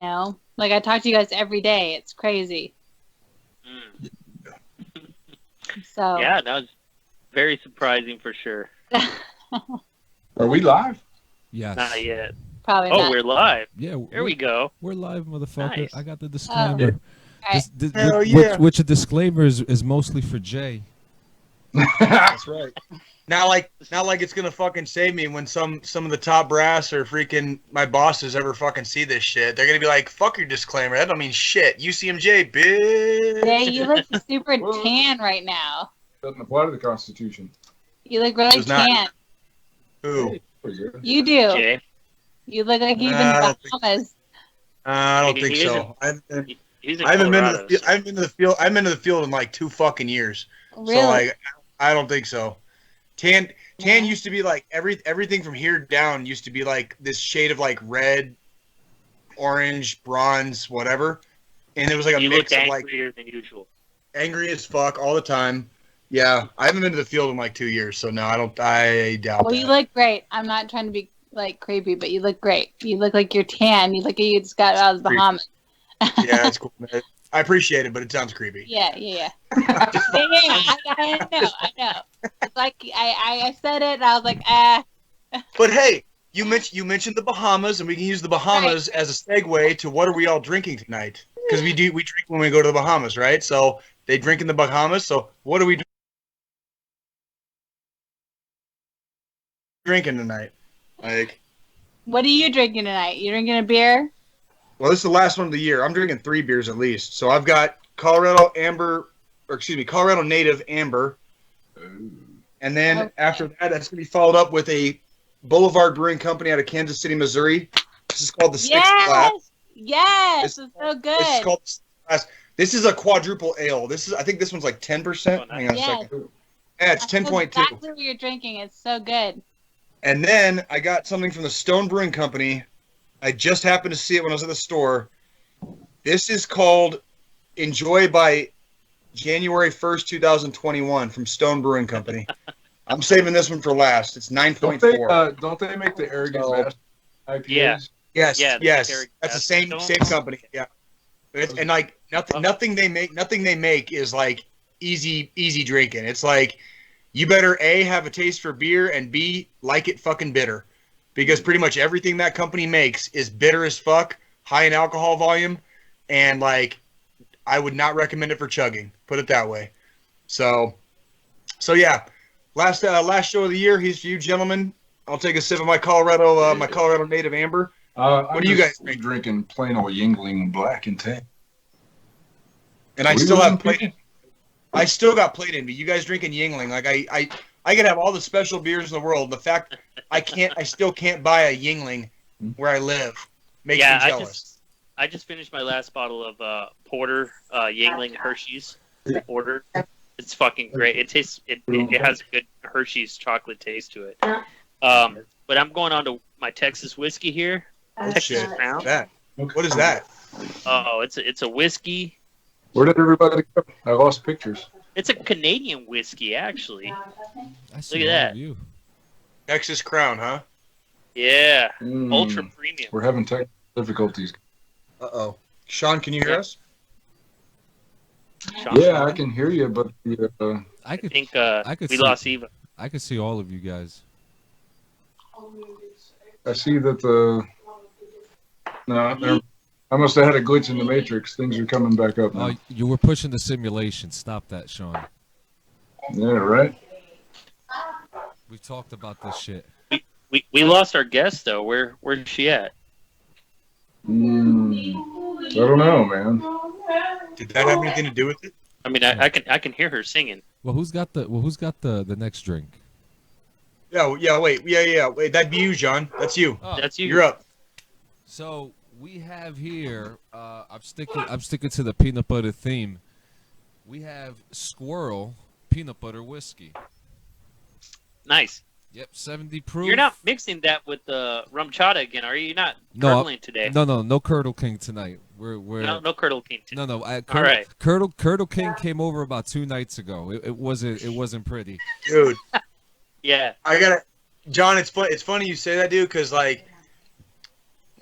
You know, like I talk to you guys every day. It's crazy. Mm. So Yeah, that was very surprising for sure. Are we live? Yes. Not yet. probably Oh, not. we're live. Yeah. There we go. We're live, motherfucker. Nice. I got the Oh. disclaimer. All right. Hell yeah. Which a disclaimer is mostly for Jay. That's right. Not like it's gonna fucking save me when some of the top brass or freaking my bosses ever fucking see this shit. They're gonna be like, "Fuck your disclaimer. That don't mean shit." UCMJ, bitch. Jay, you look super tan right now. Doesn't apply to the Constitution. You look really Does not. tan. Who? Pretty good. You do. Jay, You look like you've I been don't to Bahamas. I don't think He so. he's in I haven't been to Colorado. the, I haven't been to the field. I've been to the field in like 2 fucking years. Really? So like, I don't think so. Tan used to be like everything from here down used to be like this shade of like red, orange, bronze, whatever, and it was like a You mix look of like angrier than usual. angry as fuck all the time. Yeah, I haven't been to the field in like 2 years, so no, I doubt Well, that. you look great. I'm not trying to be like creepy, but you look great. You look like you're tan. You look like you just got out of the Bahamas. Yeah, that's cool, man. I appreciate it, but it sounds creepy. Yeah. I know. It's like I said it, and I was like, ah. But hey, you mentioned the Bahamas, and we can use the Bahamas as a segue to what are we all drinking tonight? Because we drink when we go to the Bahamas, right? So they drink in the Bahamas. So what are we drinking tonight? Like, What are you drinking tonight? You drinking a beer? well, this is the last one of the year. I'm drinking 3 beers at least. So I've got Colorado Native Amber, and then Okay. after that, that's gonna be followed up with a Boulevard Brewing Company out of Kansas City, Missouri. This is called the Sixth Class. Yes, It's- it's so This is good. called the Sixth Class. This is a quadruple ale. I think this one's like 10%. Oh, nice. Hang on a Yes. second. Yeah, it's I know 10.2. exactly what you're drinking. It's so good. And then I got something from the Stone Brewing Company. I just happened to see it when I was at the store. This is called Enjoy by January 1st, 2021 from Stone Brewing Company. I'm saving this one for last. It's Don't 9.4. they make the arrogant So- Master IPAs? Yeah. Yes, Yeah, yes. Eric That's the Stone. same company. Yeah. And like nothing they make is like easy drinking. It's like you better A, have a taste for beer, and B, like it fucking bitter. Because pretty much everything that company makes is bitter as fuck, high in alcohol volume, and like I would not recommend it for chugging. Put it that way. So yeah. Last show of the year. Here's for you gentlemen. I'll take a sip of my Colorado Native Amber. What do you guys think? Drinking plain old Yingling Black and Tan. And I We still losing have plate. people? I still got plate envy. You guys drinking Yingling? Like I could have all the special beers in the world. The fact I still can't buy a Yingling where I live makes Yeah, me jealous. I just finished my last bottle of Porter Yingling Hershey's Porter. It's fucking great. It tastes it has a good Hershey's chocolate taste to it. But I'm going on to my Texas whiskey here. Oh Texas shit! Crown. That. What is that? Oh, it's a whiskey. Where did everybody go? I lost pictures. It's a Canadian whiskey actually. I see Look at all that. of you. Texas Crown, huh? Yeah, Mm, ultra premium. We're having technical difficulties. Uh-oh. Sean, can you hear us? Sean, Yeah, I can hear you, but the, I I could think I could we see- lost Eva. I could see all of you guys. I see that the. No, I must have had a glitch in the matrix. Things are coming back up now. Oh, you were pushing the simulation. Stop that, Sean. Yeah, right. We've talked about this shit. We lost our guest though. Where's she at? I don't know, man. Did that have anything to do with it? I mean, I can hear her singing. Well, who's got the next drink? Yeah. Wait. That'd be you, John. That's you. Oh, That's you. You're up. So we have here. I'm sticking to the peanut butter theme. We have Squirrel peanut butter whiskey. Nice. Yep, 70 proof. You're not mixing that with the rum chata again, are you? You're not No, curdling today. No Curdle King tonight. We're No Curdle King today. no. All right. Curdle King came over about 2 nights ago. It wasn't pretty. Dude. Yeah. John, it's funny you say that, dude, because like,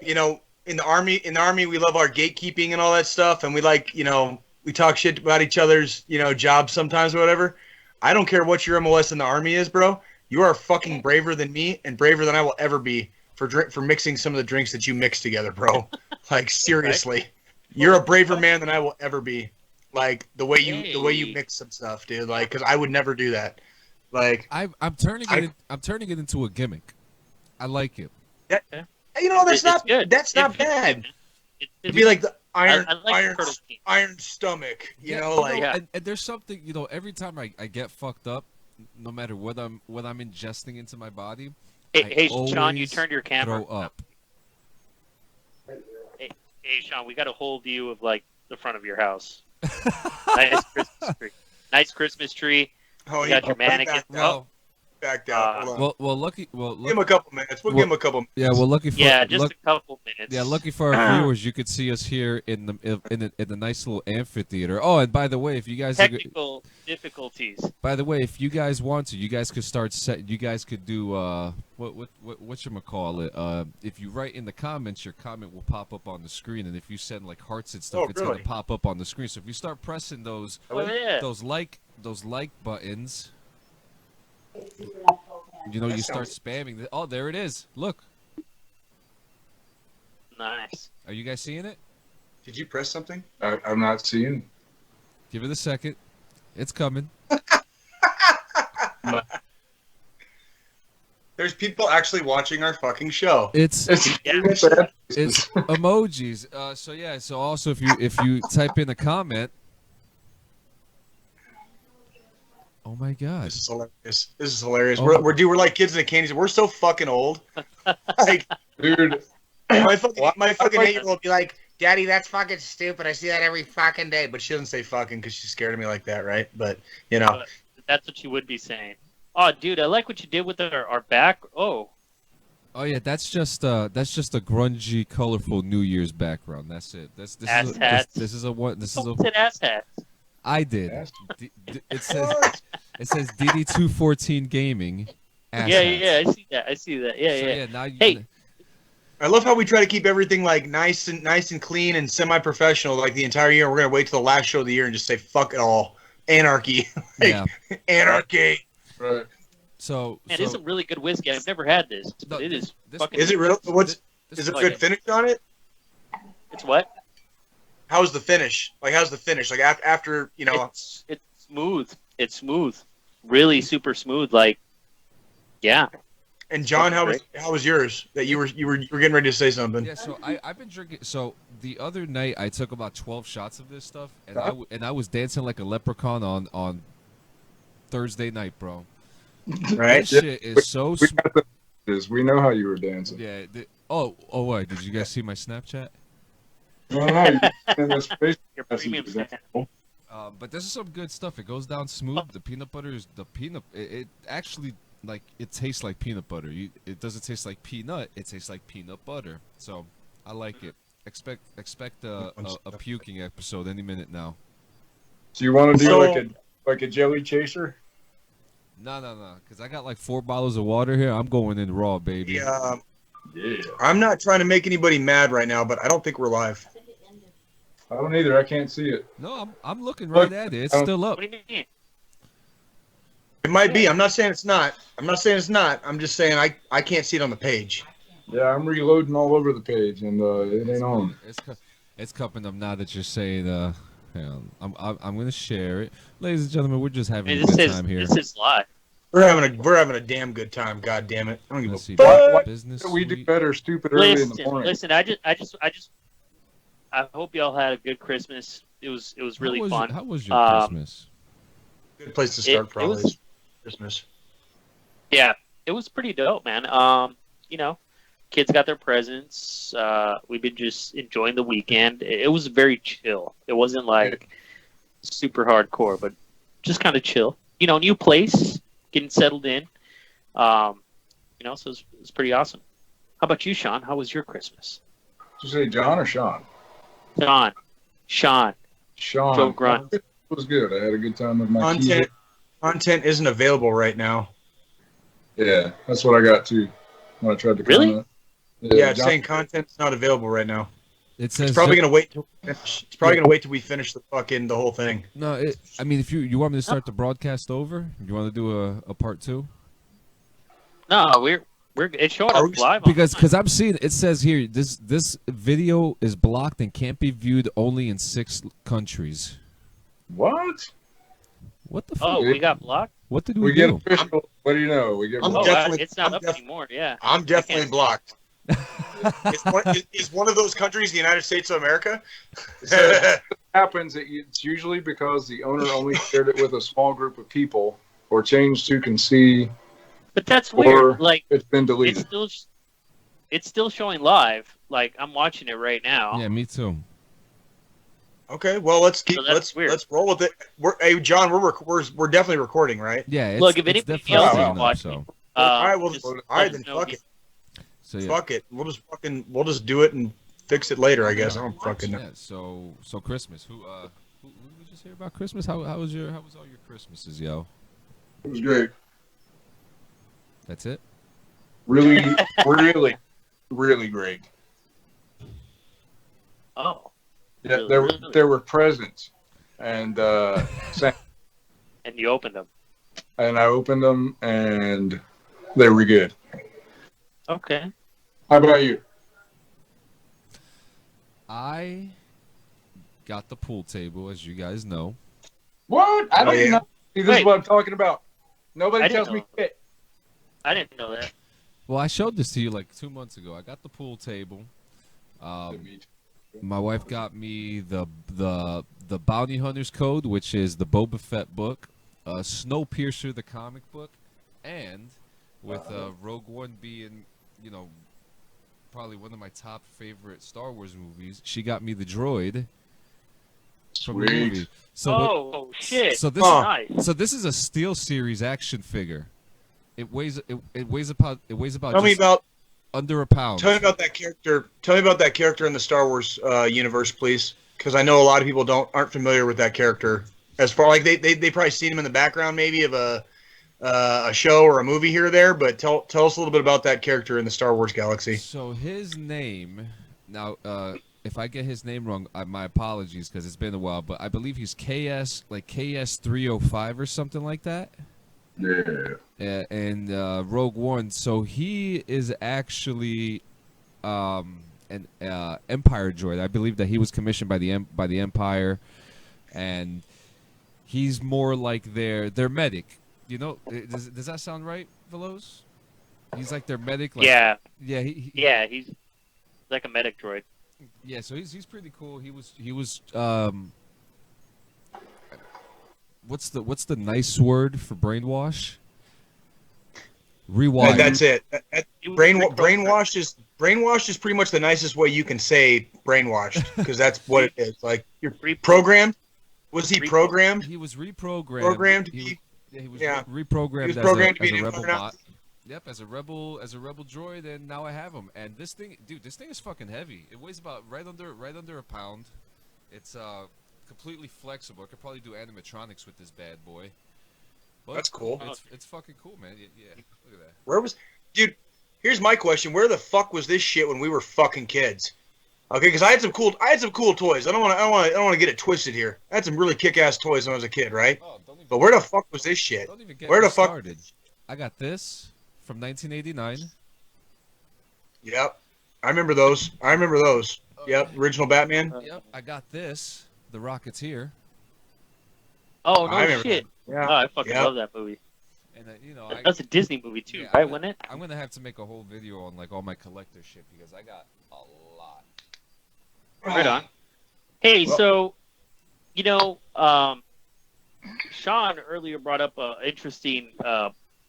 you know, in the army, we love our gatekeeping and all that stuff, and we like, we talk shit about each other's, jobs sometimes or whatever. I don't care what your MOS in the army is, bro. You are fucking braver than me and braver than I will ever be for mixing some of the drinks that you mix together, bro. Like seriously, you're a braver man than I will ever be. Like the way you mix some stuff, dude. Like, because I would never do that. Like, I'm turning it into a gimmick. I like it. that's It's not good. not bad. It'd be like the iron stomach, like Yeah. And there's something, every time I get fucked up, no matter what I'm ingesting into my body, Hey, I Sean, you always turned your camera. throw up. Hey, Sean, we got a whole view of like the front of your house. Nice Christmas tree. Nice Christmas tree. oh, You got your mannequin. Well, backed out. Hold on. well, Give him a couple minutes. We'll give him a couple minutes. yeah, well, lucky for Just a couple minutes. yeah, lucky for our viewers, you could see us here in the nice little amphitheater. Oh, and by the way, if you guys Technical difficulties. by the way, if you guys want to, you guys could you guys could do whatchamacallit. If you write in the comments, your comment will pop up on the screen, and if you send like hearts and stuff, it's really? gonna pop up on the screen. So if you start pressing those Oh, yeah. those like buttons, you That start sounds- spamming. Oh, there it is. Look, Nice. are you guys seeing it? Did you press something? I'm not seeing. Give it a second. It's coming. There's people actually watching our fucking show. It's Yeah. it's emojis. So yeah. So also, if you type in a comment. Oh my God. This is hilarious. This is hilarious. Oh. We're like kids in a candy store. We're so fucking old. Like Dude, my fucking 8-year-old will be like, "Daddy, that's fucking stupid. I see that every fucking day." But she doesn't say fucking because she's scared of me like that, right? But That's what you would be saying. Oh, dude, I like what you did with our back. Oh, Oh yeah, that's just a grungy, colorful New Year's background. That's it. This Ass is hats. this is a what? This is someone a. said ass hats. I did. Ass- It says DD214 Gaming. Ass Yeah, hats. I see that. I see that. Yeah, So, yeah. Now you, Hey. I love how we try to keep everything like nice and clean and semi-professional like the entire year. We're gonna wait till the last show of the year and just say fuck it all, anarchy, like, yeah. anarchy. right. So Man, this is a really good whiskey. I've never had this. No, It is this- fucking. Is it real? this Is it like good it. finish on it? It's what? How's the finish? Like how's the finish? Like after It's smooth. It's smooth. Really super smooth. Like, yeah. And John, how was yours? That you were getting ready to say something. Yeah, so I've been drinking. So the other night I took about 12 shots of this stuff, and I was dancing like a leprechaun on Thursday night, bro. Right? This shit is so. We got we know how you were dancing. Yeah. Oh, what? Did you guys see my Snapchat? No, you in this face Your message premium example. But this is some good stuff. It goes down smooth. The peanut butter is It actually like it tastes like peanut butter. It doesn't taste like peanut. It tastes like peanut butter. So I like it. Expect a puking episode any minute now. So you want to do So- like a jelly chaser? No, because I got like 4 bottles of water here. I'm going in raw, baby. Yeah. Yeah. I'm not trying to make anybody mad right now, but I don't think we're live. I don't either. I can't see it. No, I'm looking right at it. It's still up. What do you mean? It might be. I'm not saying it's not. I'm just saying I can't see it on the page. Yeah, I'm reloading all over the page, and it ain't on. It's coming up now that you're saying. Hang on. I'm gonna share it, ladies and gentlemen. We're just having I mean, a this good is time here. this is live. We're having a damn good time. God damn it! I don't give Let's a see. fuck. Business. We do suite. better stupid early in the morning. Listen. I hope y'all had a good Christmas. It was really fun. How was your Christmas? Good place to start, It probably. was- is Christmas. Yeah, it was pretty dope, man. Kids got their presents. We've been just enjoying the weekend. It was very chill. It wasn't like super hardcore, but just kind of chill. New place, getting settled in. So it was pretty awesome. How about you, Sean? How was your Christmas? Did you say John or Sean? Sean. Sean. Joe Grunt. It was good. I had a good time with my Content isn't available right now. Yeah, that's what I got too. When I tried to Really? comment. Yeah, it's John- saying content's not available right now. It says It's probably gonna wait till we finish. It's probably gonna wait till we finish the whole thing. No, I mean, if you want me to start the broadcast over, you want to do a part 2? No, we're it's showing Are up we- live. Because I'm seeing it says here this video is blocked and can't be viewed only in 6 countries. What? What the fuck? Oh, we got blocked. What did We we get do? official. What do you know? We get I'm Oh, definitely- it's not I'm up def- anymore. Yeah. I'm definitely can't- blocked. Is one of those countries the United States of America? So- happens. It's usually because the owner only shared it with a small group of people, or changed who can see. But that's Or- weird. Like It's been it's deleted. still showing live. Like I'm watching it right now. Yeah, me too. Okay, well let's keep So that's weird. let's roll with it. Hey John, we're definitely recording, right? Yeah, it's, Look, if it's anybody definitely else staying is up, watching, so. All right, well, just all let right us then, know fuck if- it. So yeah. Fuck it. We'll just do it and fix it later. I guess I don't fucking know. Yeah, so Christmas. Who did we just hear about Christmas? How was all your Christmases, yo? It was great. That's it? Really, really, really great. Oh, Yeah, Really, there were really? there were presents, and and you opened them. and I opened them, and they were good. Okay. How about you? I got the pool table, as you guys know. What? I don't Oh, yeah. know. See, this Wait. is what I'm talking about. Nobody I didn't tells me know. shit. I didn't know that. Well, I showed this to you like 2 months ago. I got the pool table. My wife got me the Bounty Hunter's Code, which is the Boba Fett book, Snowpiercer the comic book, and with Rogue One being, probably one of my top favorite Star Wars movies, she got me the droid from the Sweet. movie. So Oh shit! so this Nice. so this is a Steel Series action figure. It weighs about Tell me just about under a pound. Tell me about that character. Tell me about that character in the Star Wars universe, please, because I know a lot of people aren't familiar with that character. As far like they probably seen him in the background maybe of a show or a movie here or there. But tell us a little bit about that character in the Star Wars galaxy. So his name now, if I get his name wrong, my apologies because it's been a while. But I believe he's KS 305 or something like that. Yeah. And Rogue One. So he is actually an Empire droid. I believe that he was commissioned by the Empire, and he's more like their medic. Does that sound right, Veloz? He's like their medic. Like, Yeah. Yeah. Yeah. He's like a medic droid. Yeah, so he's pretty cool. He was what's the nice word for brainwash? Rewired. That's it. He was Brainwashed is pretty much the nicest way you can say brainwashed because that's what it is. Like you're Repro- programmed. Was he programmed? He was reprogrammed. Programmed to He be. he was yeah. reprogrammed, He was programmed to as be a an rebel Empire bot. Yep, as a rebel droid, and now I have him. And this thing is fucking heavy. It weighs about right under a pound. It's completely flexible. I could probably do animatronics with this bad boy. But That's cool. It's fucking cool, man. Yeah, look at that. Dude? Here's my question: where the fuck was this shit when we were fucking kids? Okay, because I had some cool toys. I don't want to get it twisted here. I had some really kick-ass toys when I was a kid, right? Oh, don't even, But where the fuck was this shit? don't even get Where me the fuck? started. I got this from 1989. Yep, I remember those. Yep, original Batman. Yep, I got this, The Rocketeer, Oh I no remember shit! Yeah. Oh, I fucking Yep. love that movie. and That's a Disney movie too, Yeah, right? Wasn't it? I'm gonna have to make a whole video on like all my collector shit because I got a lot. Right on. Hey, Well- so Sean earlier brought up an interesting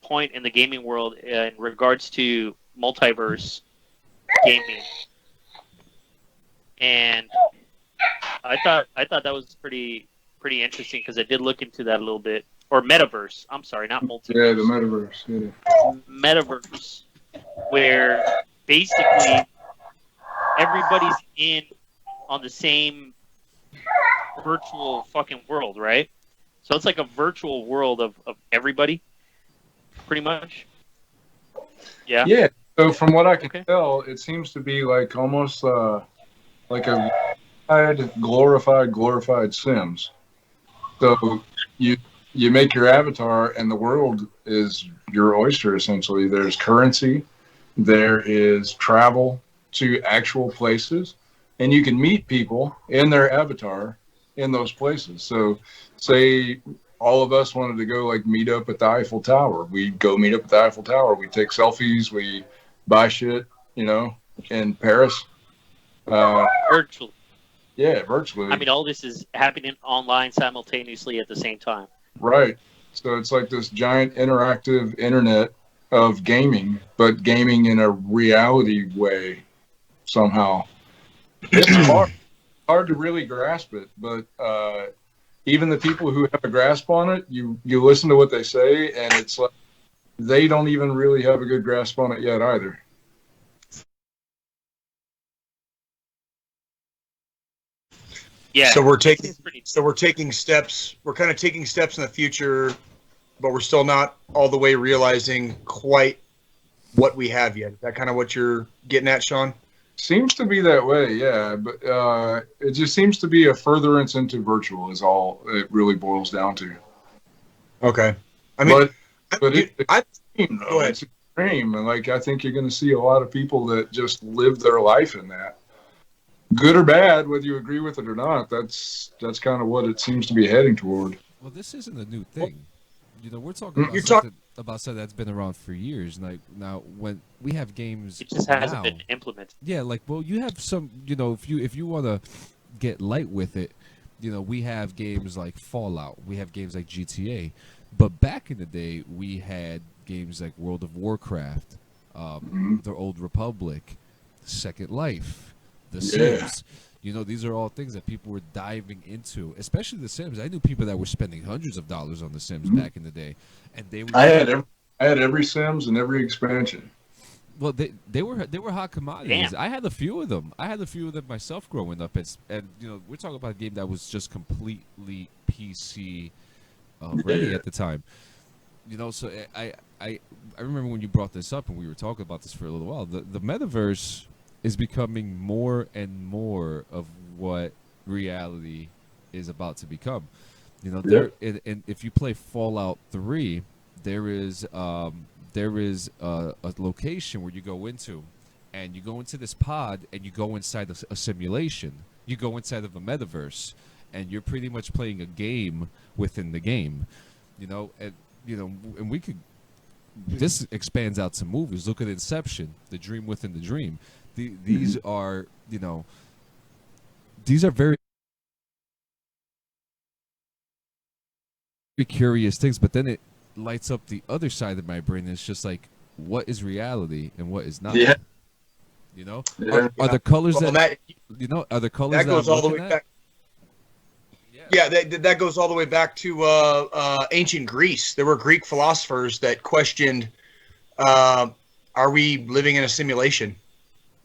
point in the gaming world in regards to multiverse gaming, and I thought that was pretty interesting because I did look into that a little bit. Or metaverse. I'm sorry, not multiverse. Yeah, the metaverse. Yeah. Metaverse, where basically everybody's in on the same virtual fucking world, right? So it's like a virtual world of everybody, pretty much. Yeah. Yeah, So from what I can Okay. tell, it seems to be like almost like a glorified Sims. So you you make your avatar, and the world is your oyster essentially. There's currency, there is travel to actual places, and you can meet people in their avatar in those places. So, say all of us wanted to go like meet up at the Eiffel Tower. We'd go meet up at the Eiffel Tower. We take selfies. We buy shit, in Paris. Virtually. Yeah, virtually. I mean, all this is happening online simultaneously at the same time. Right. So it's like this giant interactive internet of gaming, but gaming in a reality way somehow. It's hard to really grasp it, but even the people who have a grasp on it, you listen to what they say, and it's like they don't even really have a good grasp on it yet either. Yeah. So we're taking it's pretty. so we're taking steps. We're kind of taking steps in the future, but we're still not all the way realizing quite what we have yet. Is that kind of what you're getting at, Sean? Seems to be that way, yeah. But it just seems to be a furtherance into virtual is all it really boils down to. Okay. I mean, But it's I extreme, though. Go ahead. It's extreme, and like I think you're going to see a lot of people that just live their life in that, good or bad, whether you agree with it or not. That's kind of what it seems to be heading toward. Well, this isn't a new thing. We're talking about You're something that's been around for years. Like now, when we have games, It just hasn't now, been implemented. yeah, like well, you have some. If you want to get light with it, we have games like Fallout. We have games like GTA. But back in the day, we had games like World of Warcraft, The Old Republic, Second Life, The Yeah. Sims. These are all things that people were diving into, especially The Sims. I knew people that were spending hundreds of dollars on The Sims back in the day, and they were. I had every Sims and every expansion. Well, they were hot commodities. Damn. I had a few of them. I had a few of them myself growing up. And we're talking about a game that was just completely PC ready at the time. So I remember when you brought this up and we were talking about this for a little while. The metaverse is becoming more and more of what reality is about to become. And if you play Fallout 3, there is a location where you go into, and you go into this pod, and you go inside a simulation. You go inside of a metaverse, and you're pretty much playing a game within the game. And we could. This expands out to movies. Look at Inception, The Dream Within the Dream. These are these are very curious things, but then it lights up the other side of my brain. It's just like, what is reality and what is not? Yeah. Are the colors well, that that are the colors that goes I'm all the way looking at? back. Yeah, that goes all the way back to ancient Greece. There were Greek philosophers that questioned, are we living in a simulation?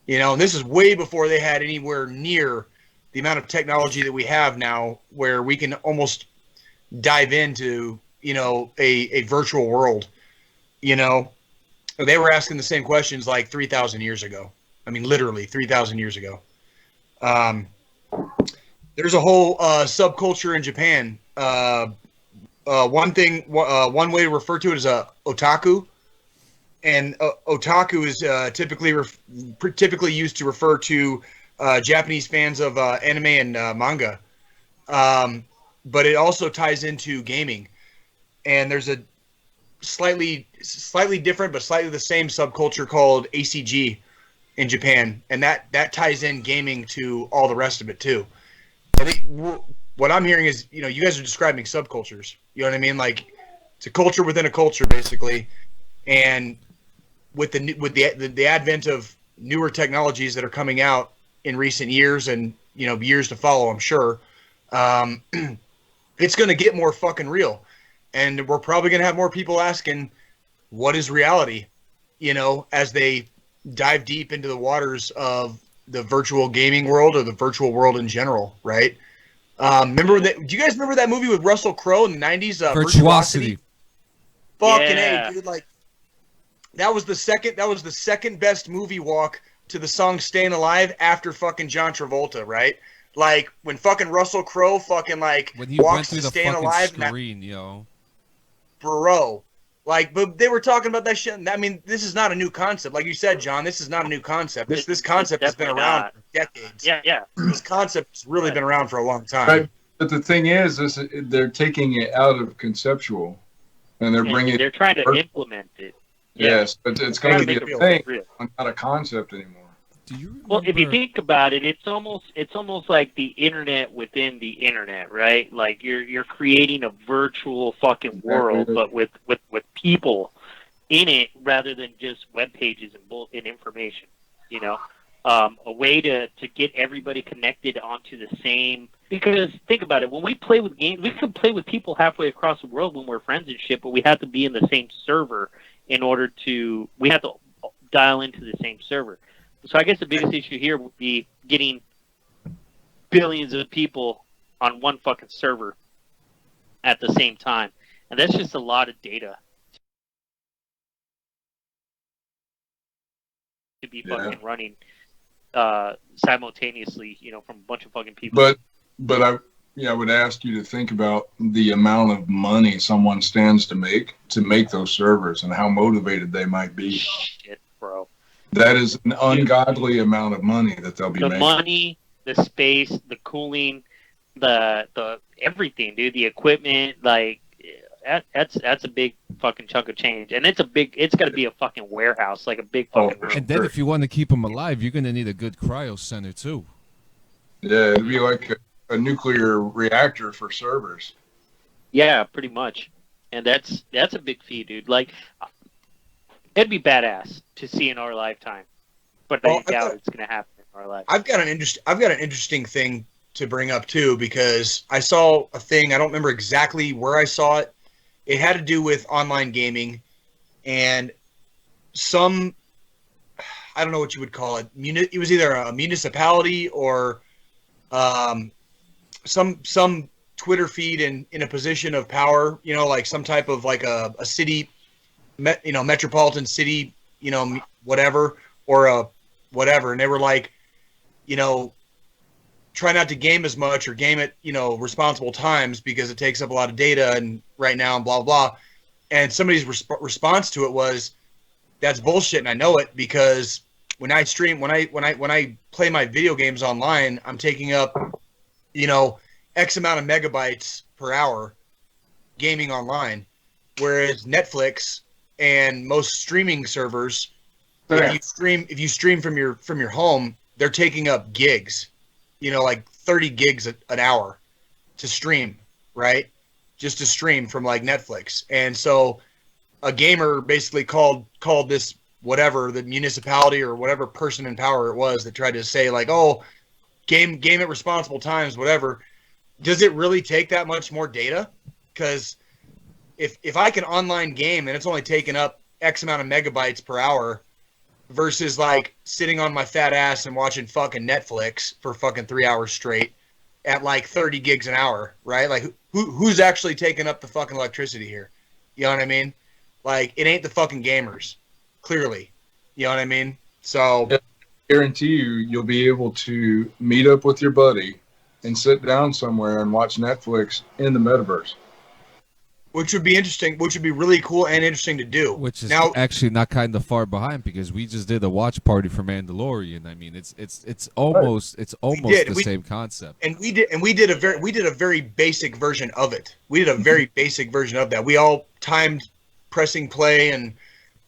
And this is way before they had anywhere near the amount of technology that we have now, where we can almost dive into, a virtual world. They were asking the same questions like 3,000 years ago. I mean, literally 3,000 years ago. There's a whole subculture in Japan. One way to refer to it is otaku, and otaku is typically used to refer to Japanese fans of anime and manga, but it also ties into gaming. And there's a slightly different but slightly the same subculture called ACG in Japan, and that ties in gaming to all the rest of it too. I think what I'm hearing is, you guys are describing subcultures. You know what I mean? Like, it's a culture within a culture, basically. And with the advent of newer technologies that are coming out in recent years, and years to follow, I'm sure, it's going to get more fucking real. And we're probably going to have more people asking, what is reality? As they dive deep into the waters of the virtual gaming world or the virtual world in general, right? Do you guys remember that movie with Russell Crowe in the 90s? Virtuosity. Fucking Yeah. A, dude. Like, That was the second best movie walk to the song "Staying Alive" after fucking John Travolta, right? Like when fucking Russell Crowe fucking like When he walks went through to the "Staying fucking Alive," and that, screen, yo. bro. Like, but they were talking about that shit. I mean, this is not a new concept, like you said, John. This is not a new concept. This concept has been definitely around not. for decades. Yeah. This concept's really been around for a long time. Right. But the thing is they're taking it out of conceptual, and they're bringing. They're trying to implement it. Yes, but it's going to be Trying a make it thing, real. not a concept anymore. Do you remember? Well, if you think about it, it's almost like the internet within the internet, right? Like you're creating a virtual fucking world, but with people in it rather than just web pages and information. You know, a way to get everybody connected onto the same. Because think about it, when we play with games, we can play with people halfway across the world when we're friends and shit, but we have to be in the same server in order to. We have to dial into the same server. So I guess the biggest issue here would be getting billions of people on one fucking server at the same time. And that's just a lot of data to be fucking running simultaneously, you know, from a bunch of fucking people. But I would ask you to think about the amount of money someone stands to make those servers and how motivated they might be. Shit, bro. That is an ungodly amount of money that they'll be The making. money, the space, the cooling, the everything, dude. The equipment, like that's a big fucking chunk of change, and it's got to be a fucking warehouse, like a big fucking room. And then if you want to keep them alive, you're gonna need a good cryo center too. Yeah, it'd be like a nuclear reactor for servers. Yeah, pretty much, and that's a big fee, dude. Like, it'd be badass to see in our lifetime, but I doubt it's gonna happen in our life. I've got an interesting thing to bring up too, because I saw a thing. I don't remember exactly where I saw it. It had to do with online gaming, and I don't know what you would call it. It was either a municipality or some Twitter feed in a position of power. You know, like some type of like a city, metropolitan city. You know, whatever, or a whatever. And they were like, you know, try not to game as much or game at, responsible times because it takes up a lot of data and right now and blah, blah. And somebody's response to it was, that's bullshit. And I know it because when I stream, when I play my video games online, I'm taking up, X amount of megabytes per hour gaming online. Whereas Netflix and most streaming servers, if you stream from your home, they're taking up gigs. Like 30 gigs an hour to stream, right? Just to stream from like Netflix. And so a gamer basically called this whatever, the municipality or whatever person in power it was that tried to say like, oh, game at responsible times, whatever. Does it really take that much more data? Because if I can online game and it's only taking up X amount of megabytes per hour, versus like sitting on my fat ass and watching fucking Netflix for fucking 3 hours straight at like 30 gigs an hour, right? Like who's actually taking up the fucking electricity here? You know what I mean? Like it ain't the fucking gamers, clearly. You know what I mean? So I guarantee you'll be able to meet up with your buddy and sit down somewhere and watch Netflix in the metaverse. Which would be interesting, which would be really cool and interesting to do. Which is now, actually not kind of far behind because we just did a watch party for Mandalorian. I mean, it's almost the same concept. And we did a very basic version of it. We did a very basic version of that. We all timed pressing play, and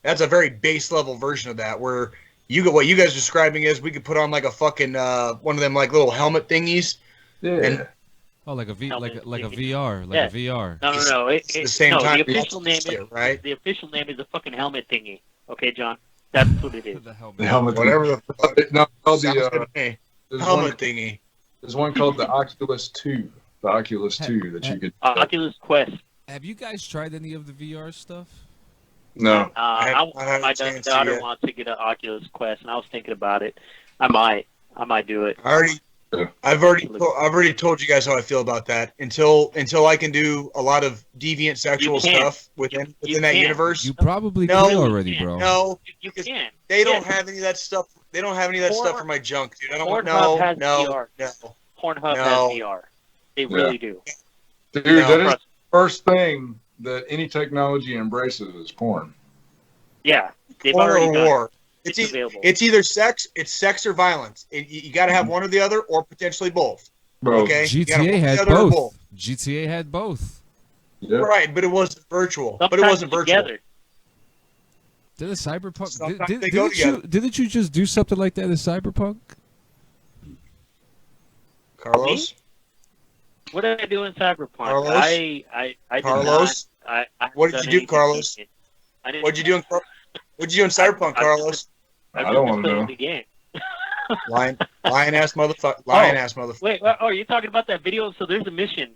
that's a very base level version of that. Where what you guys are describing is we could put on like a fucking one of them like little helmet thingies. Yeah. And, like a VR, Yeah. a VR. No. It's the same time. The official name is right. The official name is a fucking helmet thingy. Okay, John, that's what it is. The helmet. The helmet, Whatever the no, called sounds good the to me. there's Helmet thingy. There's one called the Oculus 2. The Oculus 2 that you could. Oculus Quest. Have you guys tried any of the VR stuff? No. I haven't My had a chance to daughter yet. wants to get an Oculus Quest, and I was thinking about it. I might do it. I already I've already told you guys how I feel about that. Until I can do a lot of deviant sexual stuff within that universe. You probably No, can already, bro. No, You can. they don't have any of that stuff. They don't have any of that stuff for my junk, dude. I don't want Pornhub has no. VR. Pornhub No. has VR. They really do. Dude, No, that is the first thing that any technology embraces is porn. Yeah, they've Porn already or done. war. It's available. It's either sex or violence. You got to have one or the other, or potentially both. Bro, Okay, You gotta GTA one or had the other or both. GTA had both. yeah. Right, but it wasn't virtual. Sometimes But it wasn't virtual. together. Did a Cyberpunk? Sometimes they go Didn't you just do something like that in Cyberpunk? Carlos, What did I do in Cyberpunk? Carlos? I did Carlos? not. I What haven't did done you do, anything Carlos? decent. I didn't. what'd you do in Cyberpunk, Carlos? I I don't just wanna played know. the game. Lion ass motherfucker. Wait, oh, you're talking about that video? So there's a mission.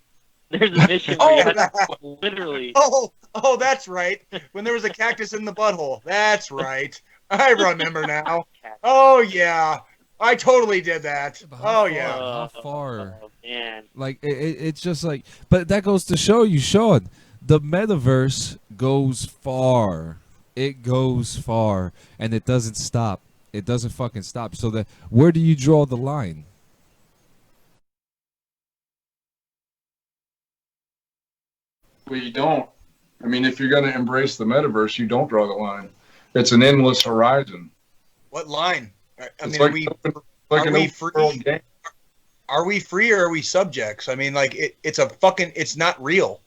There's a mission where you have to literally. Oh, that's right. When there was a cactus in the butthole. That's right. I remember now. Oh yeah, I totally did that. Oh yeah. How far? Oh, man. Like it's just like, but that goes to show you, Sean, the metaverse goes far. It goes far, and it doesn't stop. It doesn't fucking stop. So where do you draw the line? Well, you don't. I mean, if you're going to embrace the metaverse, you don't draw the line. It's an endless horizon. What line? I It's mean, like are an we open free? world game. Are we free or are we subjects? I mean, like it's not real.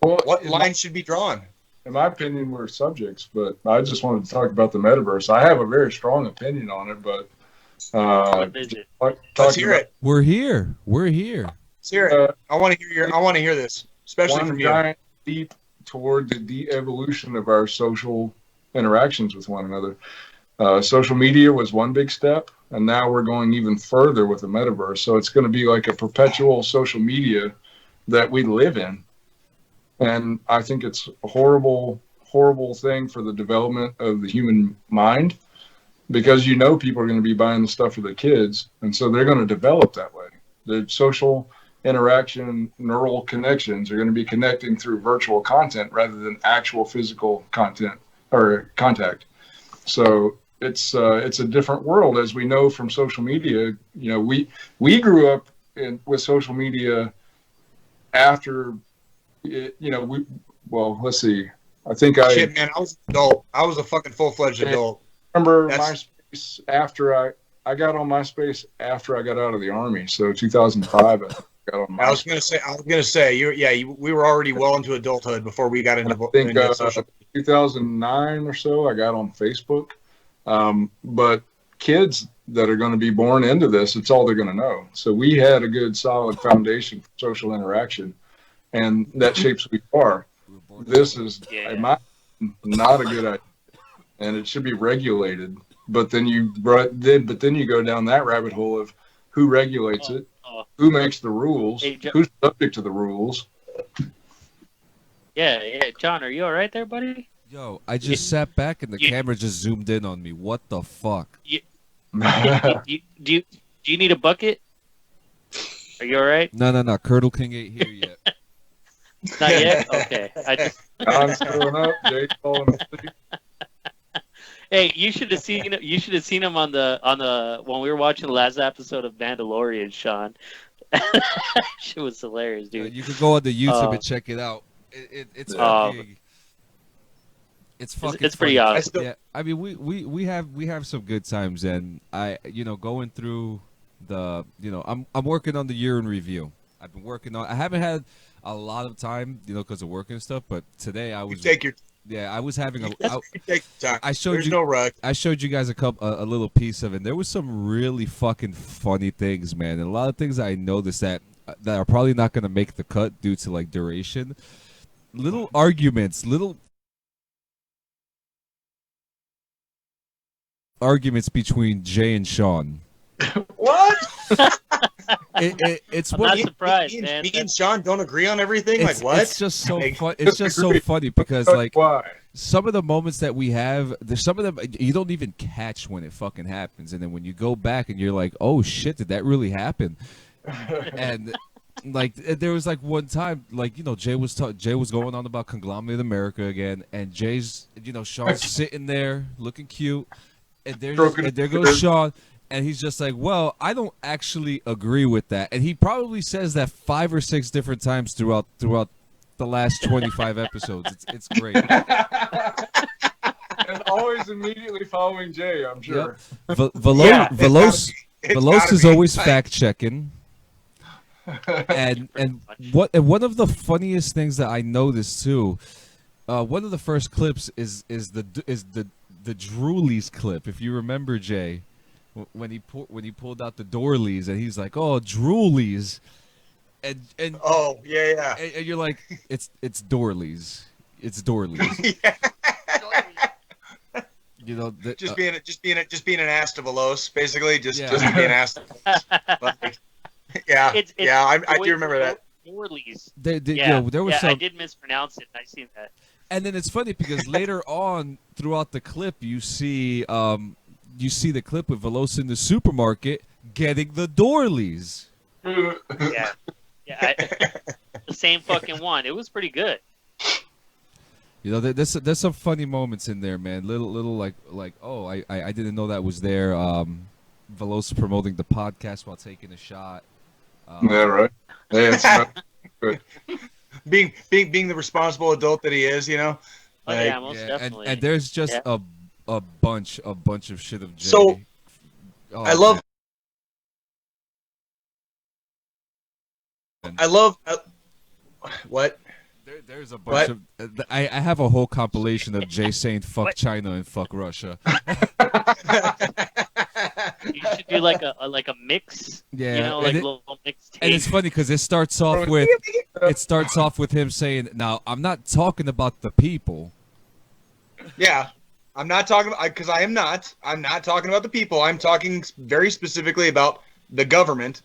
Well, What line should be drawn? in my opinion, we're subjects, but I just wanted to talk about the metaverse. I have a very strong opinion on it, but What is it? Let's hear it. We're here. We're here. Let's hear it. I want to hear this, especially One from you. giant leap toward the de-evolution of our social interactions with one another. Social media was one big step, and now we're going even further with the metaverse. So it's going to be like a perpetual social media that we live in. And I think it's a horrible, horrible thing for the development of the human mind, because people are going to be buying the stuff for the kids, and so they're going to develop that way. The social interaction, neural connections are going to be connecting through virtual content rather than actual physical content or contact. So it's a different world, as we know from social media. We grew up with social media after. Let's see. I think Shit, man, I was an adult. I was a fucking full-fledged adult. remember That's- MySpace after I got on MySpace after I got out of the Army. So 2005, I got on I was MySpace. gonna say, we were already well into adulthood before we got into. I think into social. 2009 or so, I got on Facebook. But kids that are going to be born into this, it's all they're going to know. So we had a good, solid foundation for social interaction, and that shapes who we are. This is, in my opinion, not a good idea, and it should be regulated. But then you go down that rabbit hole of who regulates it, who makes the rules, who's subject to the rules. Yeah, John, are you all right there, buddy? Yo, I just sat back and the camera just zoomed in on me. What the fuck? Do you need a bucket? Are you all right? No. Curdle King ain't here yet. Not yet. Okay. John's throwing up. Jay's falling asleep. Hey, you should have seen him on the when we were watching the last episode of Mandalorian, Sean. Shit was hilarious, dude. You can go on the YouTube and check it out. It's fucking. It's fucking. It's pretty funny. awesome. Yeah, I mean we have some good times, and going through the I'm working on the year in review. I've been working on. I haven't had a lot of time, because of work and stuff. But today I was. I was having Take your time. There's no rush. I showed you guys a little piece of it. There was some really fucking funny things, man, and a lot of things I noticed that are probably not going to make the cut due to like duration. Little arguments between Jay and Sean. What? It's I'm what not surprised, man. Me and Sean don't agree on everything. Like what? It's just so fun. It's just so funny because like Why? some of the moments that we have, there's some of them you don't even catch when it fucking happens, and then when you go back and you're like, oh shit, did that really happen? And like there was like one time, like, you know, Jay was going on about Conglomerate America again, and Jay's, you know, Sean's sitting there looking cute, and there goes Sean, and he's just like, well, I don't actually agree with that, and he probably says that 5 or 6 different times throughout the last 25 episodes. It's great. And always immediately following Jay, I'm sure. Yep. Yeah, Velos gotta is be. always fact checking. And one of the funniest things that I noticed too, one of the first clips is the Droolies clip. If you remember, Jay, when he pulled out the Dorleys, and he's like, oh, Droolies, and Oh yeah. and you're like, it's Dorleys, it's Dorleys. Yeah. You know, Just being an ass to Velos, basically. Just Yeah. to be an ass. Like, yeah, I do remember that. Orleans. there was some. I did mispronounce it. I seen that. And then it's funny because later on throughout the clip, you see the clip with Velosa in the supermarket getting the Dorleys. Yeah, the same fucking one. It was pretty good. You know, there's some funny moments in there, man. Little like oh, I didn't know that was there. Velosa promoting the podcast while taking a shot. Yeah, right. Yeah, it's good. being the responsible adult that he is, you know. Oh Like, yeah, most definitely. And there's just Yeah. a bunch of shit of Jay. So, Oh, I love. man. I love. What? There's a bunch of. I have a whole compilation of Jay saying "fuck What? China" and "fuck Russia." You should do like a mix. Yeah, You know, and like it- a little mix tape. And it's funny because it starts off with him saying, "Now I'm not talking about the people." Yeah, I'm not talking because I am not. I'm not talking about the people. I'm talking very specifically about the government.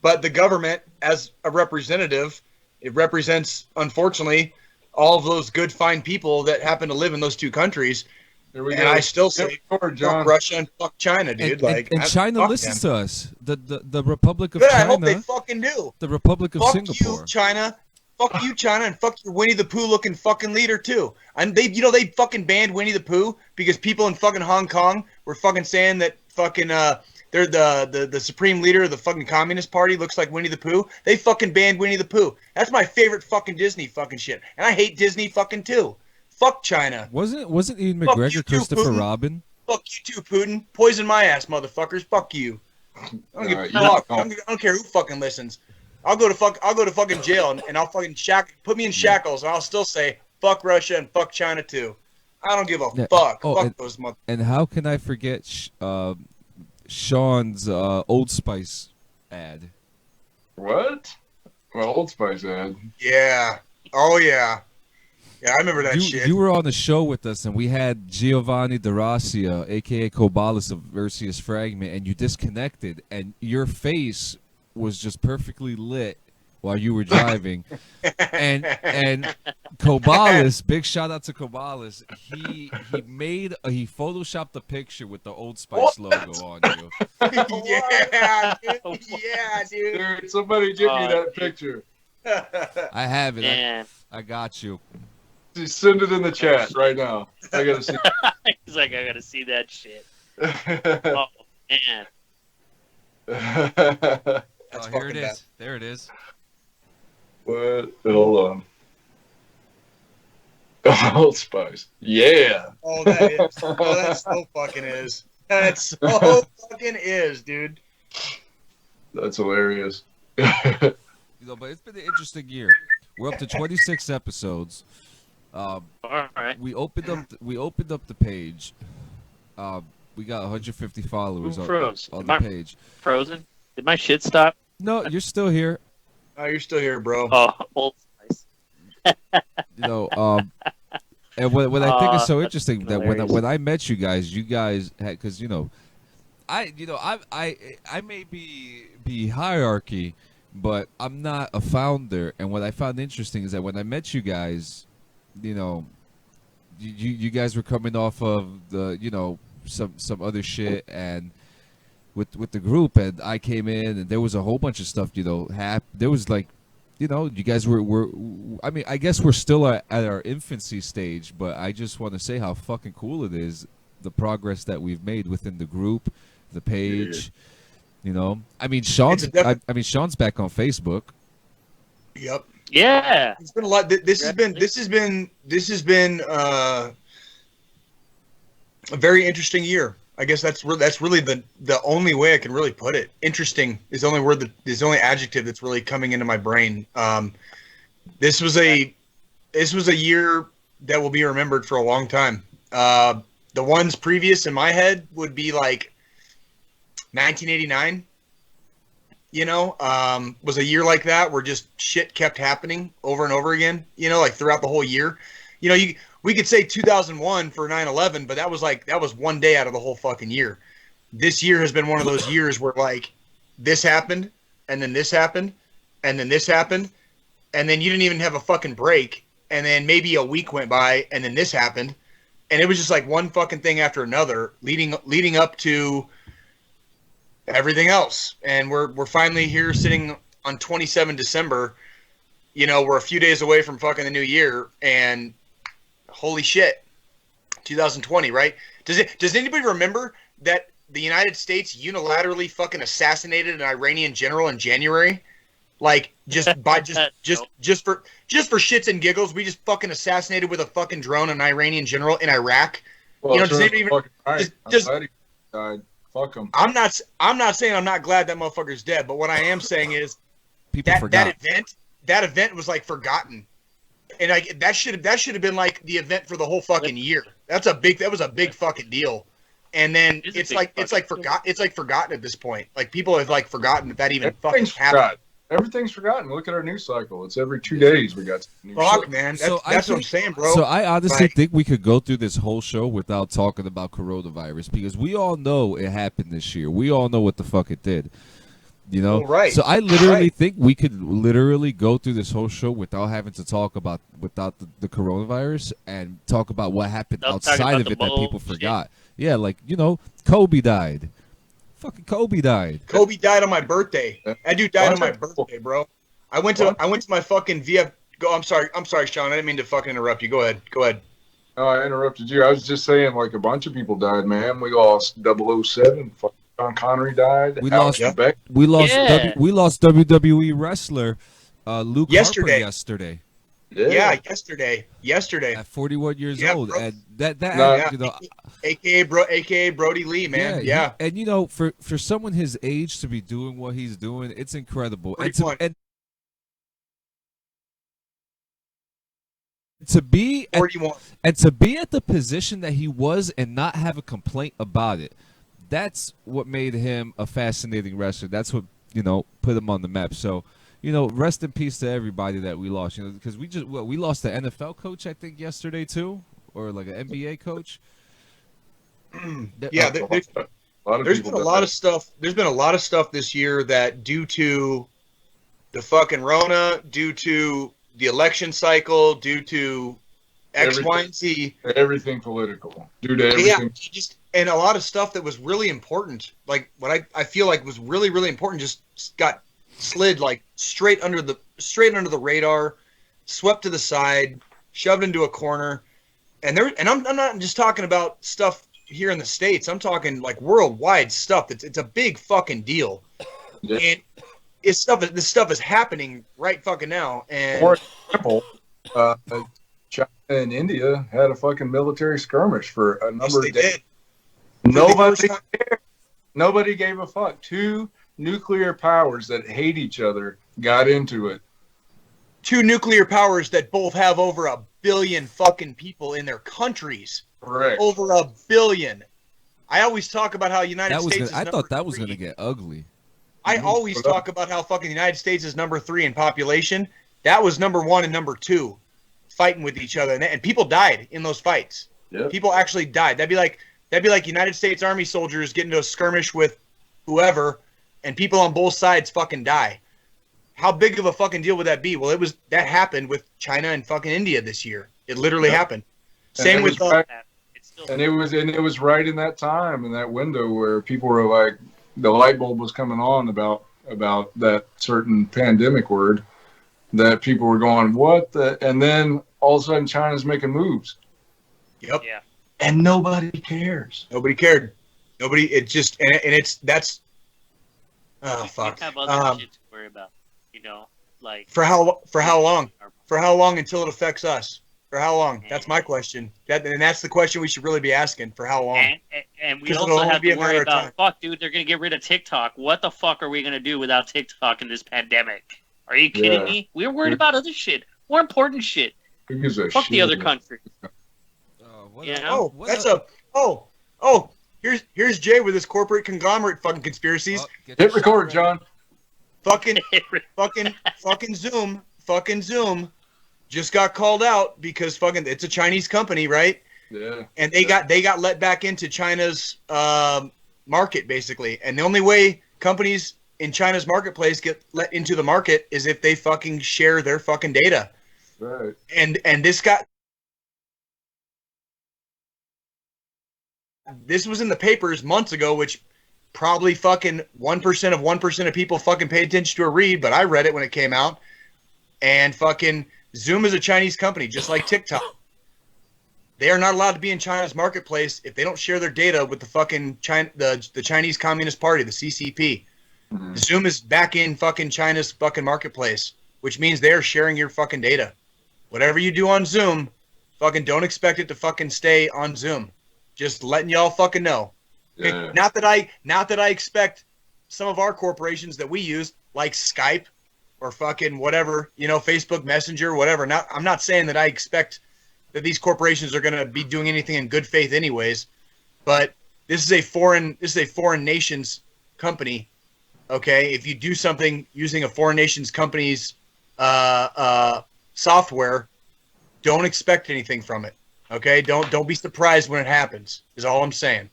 But the government, as a representative, it represents, unfortunately, all of those good, fine people that happen to live in those two countries. Here we And go. I still say Forward, John. fuck Russia and fuck China, dude. And China fuck listens them. to us. The Republic of Good. I China, hope they fucking do. the Republic of Fuck Singapore. you, China. Fuck you, China, and fuck your Winnie the Pooh looking fucking leader too. And they fucking banned Winnie the Pooh because people in fucking Hong Kong were fucking saying that fucking they're the supreme leader of the fucking Communist Party looks like Winnie the Pooh. They fucking banned Winnie the Pooh. That's my favorite fucking Disney fucking shit. And I hate Disney fucking too. Fuck China. Wasn't Ian Fuck you McGregor too, Christopher Putin. Robin? Fuck you too, Putin. Poison my ass, motherfuckers. Fuck you. I don't give a You fuck. don't. I don't care who fucking listens. I'll go to fucking jail and I'll fucking put me in shackles and I'll still say fuck Russia and fuck China too. I don't give a Yeah. fuck. Oh, Fuck and- those mother. And how can I forget Sean's Old Spice ad? What? Well, Old Spice ad. Yeah. Oh yeah. Yeah, I remember that shit. You were on the show with us, and we had Giovanni DeRossia, a.k.a. Kobalis of Versius Fragment, and you disconnected, and your was just perfectly lit while you were driving. and Kobalis, big shout out to Kobalis, he photoshopped a picture with the Old Spice logo on you. yeah, dude. Yeah, dude. Dude, somebody give me that picture. I have it. Man, I got you. Just send it in the chat right now. I gotta see. he's like, I gotta see that shit. it. Oh man, That's Oh, here it fucking is. bad. There it is. What? Hold on. Old Spice. Yeah. Oh, that is. Oh, that so fucking is. That so fucking is, dude. That's hilarious. You know, but it's been an interesting year. We're up to 26 episodes. all right. We opened up the page. We got 150 followers Who on froze? the Am I- page. Frozen. Did my shit stop? No, you're still here. Oh, you're still here, bro. Oh, Old Spice. You know, and what I think is so That's interesting that hilarious. when I met you guys had, because I may be hierarchy, but I'm not a founder. And what I found interesting is that when I met you guys, you know, you guys were coming off of the some other shit and with the group, and I came in and there was a whole bunch of stuff there was like you guys were I mean, I guess we're still at our infancy stage, but I just want to say how fucking cool it is, the progress that we've made within the group, the page. I mean, Sean's back on Facebook. Yep. Yeah. It's been a lot. This has been a very interesting year. I guess that's really the only way I can really put it. Interesting is the only word is the only adjective that's really coming into my brain. This was a year that will be remembered for a long time. The ones previous in my head would be like 1989. Was a year like that where just shit kept happening over and over again. Like throughout the whole year. We could say 2001 for 9/11, but that was one day out of the whole fucking year. This year has been one of those years where like this happened, and then this happened, and then this happened, and then you didn't even have a fucking break, and then maybe a week went by, and then this happened, and it was just like one fucking thing after another, leading up to everything else. And we're finally here sitting on 27 December. We're a few days away from fucking the new year, and holy shit, 2020, right? Does anybody remember that the United States unilaterally fucking assassinated an Iranian general in January? Like just for shits and giggles, we just fucking assassinated with a fucking drone an Iranian general in Iraq. Well, does anybody even right. does, I'm glad he died. Fuck him. I'm not saying I'm not glad that motherfucker's dead, but what I am saying is People forgot. that event was like forgotten. And like that should have been like the event for the whole fucking year. That was a big fucking deal. And then it's forgotten at this point. Like people have like forgotten that even fucking happened. Everything's forgotten. Look at our news cycle. It's every 2 days we got new Fuck, shit. man. So That's what I'm saying, bro. So I honestly Like- think we could go through this whole show without talking about coronavirus, because we all know it happened this year. We all know what the fuck it did. Well, right. So I literally think we could literally go through this whole show without having to talk about the coronavirus, and talk about what happened Without talking outside about of the it that people bullshit. forgot. Yeah, like Kobe died. Fucking Kobe died. Kobe died on my birthday. That dude died on my What? birthday, bro. I went to my fucking VF. I'm sorry, Sean. I didn't mean to fucking interrupt you. Go ahead. No, I interrupted you. I was just saying, like, a bunch of people died, man. We lost 007. Fucking John Connery died. We Alex lost- Trebek. We lost Yeah. we lost WWE wrestler Luke Yesterday. Harper yesterday Yeah, yesterday. at 41 years Yeah, old, bro. and that No. AKA Brody Lee, man. Yeah. And for someone his age to be doing what he's doing, it's incredible. And 41. to be at 41. And to be at the position that he was and not have a complaint about it, that's what made him a fascinating wrestler. That's what, put him on the map. So, rest in peace to everybody that we lost, because we lost the NFL coach, I think, yesterday too, or like an NBA coach. Yeah, there's people been a died. lot of stuff. There's been a lot of stuff this year that, due to the fucking Rona, due to the election cycle, due to X, Everything. Y, and Z. Everything political. Due to Yeah, everything. and a lot of stuff that was really important, like what I feel like was really, really important, just got slid like straight under the radar, swept to the side, shoved into a corner, and I'm not just talking about stuff here in the States. I'm talking like worldwide stuff. It's a big fucking deal, Yeah. and this stuff is happening right fucking now. And For example, China and India had a fucking military skirmish for a yes, number they of days. did. Nobody cared. Nobody gave a fuck. Two nuclear powers that hate each other got into it. Two nuclear powers that both have over 1 billion fucking people in their countries. Correct. Over 1 billion. I always talk about how United That was States. I thought that was gonna get ugly. I always talk about how fucking the United States is number 3 in population. That was number 1 and number 2, fighting with each other, and people died in those fights. Yep. People actually died. That'd be like United States Army soldiers getting into a skirmish with whoever, and people on both sides fucking die. How big of a fucking deal would that be? Well, that happened with China and fucking India this year. It literally happened. Same with It's still and it was right in that time in that window where people were like, the light bulb was coming on about that certain pandemic word, that people were going, what the, and then all of a sudden China's making moves. Yep. yeah. And nobody cares. Nobody cared. Nobody. It just and it's that's. Oh We fuck. have other shit to worry about. You know, like For how long? For how long until it affects us? For how long? That's my question. And that's the question we should really be asking. For how long? And we 'Cause also it'll only have be to a worry matter of about, time. fuck, dude, they're going to get rid of TikTok. What the fuck are we going to do without TikTok in this pandemic? Are you kidding Yeah. me? We're worried about other shit. More important shit. Who gives a Fuck shit the other about- country. What Yeah. Oh, what that's up? Here's Jay with his corporate conglomerate fucking conspiracies. Oh, get Hit your record, shit ready. John. Fucking Zoom just got called out because fucking it's a Chinese company, right? Yeah. And they got let back into China's market basically. And the only way companies in China's marketplace get let into the market is if they fucking share their fucking data. Right. And this was in the papers months ago, which probably fucking 1% of people fucking paid attention to or read, but I read it when it came out. And fucking Zoom is a Chinese company, just like TikTok. They are not allowed to be in China's marketplace if they don't share their data with the fucking the Chinese Communist Party, the CCP. Mhm. Zoom is back in fucking China's fucking marketplace, which means they're sharing your fucking data. Whatever you do on Zoom, fucking don't expect it to fucking stay on Zoom. Just letting y'all fucking know. Yeah. Not that I expect some of our corporations that we use, like Skype or fucking whatever, Facebook Messenger, whatever. I'm not saying that I expect that these corporations are going to be doing anything in good faith anyways, but this is a foreign nation's company. Okay, if you do something using a foreign nation's company's software, don't expect anything from it. Okay, don't be surprised when it happens. Is all I'm saying.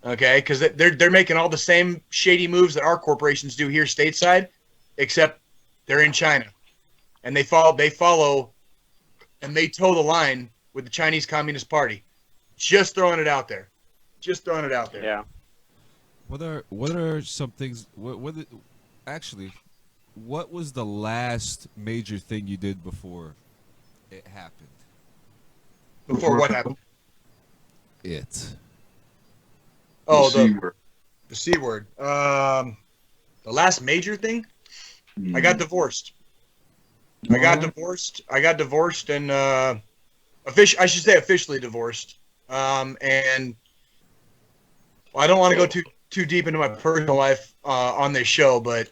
Okay, because they're making all the same shady moves that our corporations do here stateside, except they're in China, and they follow, and they toe the line with the Chinese Communist Party. Just throwing it out there. Yeah. What are some things? Actually, what was the last major thing you did before it happened? Before what happened? Oh, C the C word. The last major thing. I got divorced. I got divorced and I should say officially divorced. And well, I don't want to go too deep into my personal life on this show, but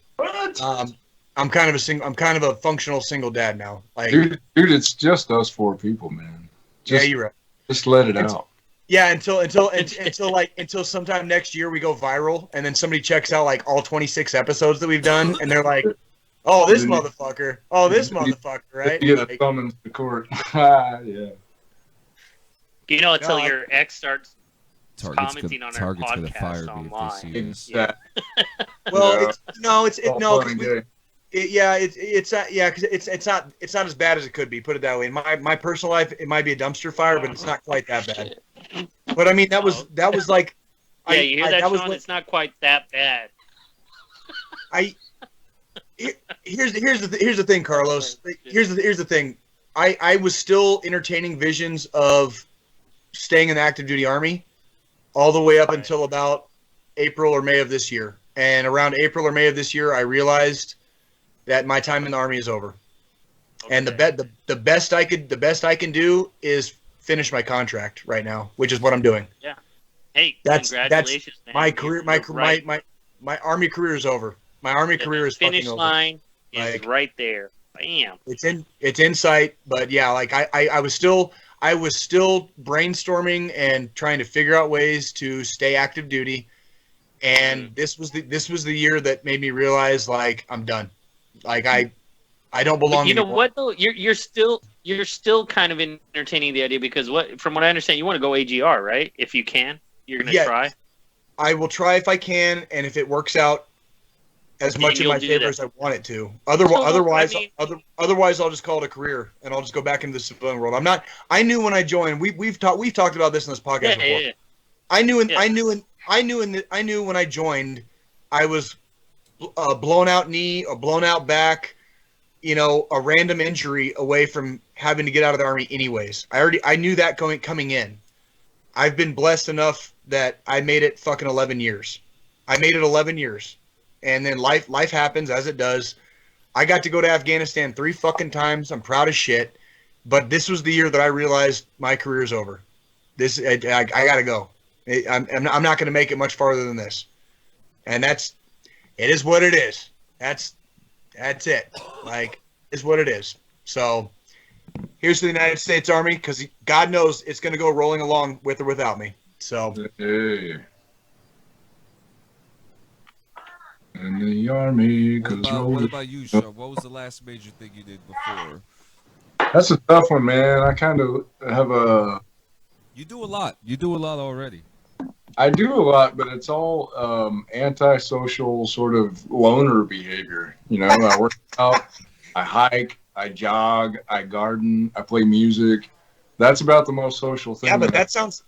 I'm kind of a functional single dad now. Like, dude, it's just us four people, man. yeah, Just, you're right. just let it out. Yeah, until sometime next year we go viral, and then somebody checks out like all 26 episodes that we've done, and they're like, "Oh, this motherfucker! Oh, this motherfucker!" Right? You get a Like, summons to court. Yeah. Until No, your ex starts Target's commenting on our Target's gonna podcast fire me if online. they see this. Yeah. well, Yeah. it's All no, fun and 'cause games. because it's not as bad as it could be. Put it that way. In my personal life, it might be a dumpster fire, but it's not quite that bad. But I mean, that was like, Yeah, you hear that, was Sean? what- It's not quite that bad. Here's the thing, Carlos. Here's the thing. I was still entertaining visions of staying in the active duty army all the way up Right. until about April or May of this year. And around April or May of this year, I realized that my time in the army is over. And Okay. the best I can do is finish my contract right now, which is what I'm doing. Hey, that's congratulations, man. My You're- career, you're right. my army career is over. My army The career is finish fucking over. line is Like- right there. Bam. It's in sight, but yeah, like I was still brainstorming and trying to figure out ways to stay active duty, and this was the year that made me realize like I'm done. Like I don't belong. But you know anymore. what though? You're still kind of entertaining the idea because from what I understand, you want to go AGR, right? If you can, you're gonna Yeah. try. I will try if I can, and if it works out, as much in you'll my do favor that. as I want it to. Otherwise, I'll just call it a career, and I'll just go back into the civilian world. I'm not. I knew when I joined. We've talked about this in this podcast before. Yeah. I knew Yeah. I knew when I joined, I was a blown out knee, a blown out back, a random injury away from having to get out of the Army anyways. I knew that coming in. I've been blessed enough that I made it fucking 11 years. I made it 11 years. And then life happens as it does. I got to go to Afghanistan 3 fucking times. I'm proud as shit. But this was the year that I realized my career's over. I got to go. I'm not going to make it much farther than this. And it is what it is. That's it. Like, it's what it is. So here's to the United States Army, because God knows it's going to go rolling along with or without me. So. Hey. In the Army. What about you, Sean? What was the last major thing you did before? That's a tough one, man. I kind of have You do a lot. You do a lot already. I do a lot, but it's all antisocial sort of loner behavior. I work out, I hike, I jog, I garden, I play music. That's about the most social thing. Yeah, but that sounds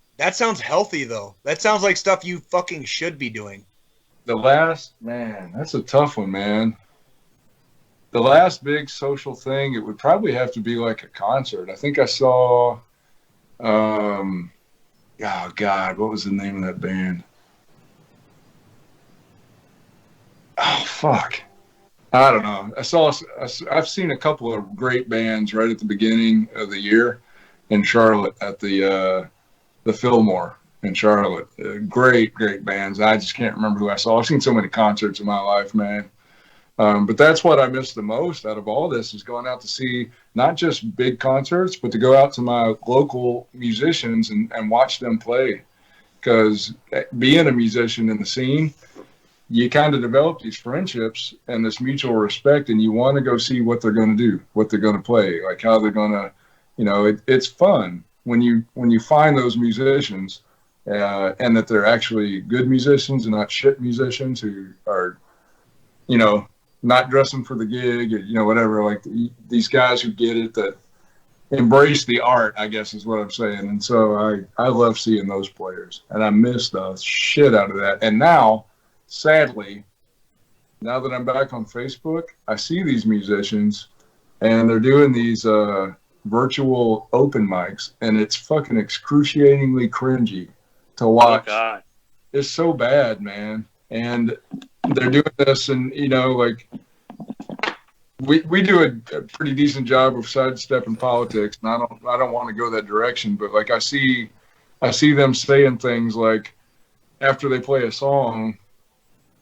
healthy though. That sounds like stuff you fucking should be doing. That's a tough one, man. The last big social thing, it would probably have to be like a concert. I think I saw, oh God, what was the name of that band? Oh, fuck. I don't know. I've seen a couple of great bands right at the beginning of the year in Charlotte at the Fillmore in Charlotte. Great bands. I just can't remember who I saw. I've seen so many concerts in my life, man. But that's what I miss the most out of all this, is going out to see not just big concerts, but to go out to my local musicians and watch them play. Because being a musician in the scene, you kind of develop these friendships and this mutual respect, and you want to go see what they're going to do, what they're going to play, like how they're going to, it's fun when you find those musicians and that they're actually good musicians and not shit musicians who are, not dressing for the gig or, whatever, like these guys who get it, that embrace the art, I guess is what I'm saying. And so I love seeing those players, and I miss the shit out of that. And now, sadly, now that I'm back on Facebook, I see these musicians and they're doing these virtual open mics, and it's fucking excruciatingly cringy to watch. Oh, God. It's so bad, man. And they're doing this, and like we do a pretty decent job of sidestepping politics, and I don't want to go that direction, but like I see them saying things like, after they play a song,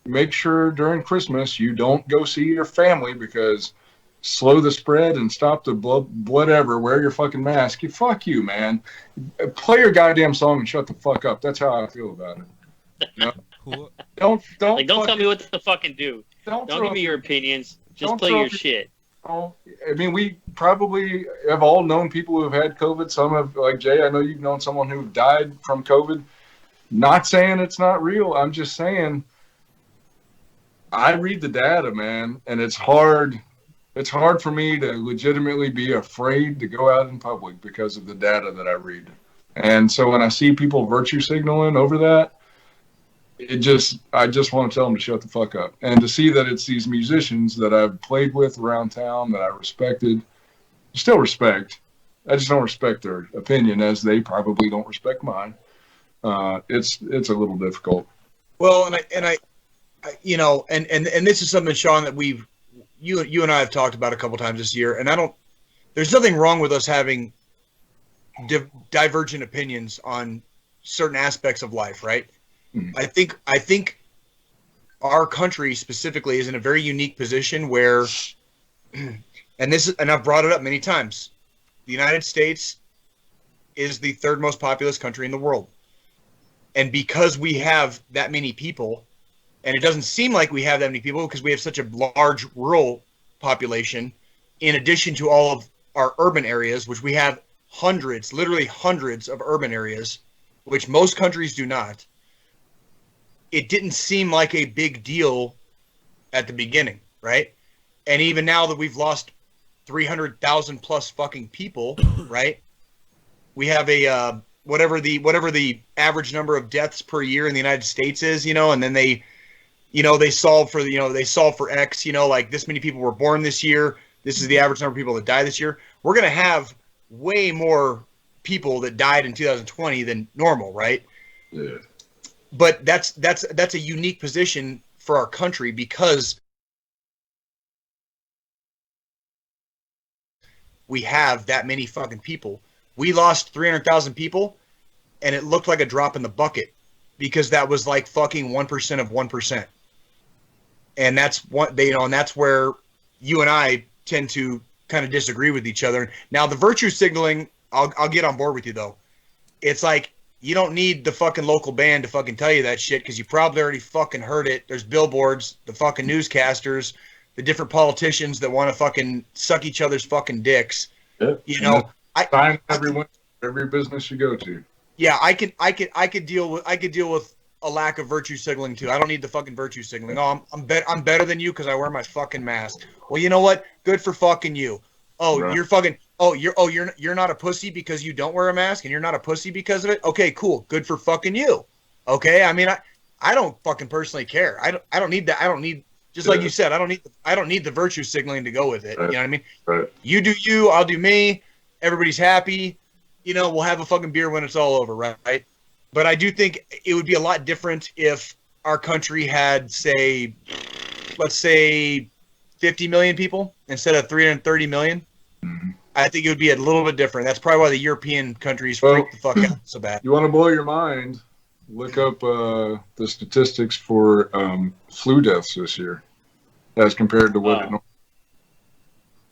make sure during Christmas you don't go see your family because slow the spread and stop the whatever, wear your fucking mask. Fuck you, man. Play your goddamn song and shut the fuck up. That's how I feel about it. Don't tell me what to fucking do. Don't give me your opinions. Just play your shit. I mean, we probably have all known people who have had COVID. Some have, like Jay, I know you've known someone who died from COVID. Not saying it's not real. I'm just saying I read the data, man, and it's hard. It's hard for me to legitimately be afraid to go out in public because of the data that I read. And so when I see people virtue signaling over that, I just want to tell them to shut the fuck up. And to see that it's these musicians that I've played with around town that I respected, still respect. I just don't respect their opinion, as they probably don't respect mine. It's a little difficult. Well, and I this is something, Sean, that you and I have talked about a couple times this year, and there's nothing wrong with us having divergent opinions on certain aspects of life, right? Mm-hmm. I think our country specifically is in a very unique position where, and I've brought it up many times, the United States is the third most populous country in the world. And because we have that many people, and it doesn't seem like we have that many people because we have such a large rural population, in addition to all of our urban areas, which we have literally hundreds of urban areas, which most countries do not. It didn't seem like a big deal at the beginning, right? And even now that we've lost 300,000 plus fucking people, right? We have a whatever the average number of deaths per year in the United States is, and then they solve for they solve for X, like this many people were born this year. This is the average number of people that die this year. We're gonna have way more people that died in 2020 than normal, right? Yeah. But that's a unique position for our country because we have that many fucking people. We lost 300,000 people, and it looked like a drop in the bucket because that was like fucking 1% of 1%. And that's what they, and that's where you and I tend to kind of disagree with each other. Now, the virtue signaling, I'll get on board with you though. It's like you don't need the fucking local band to fucking tell you that shit because you probably already fucking heard it. There's billboards, the fucking newscasters, the different politicians that want to fucking suck each other's fucking dicks. Yeah. Sign every business you go to. Yeah, I could deal with a lack of virtue signaling too. I don't need the fucking virtue signaling. Oh, I'm better than you because I wear my fucking mask. Well, you know what? Good for fucking you. Oh, right. You're not a pussy because you don't wear a mask, and you're not a pussy because of it. Okay, cool. Good for fucking you. Okay, I mean, I don't fucking personally care. I don't need that. I don't need, just like you said, I don't need the virtue signaling to go with it. Right. You know what I mean? Right. You do you, I'll do me. Everybody's happy. We'll have a fucking beer when it's all over, right? But I do think it would be a lot different if our country had, let's say 50 million people instead of 330 million. Mm-hmm. I think it would be a little bit different. That's probably why the European countries freak the fuck out so bad. You want to blow your mind? Look up the statistics for flu deaths this year as compared to what it normally.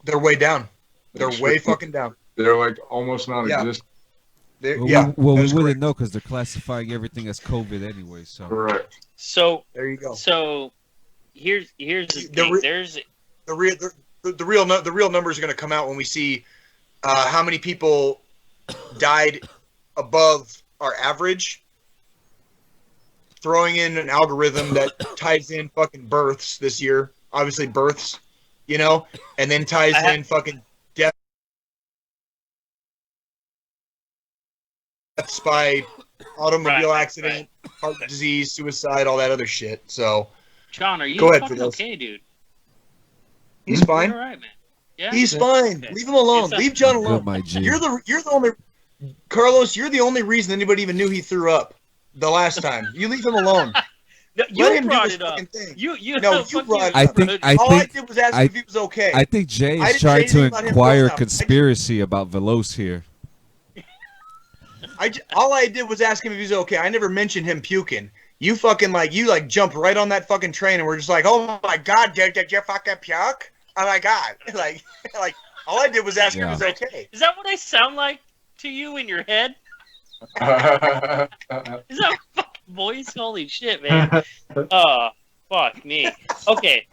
They're way down. They're way fucking down. They're like almost non-existent. Well, we wouldn't know because they're classifying everything as COVID anyway. So correct. So there you go. So here's the thing. There's the real numbers are going to come out when we see how many people died above our average. Throwing in an algorithm that ties in fucking births this year, obviously births, and then ties in fucking deaths by automobile accident, heart disease, suicide, all that other shit. So, John, are you fucking okay, dude? He's fine. All right, man. Yeah, he's fine. Okay. Leave him alone. Leave John alone. You're the only Carlos. You're the only reason anybody even knew he threw up the last time. You leave him alone. No, you brought it up. You brought it up. All I did was ask him if he was okay. I think Jay is trying to inquire conspiracy about Veloz here. All I did was ask him if he's okay. I never mentioned him puking. You fucking jumped right on that fucking train and we're just like, oh my god, did you fucking puke? Oh my god, like all I did was ask him if he's okay. Is that what I sound like to you in your head? Is that fucking voice? Holy shit, man! Oh, fuck me. Okay,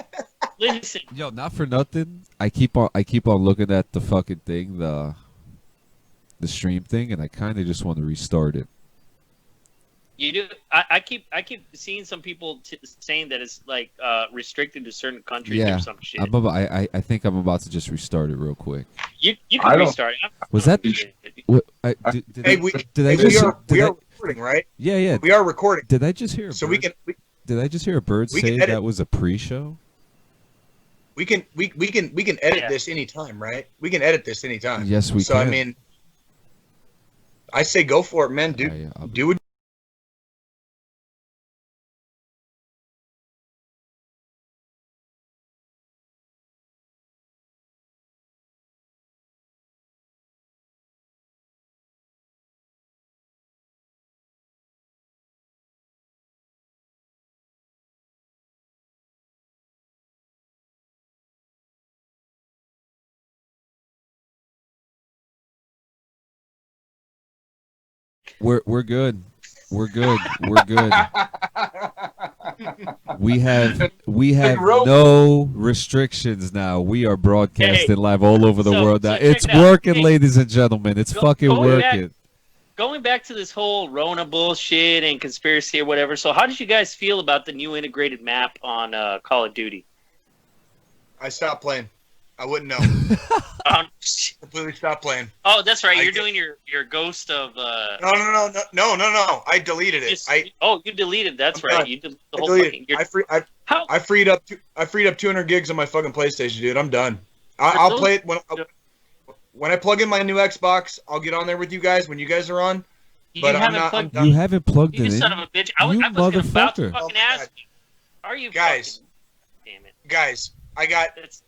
listen. Yo, not for nothing. I keep on looking at the fucking thing, the stream thing, and I kind of just want to restart it. You do. I keep seeing some people saying that it's like restricted to certain countries or some shit. I think I'm about to just restart it real quick. You can restart it. Was that? We are recording, right? Yeah. We are recording. Did I just hear? Did I just hear a bird say that was a pre-show? We can edit this anytime, right? We can edit this anytime. Yes, we can. So I mean, I say go for it, man. Do it. We're good. We're good. We have no restrictions now. We are broadcasting live all over the world now. It's working, ladies and gentlemen. It's fucking working. Going back to this whole Rona bullshit and conspiracy or whatever. So, how did you guys feel about the new integrated map on Call of Duty? I stopped playing. I wouldn't know. Um, Completely stopped playing. oh, that's right. I You're did- doing your ghost of. No. I deleted it. You deleted. That's I'm right. done. You did the I whole deleted fucking. it. How? I freed up 200 gigs on my fucking PlayStation, dude. I'm done. But I'll those- play it when I plug in my new Xbox. I'll get on there with you guys when you guys are on. You But I'm haven't not. plugged. I'm done. You haven't plugged You it son in. of a bitch! You I was about to motherfucker. fucking ask you. Are you Guys. fucking- Damn it! Guys, That's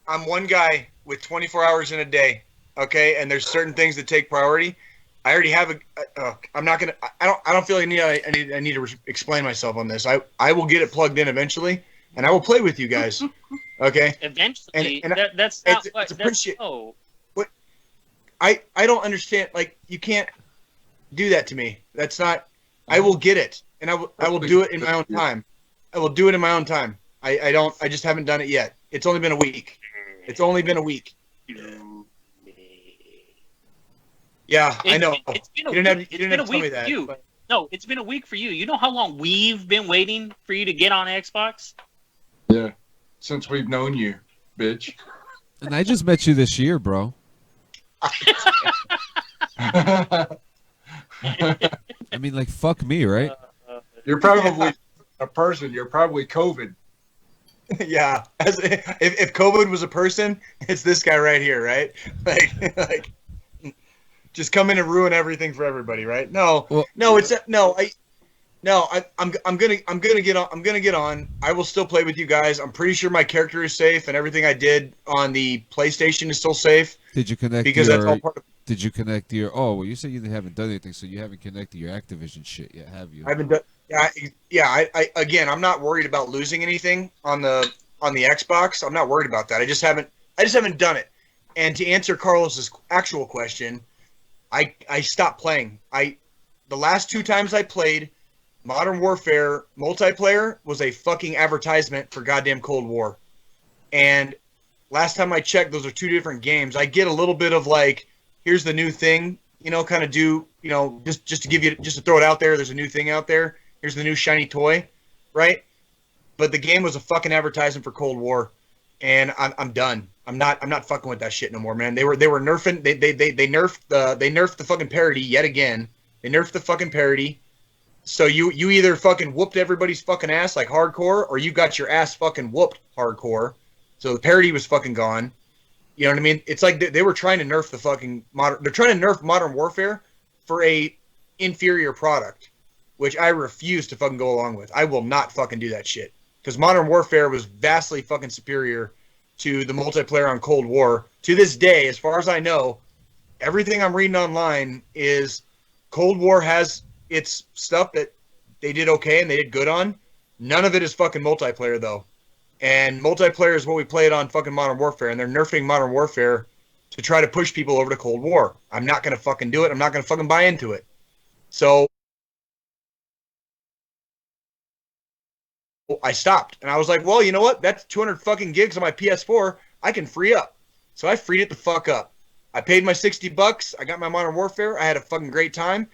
I'm one guy with 24 hours in a day. Okay, and there's certain things that take priority. I already have I'm not gonna. I don't feel like I need to explain myself on this. I will get it plugged in eventually, and I will play with you guys. Okay. eventually. And that's not it's what. a That's, appreciate- no. I don't understand. Like, you can't do that to me. That's not. I will get it, and I will do it in my own time. I will do it in my own time. I don't. I just haven't done it yet. It's only been a week. It's only been a week. Yeah, I know. It's been a You didn't have. week. You It's didn't been have a to tell me week for that. you. but- No, it's been a week for you. You know how long we've been waiting for you to get on Xbox? Yeah. Since we've known you, bitch. And I just met you this year, bro. I mean, like, fuck me, right? You're probably a person. You're probably COVID. Yeah. If COVID was a person, it's this guy right here, right? Like, just come in and ruin everything for everybody, right? No, Well- no, it's no. I'm gonna get on. I'm gonna get on. I will still play with you guys. I'm pretty sure my character is safe, and everything I did on the PlayStation is still safe Did you connect because your? that's all part of. Did you connect your? Oh, well, you said you haven't done anything, so you haven't connected your Activision shit yet, have you? I haven't done. Yeah. I again, I'm not worried about losing anything on the Xbox. I'm not worried about that. I just haven't done it. And to answer Carlos's actual question, I stopped playing. The last 2 times I played Modern Warfare multiplayer was a fucking advertisement for goddamn Cold War. And last time I checked, those are 2 different games. I get a little bit of like, here's the new thing, kind of do, just to give you, just to throw it out there. There's a new thing out there. Here's the new shiny toy, right? But the game was a fucking advertisement for Cold War, and I'm done. I'm not fucking with that shit no more, man. They were nerfing. They nerfed the fucking parody yet again. They nerfed the fucking parody. So you either fucking whooped everybody's fucking ass like hardcore, or you got your ass fucking whooped hardcore. So the parody was fucking gone. You know what I mean? It's like they were trying to nerf the fucking modern. They're trying to nerf Modern Warfare for a inferior product, which I refuse to fucking go along with. I will not fucking do that shit because Modern Warfare was vastly fucking superior to the multiplayer on Cold War. To this day, as far as I know, everything I'm reading online is Cold War has its stuff that they did okay and they did good on. None of it is fucking multiplayer though. And multiplayer is what we played on fucking Modern Warfare, and they're nerfing Modern Warfare to try to push people over to Cold War. I'm not going to fucking do it. I'm not going to fucking buy into it. So I stopped, and I was like, well, you know what? That's 200 fucking gigs on my PS4. I can free up. So I freed it the fuck up. I paid my $60. I got my Modern Warfare. I had a fucking great time.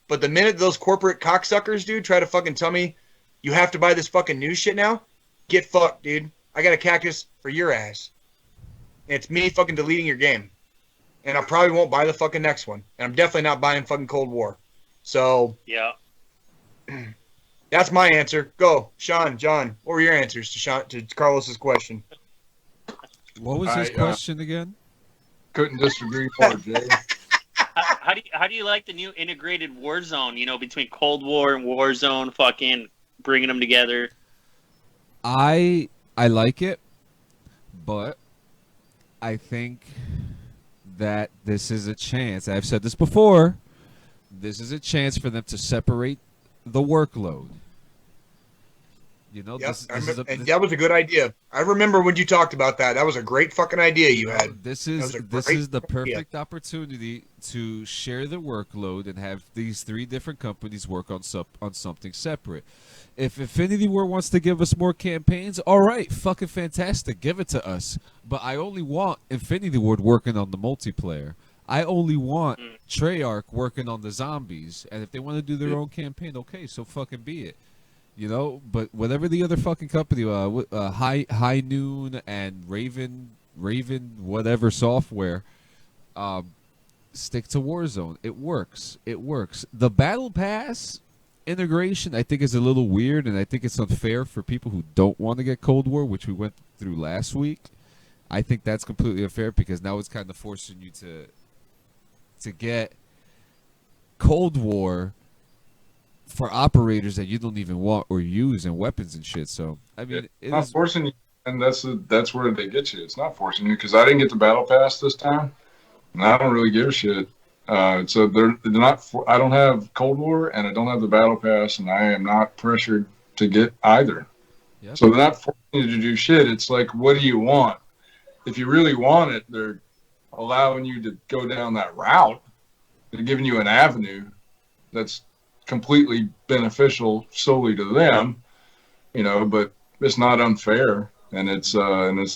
But the minute those corporate cocksuckers, dude, try to fucking tell me you have to buy this fucking new shit now, get fucked, dude. I got a cactus for your ass. And it's me fucking deleting your game. And I probably won't buy the fucking next one. And I'm definitely not buying fucking Cold War. So Yeah. that's my answer. Go, Sean, John. What were your answers to Carlos's question? What was his question again? Couldn't disagree more, Jay. How do you like the new integrated Warzone? Between Cold War and Warzone, fucking bringing them together. I like it, but I think that this is a chance. I've said this before. This is a chance for them to separate the workload. Yep. This And that was a good idea. I remember when you talked about that. That was a great fucking idea you had. This That is was a this great is the idea. perfect opportunity to share the workload and have these 3 different companies work on something separate. If Infinity Ward wants to give us more campaigns, all right, fucking fantastic, give it to us. But I only want Infinity Ward working on the multiplayer. I only want Treyarch working on the zombies. And if they want to do their own campaign, okay, so fucking be it. You know, but whatever the other fucking company, High Noon and Raven whatever software, stick to Warzone. It works. It works. The Battle Pass integration, I think, is a little weird, and I think it's unfair for people who don't want to get Cold War, which we went through last week. I think that's completely unfair because now it's kind of forcing you to get Cold War for operators that you don't even want or use and weapons and shit. So I mean, It's not forcing you, and that's where they get you. It's not forcing you because I didn't get the battle pass this time, and I don't really give a shit. So they're not. I don't have Cold War, and I don't have the battle pass, and I am not pressured to get either. Yep. So they're not forcing you to do shit. It's like, what do you want? If you really want it, they're allowing you to go down that route. They're giving you an avenue that's completely beneficial solely to them, you know, but it's not unfair, and it's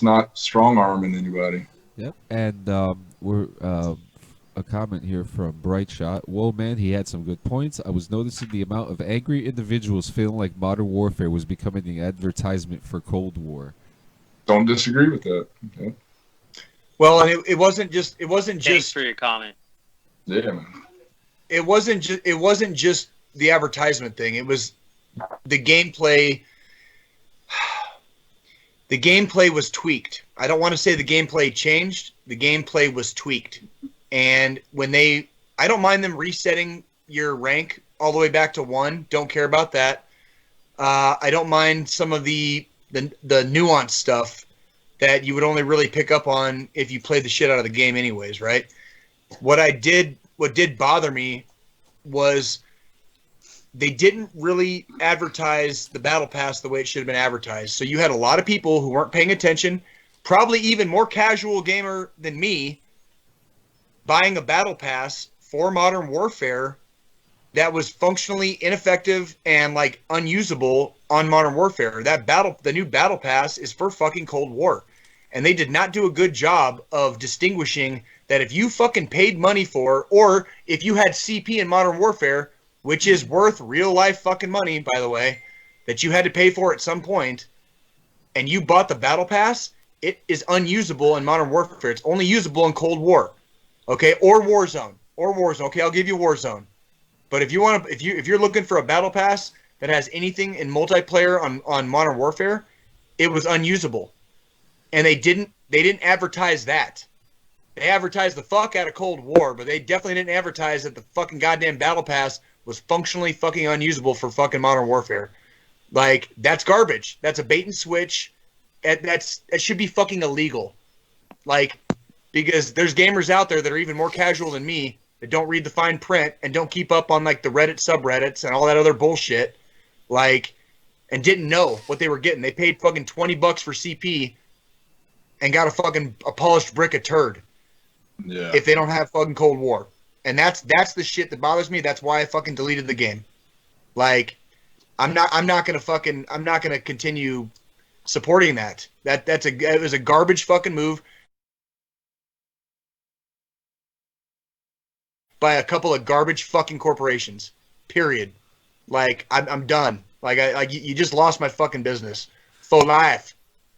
not strong arming anybody. Yep. And we're a comment here from Bright Shot. Whoa, man, he had some good points. I was noticing the amount of angry individuals feeling like Modern Warfare was becoming an advertisement for Cold War. Don't disagree with that. Okay. Well, and it wasn't just Thanks for your comment. Yeah, man. it wasn't just the advertisement thing. It was the gameplay. The gameplay was tweaked. I don't want to say the gameplay changed. The gameplay was tweaked. And I don't mind them resetting your rank all the way back to 1. Don't care about that. I don't mind some of the nuanced stuff that you would only really pick up on if you played the shit out of the game anyways, right? What did bother me was they didn't really advertise the Battle Pass the way it should have been advertised. So you had a lot of people who weren't paying attention, probably even more casual gamer than me, buying a Battle Pass for Modern Warfare that was functionally ineffective and like unusable on Modern Warfare. The new Battle Pass is for fucking Cold War. And they did not do a good job of distinguishing that if you fucking paid money for, or if you had CP in Modern Warfare, which is worth real life fucking money, by the way, that you had to pay for at some point, and you bought the Battle Pass, it is unusable in Modern Warfare. It's only usable in Cold War, okay, or Warzone, Okay, I'll give you Warzone, but if you're looking for a Battle Pass that has anything in multiplayer on Modern Warfare, it was unusable, and they didn't advertise that. They advertised the fuck out of Cold War, but they definitely didn't advertise that the fucking goddamn Battle Pass was functionally fucking unusable for fucking Modern Warfare. Like, that's garbage. That's a bait and switch. That should be fucking illegal. Like, because there's gamers out there that are even more casual than me that don't read the fine print and don't keep up on like the Reddit subreddits and all that other bullshit. Like, and didn't know what they were getting. They paid fucking $20 for CP and got a polished brick of turd. Yeah. If they don't have fucking Cold War. And that's the shit that bothers me. That's why I fucking deleted the game. Like, I'm not gonna continue supporting that. It was a garbage fucking move by a couple of garbage fucking corporations. Period. Like, I'm done. Like you just lost my fucking business for life.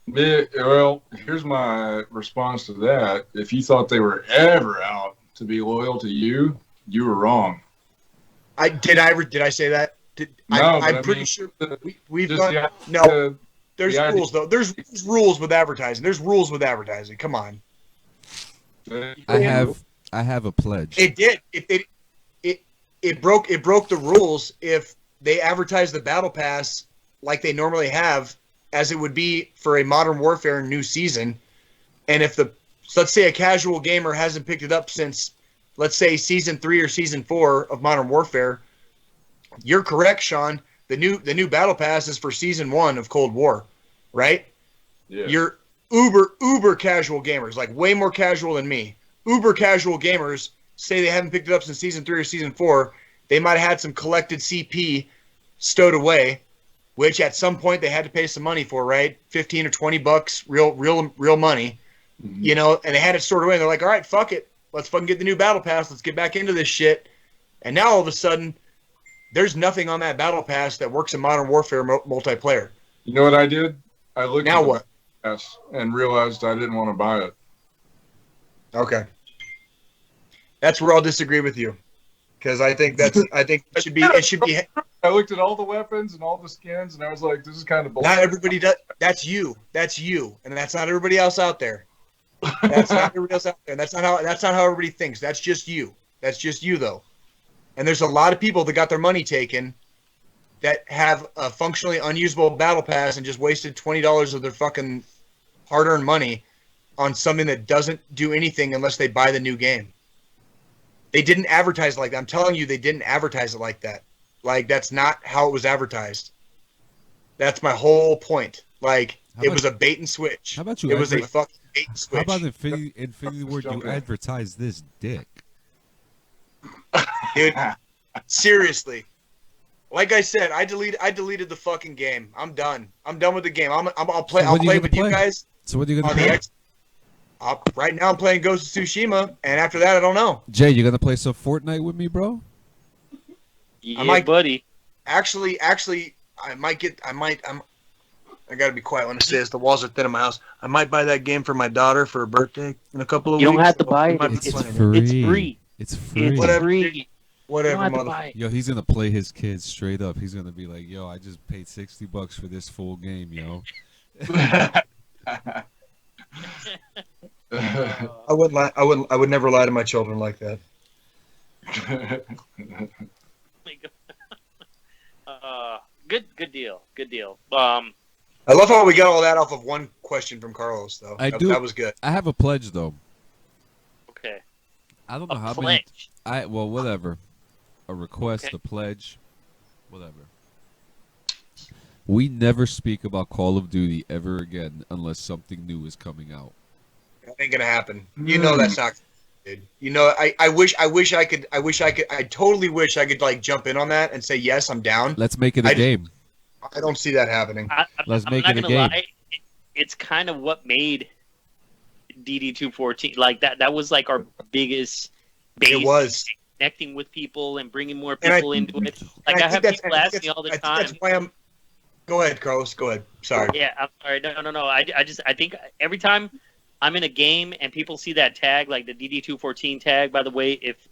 Well, here's my response to that. If you thought they were ever out to be loyal to you, you were wrong. Did I say that? I'm pretty sure we've done. No, there's rules though. There's rules with advertising. There's rules with advertising. Come on. I have a pledge. It did. It broke the rules if they advertised the Battle Pass like they normally have, as it would be for a Modern Warfare new season. And if let's say a casual gamer hasn't picked it up since, let's say, Season 3 or Season 4 of Modern Warfare, you're correct, Sean. The new Battle Pass is for Season 1 of Cold War, right? Yeah. You're uber casual gamers, like way more casual than me. Uber casual gamers say they haven't picked it up since Season 3 or Season 4. They might have had some collected CP stowed away, which at some point they had to pay some money for, right? $15 or $20, real money, Mm-hmm. you know, and they had it stored away. And they're like, all right, fuck it. Let's fucking get the new Battle Pass. Let's get back into this shit. And now all of a sudden, There's nothing on that battle pass that works in Modern Warfare multiplayer. You know what I did? I looked Now at the what? pass and realized I didn't want to buy it. Okay. That's where I'll disagree with you. Because I think it should be I looked at all the weapons and all the skins, and I was like, "This is kind of bullshit." not everybody does. That's you, and that's not everybody else out there. That's not everybody else out there. That's not how everybody thinks. That's just you. That's just you though. And there's a lot of people that got their money taken that have a functionally unusable battle pass and just wasted $20 of their fucking hard-earned money on something that doesn't do anything unless they buy the new game. They didn't advertise it like that. I'm telling you, they didn't advertise it like that. Like, that's not how it was advertised. That's my whole point. Like, it was a bait and switch. How about you? It was a fucking bait and switch. How about Infinity Ward? You advertise this dick. Dude, seriously. Like I said, I deleted the fucking game. I'm done. I'm done with the game. I'll play. So I'll what are you play gonna with play? you guys So what are you gonna on the play? X. Right now, I'm playing Ghost of Tsushima, and after that, I don't know. Jay, you gonna play some Fortnite with me, bro? Yeah, might- buddy. Actually, I gotta be quiet when I say this. The walls are thin in my house. I might buy that game for my daughter for her birthday in a couple of You weeks. don't have to buy it. I might be It's playing it. free. It's free. It's It's free. Whatever. free. You Whatever, don't have to mother. buy it. Yo, he's gonna play his kids straight up. He's gonna be like, "Yo, I just paid $60 for this full game, yo." I wouldn't lie. I would never lie to my children like that. Good deal. Good deal. I love how we got all that off of one question from Carlos, though. I that, do- That was good. I have a pledge though. Okay. I don't know A how many. pledge. Well, whatever. A request, Okay. a pledge, whatever. We never speak about Call of Duty ever again unless something new is coming out. That ain't gonna happen. You know that's not. Dude. You know, I wish I could. I totally wish I could like jump in on that and say yes, I'm down. Let's make it a I- game. I don't see that happening. Let's I'm make not it a gonna game. lie. It's kind of what made DD214 like that. That was like our biggest base. It was. Connecting with people and bringing more And I- people into it. Like And I have think people that's- ask me all the I think time. that's why I'm. Go ahead, Carlos. Go ahead. Sorry. Yeah, I'm sorry. No. I think every time I'm in a game and people see that tag, like the DD214 tag. By the way, if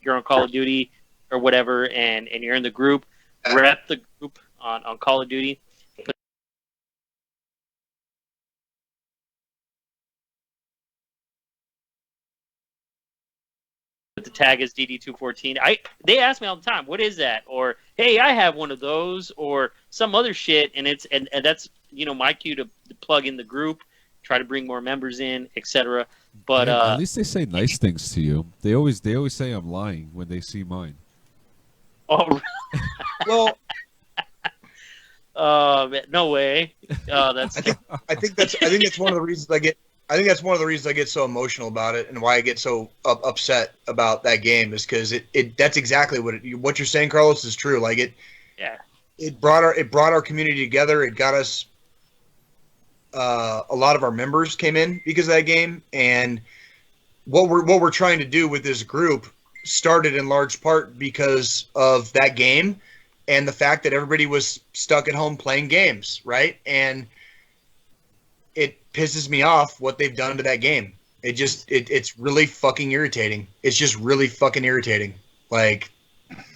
you're on Call of Duty or whatever, and you're in the group, rep the group on Call of Duty. The tag is DD214. They ask me all the time, what is that? Or hey, I have one of those, or some other shit, and that's my cue to plug in the group, try to bring more members in, etc. But Yeah, at least they say nice things to you. They always say I'm lying when they see mine. oh, Well, no way. That's I think that's one of the reasons I get. I think that's one of the reasons I get so emotional about it, and why I get so upset about that game is because that's exactly what you're saying, Carlos, is true. Like it brought our community together. It got us. A lot of our members came in because of that game, and what we're trying to do with this group started in large part because of that game and the fact that everybody was stuck at home playing games, right? And it pisses me off what they've done to that game. It's really fucking irritating. It's just really fucking irritating. Like,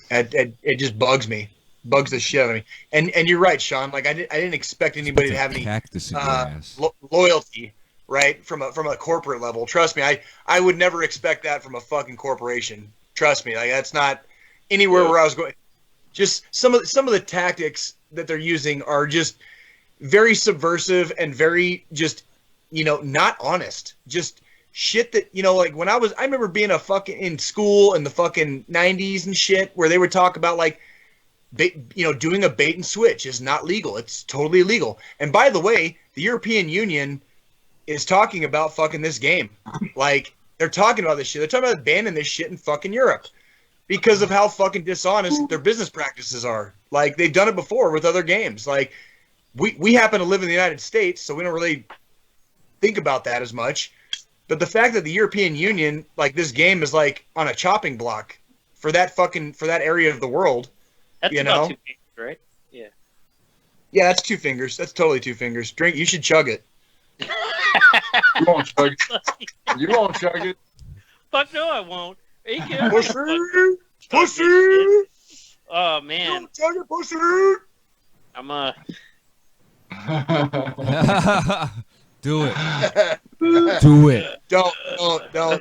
it just bugs me. Bugs the shit out of me. And you're right, Sean. Like, I didn't expect anybody to have any Cactus in your ass. loyalty, right? From a corporate level. Trust me, I would never expect that from a fucking corporation. Trust me. Like, that's not anywhere where I was going. Just some of the tactics that they're using are just very subversive and very just, not honest. Just shit that, like when I remember being in school in the fucking 90s and shit where they would talk about like, doing a bait and switch is not legal. It's totally illegal. And by the way, the European Union is talking about fucking this game. Like, they're talking about this shit. They're talking about banning this shit in fucking Europe because of how fucking dishonest their business practices are. Like, they've done it before with other games. Like, we happen to live in the United States, so we don't really think about that as much. But the fact that the European Union, like, this game is like on a chopping block for that area of the world, That's You about know? 2 fingers, right? Yeah, that's 2 fingers. That's totally 2 fingers. Drink. You should chug it. You won't chug it. You won't chug it. Fuck no, I won't. Are you kidding me? Pussy, Fuck pussy. this shit. Oh man, Don't chug it, pussy. I'm Do it. Do it. Don't.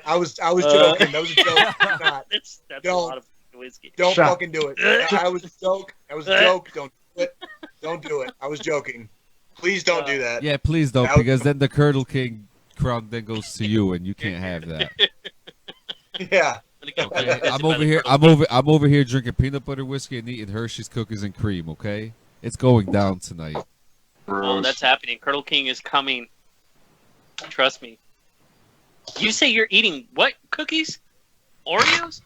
I was joking. That was a joke. Not. that's a Don't. lot of whiskey. Don't Shut- fucking do it. I was a joke. That was a joke. Don't do it. Don't do it. I was joking. Please don't do that. Yeah, please don't, That was- because then the Curdle King crown then goes to you, and you can't have that. Yeah. Okay? I'm over here drinking peanut butter whiskey and eating Hershey's cookies and cream. Okay, it's going down tonight. Oh, Gross. that's happening. Curdle King is coming. Trust me. You say you're eating what cookies? Oreos?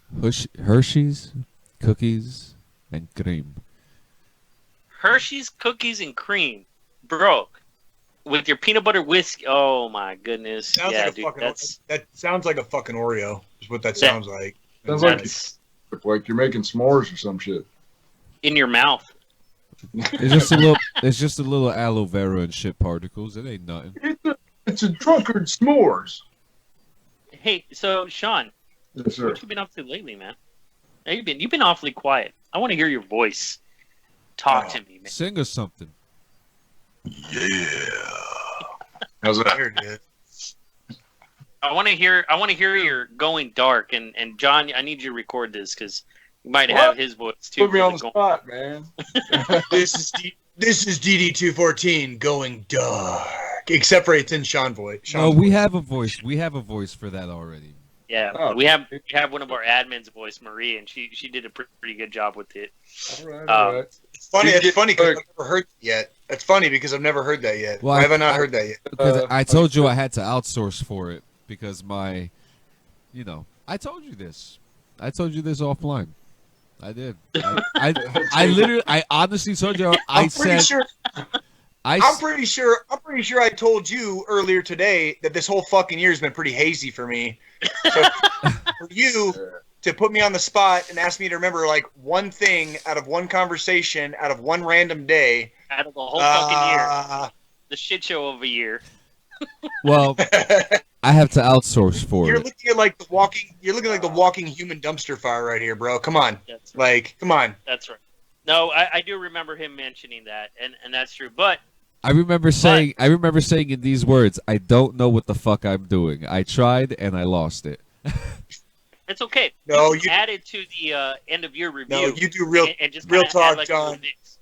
Hershey's cookies and cream. Hershey's cookies and cream, bro. With your peanut butter whiskey. Oh my goodness. Sounds yeah, like a dude. fucking. That's That sounds like a fucking Oreo. Is what that sounds like. Sounds like that's like you're making s'mores or some shit. in your mouth. It's just a little. It's just a little aloe vera and shit particles. It ain't nothing. It's a drunkard s'mores. Hey, so Sean, Yes, sir. what you been up to lately, man? How you been? You've been awfully quiet. I want to hear your voice. Talk to me, man. Sing us something. How's that? There it is. I want to hear your going dark, and John, I need you to record this because you might What? have his voice too. Put me for on the going- spot, man. This is DD214 going dark. Except for it's in Sean voice. No, Sean's we voice. have a voice. We have a voice for that already. Yeah, Oh. we have one of our admins' voice, Marie, and she did a pretty good job with it. All right, Um, all right. It's funny. You It's get- funny because I've never heard it yet. It's funny because I've never heard that yet. Well, Why have I not I- heard that yet? Because Uh, I told you I had to outsource for it because my, I told you this. I told you this offline. I did. I honestly told you. I'm pretty sure. I I'm pretty sure I told you earlier today that this whole fucking year has been pretty hazy for me. So for you to put me on the spot and ask me to remember like one thing out of one conversation out of one random day. Out of the whole fucking year, uh, the shit show of a year. well, I have to outsource for You're it. looking at like the walking. You're looking like the walking human dumpster fire right here, bro. Come on, That's right. like, come on. That's right. No, I do remember him mentioning that, and that's true. But I remember saying in these words, I don't know what the fuck I'm doing. I tried and I lost it. it's okay. No, you you- add it to the end of year review. No, you do real. and just real kinda add, talk, like, John. little bits.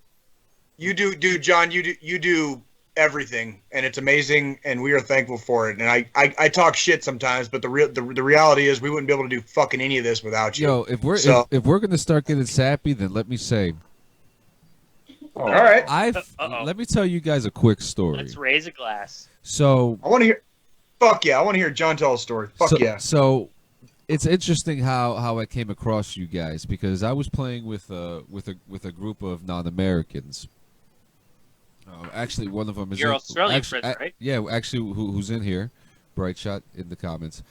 You do, John. You do everything, and it's amazing, and we are thankful for it. And I talk shit sometimes, but the reality is we wouldn't be able to do fucking any of this without you. Yo, if we're So- if we're gonna start getting sappy, then let me say, All right. Uh-oh. let me tell you guys a quick story. Let's raise a glass. So I want to hear. Fuck yeah, I want to hear John tell a story. Fuck so, yeah. So it's interesting how I came across you guys because I was playing with a group of non-Americans. Actually, one of them is Your in- Australian actually, friends, right? Yeah, actually, who's in here? Bright Shot in the comments.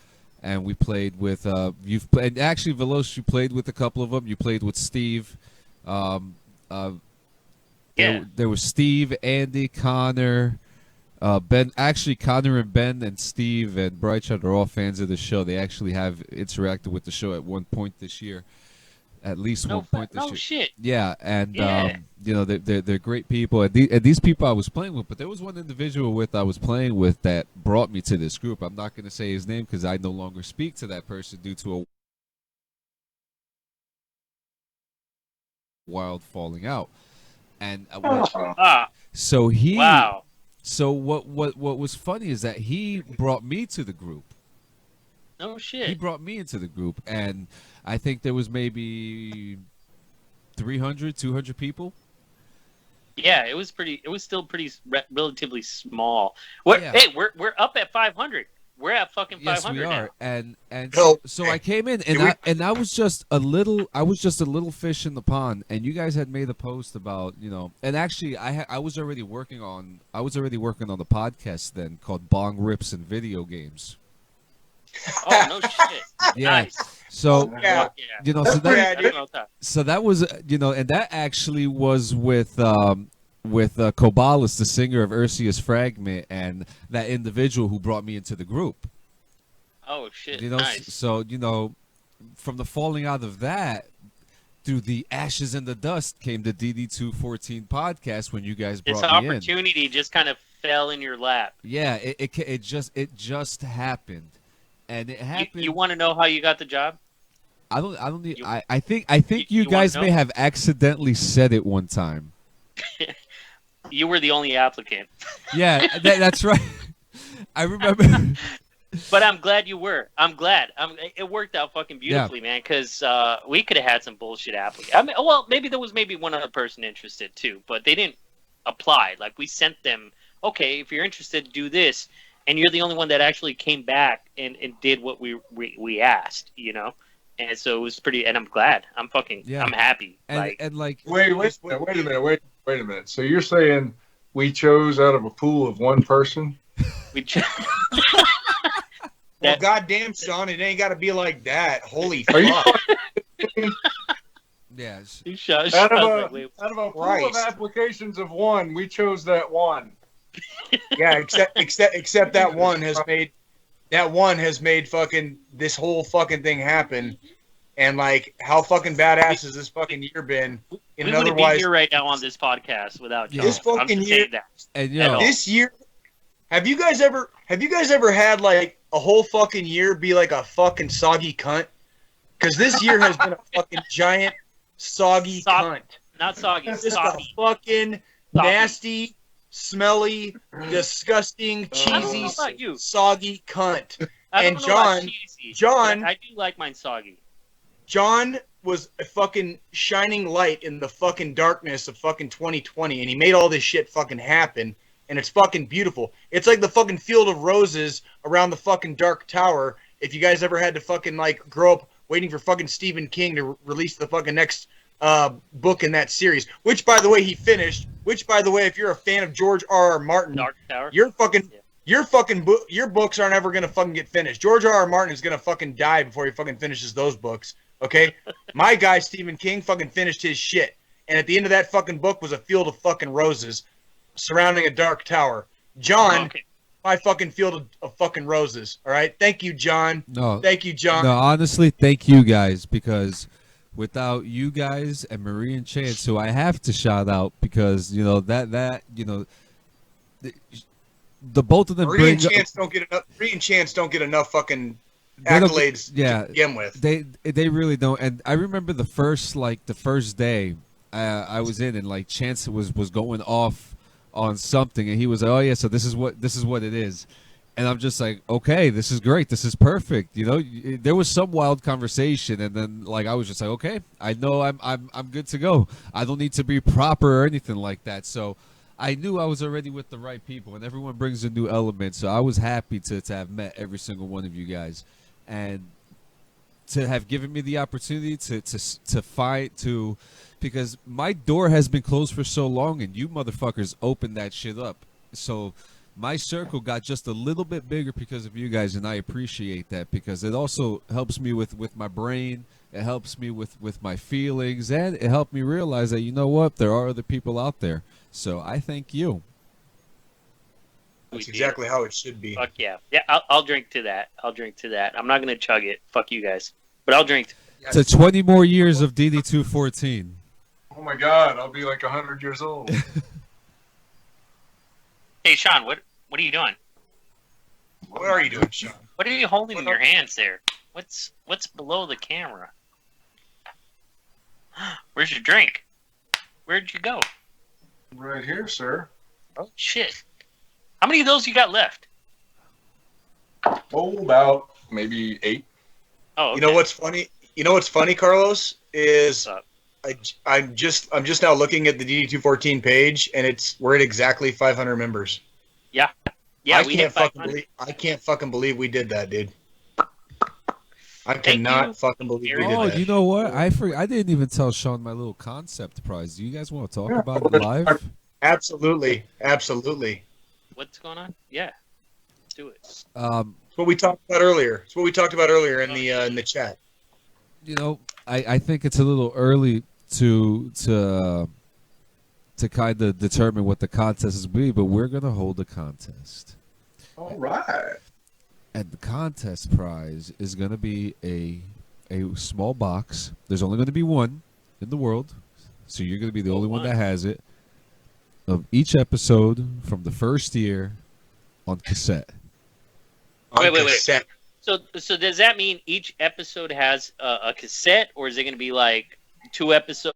And we played with and actually Veloz, you played with a couple of them. You played with Steve. Yeah. There was Steve, Andy, Connor, Ben. Actually, Connor and Ben and Steve and Bright Shot are all fans of the show. They actually have interacted with the show at one point this year. At least one point this no year. shit. Yeah, and Yeah. they're great people, and these people I was playing with. But there was one individual I was playing with that brought me to this group. I'm not going to say his name because I no longer speak to that person due to a wild falling out. And so he, Wow. so what was funny is that he brought me to the group. No He shit. brought me into the group, and I think there was maybe 300, 200 people. Yeah, it was pretty. It was still pretty relatively small. What? Yeah. Hey, we're up at 500. We're at fucking 500 Yes, we are, now. and No. so I came in, and Did we- I was just a little fish in the pond, and you guys had made a post about and actually I was already working on the podcast then called Bong Rips and Video Games. Oh no shit. Yeah. Nice. So Yeah. Yeah. you know, That's so that Yeah, dude. Well done. so that was and that actually was with Kobalis, the singer of Ursius Fragment, and that individual who brought me into the group. Oh shit! Nice. So from the falling out of that, through the ashes and the dust came the DD214 podcast when you guys This brought me in. opportunity just kind of fell in your lap. Yeah, it just happened, and it happened. You want to know how you got the job? I don't need. you- I think you you wanna guys know? may have accidentally said it one time. You were the only applicant, Yeah, that's right. I remember. but I'm glad you were. I'm glad. It worked out fucking beautifully, man. Because we could have had some bullshit applicants. I mean, well, maybe there was one other person interested too, but they didn't apply. Like we sent them, okay, if you're interested, do this, and you're the only one that actually came back and did what we asked, And so it was pretty. And I'm glad. I'm happy. And like Wait a minute. So you're saying we chose out of a pool of one person? we. Well, goddamn, Sean, it ain't got to be like that. Holy Are you fuck. yeah, You shut. out of I was a like, wait, out of a pool Christ. of applications of one, we chose that one. Yeah, except that one has made fucking this whole fucking thing happen. And like, how fucking badass has this fucking year been? In we an wouldn't be otherwise, here right now on this podcast without you. This I'm fucking just year- saying that. and At all. this year, have you guys ever had like a whole fucking year be like a fucking soggy cunt? Because this year has been a fucking giant soggy Sog- cunt. Not soggy. It's just Soggy. a fucking Soggy. nasty, smelly, disgusting, I don't cheesy, know about you. soggy cunt. I don't and know about John- cheesy, John- but I do like mine soggy. John was a fucking shining light in the fucking darkness of fucking 2020, and he made all this shit fucking happen, and it's fucking beautiful. It's like the fucking field of roses around the fucking Dark Tower. If you guys ever had to fucking like grow up waiting for fucking Stephen King to release the fucking next book in that series, which by the way he finished. Which by the way, if you're a fan of George R.R. Martin, Dark Tower. your books aren't ever gonna fucking get finished. George R.R. Martin is gonna fucking die before he fucking finishes those books. Okay, my guy Stephen King fucking finished his shit, and at the end of that fucking book was a field of fucking roses surrounding a dark tower. John, Okay. my fucking field of fucking roses. All right, thank you, John. no, Thank you, John. no. Honestly, thank you guys, because without you guys and Marie and Chance, who I have to shout out, because the both of them Marie bring and Chance don't get enough. Marie and Chance don't get enough fucking they don't accolades yeah. to begin with. They really don't. And I remember the first day I was in, and like Chance was going off on something, and he was like, "Oh yeah, so this is what it is." And I'm just like, "Okay, this is great. This is perfect." There was some wild conversation, and then like I was just like, "Okay, I know I'm good to go. I don't need to be proper or anything like that." So I knew I was already with the right people, and everyone brings a new element. So I was happy to have met every single one of you guys, and to have given me the opportunity to fight because my door has been closed for so long, and you motherfuckers opened that shit up. So my circle got just a little bit bigger because of you guys, and I appreciate that, because it also helps me with my brain. It helps me with my feelings, and it helped me realize that, you know what, there are other people out there. So I thank you. That's exactly how it should be. Fuck yeah. Yeah, I'll drink to that. I'm not gonna chug it. Fuck you guys. But I'll drink. To 20 more years of DD214. Oh my God, I'll be like 100 years old. Hey Sean, what are you doing? What are you doing, Sean? What are you holding in your hands there? What's below the camera? Where's your drink? Where'd you go? Right here, sir. Oh shit. How many of those you got left? Oh, about maybe 8. Oh, okay. You know what's funny? Carlos, is What's up? I'm just now looking at the DD214 page, and we're at exactly 500 members. Yeah, we hit 500. I can't fucking believe we did that, dude. I Thank cannot you. fucking believe we did Oh, that. you know what? I didn't even tell Sean my little concept prize. Do you guys want to talk about it live? Absolutely. What's going on? Yeah, let's do it. It's what we talked about earlier. It's what we talked about earlier in the chat. You know, I think it's a little early to kind of determine what the contest is be, but we're gonna hold a contest, All right. and the contest prize is gonna be a small box. There's only gonna be one in the world, so you're gonna be the only one that has it. Of each episode from the first year on cassette. Wait. Cassette. So does that mean each episode has a cassette, or is it going to be like 2 episodes,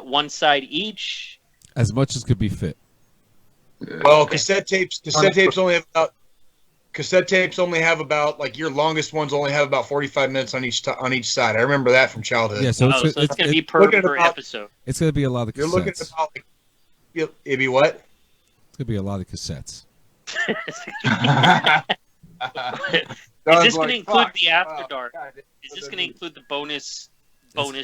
one side each? As much as could be fit. Well, cassette tapes only have about like your longest ones only have about 45 minutes on each side. I remember that from childhood. Yeah, so So it's going to be per looking at about- episode. it's gonna be a lot of You're cassettes. looking at about like it'd be what? It's gonna be a lot of cassettes. Is this going to include the After Dark? Is this going to include the bonus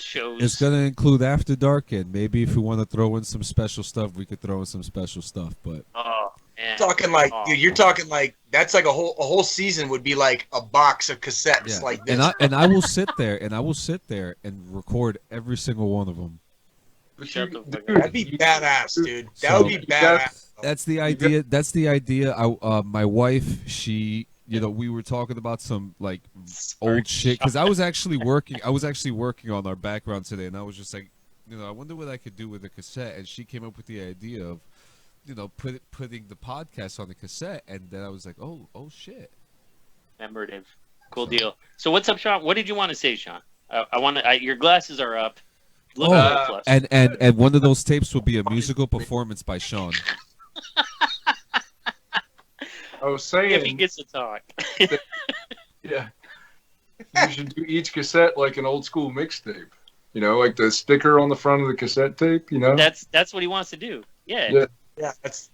shows? It's gonna include After Dark, and maybe if we want to throw in some special stuff, we could throw in some special stuff. But Oh, man. Talking like, Oh. dude, you're talking like that's like a whole season would be like a box of cassettes yeah, like this. and I will sit there and record every single one of them. Shut the fuck up. That'd be badass, dude. That So- would be badass. That's the idea. That's the idea. My wife, she, we were talking about some like old shit because I was actually working on our background today, and I was just like, I wonder what I could do with a cassette, and she came up with the idea of, putting the podcast on the cassette, and then I was like, oh shit. Memorative. Cool deal. So what's up, Sean? What did you want to say, Sean? I want to. Your glasses are up. Look at the plus. And one of those tapes will be a musical performance by Sean. I was if he saying, gets to talk. yeah, you should do each cassette like an old school mixtape. Like the sticker on the front of the cassette tape. That's what he wants to do. Yeah. Yeah. Yeah, that's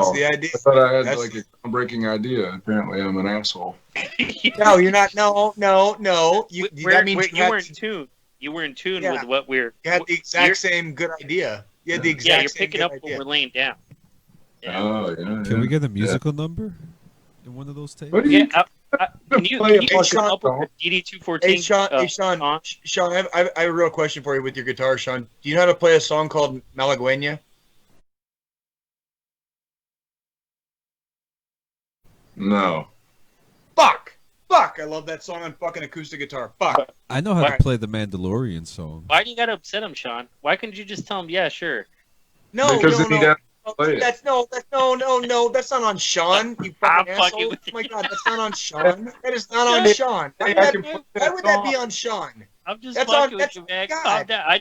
Oh. the idea. I thought I had That's- like a groundbreaking idea. Apparently, I'm an asshole. No, you're not. No. You, that means you were in tune. You were in tune Yeah. with what we're. You had the you're- exact same good idea. You had the exact Yeah, you're same picking good up idea. what we're laying down. Yeah. Oh yeah. Can we get a musical number in one of those tapes? What do Yeah. you? Can you Play a come fucking up with song. a DD214? Hey Sean, Sean, I have a real question for you with your guitar, Sean. Do you know how to play a song called Malagueña? No. Fuck! I love that song on fucking acoustic guitar. Fuck. I know how Alright. to play the Mandalorian song. Why do you gotta upset him, Sean? Why couldn't you just tell him, yeah, sure? No, Because no, then he'd no. have to play it. That's no. That's not on Sean. You I'm fucking fucking asshole. with Oh my god, that's not on Sean. That is not on Sean. Why would I that, can play why would that be song. on Sean? I'm just That's fucking on- with you, man. God. Calm down.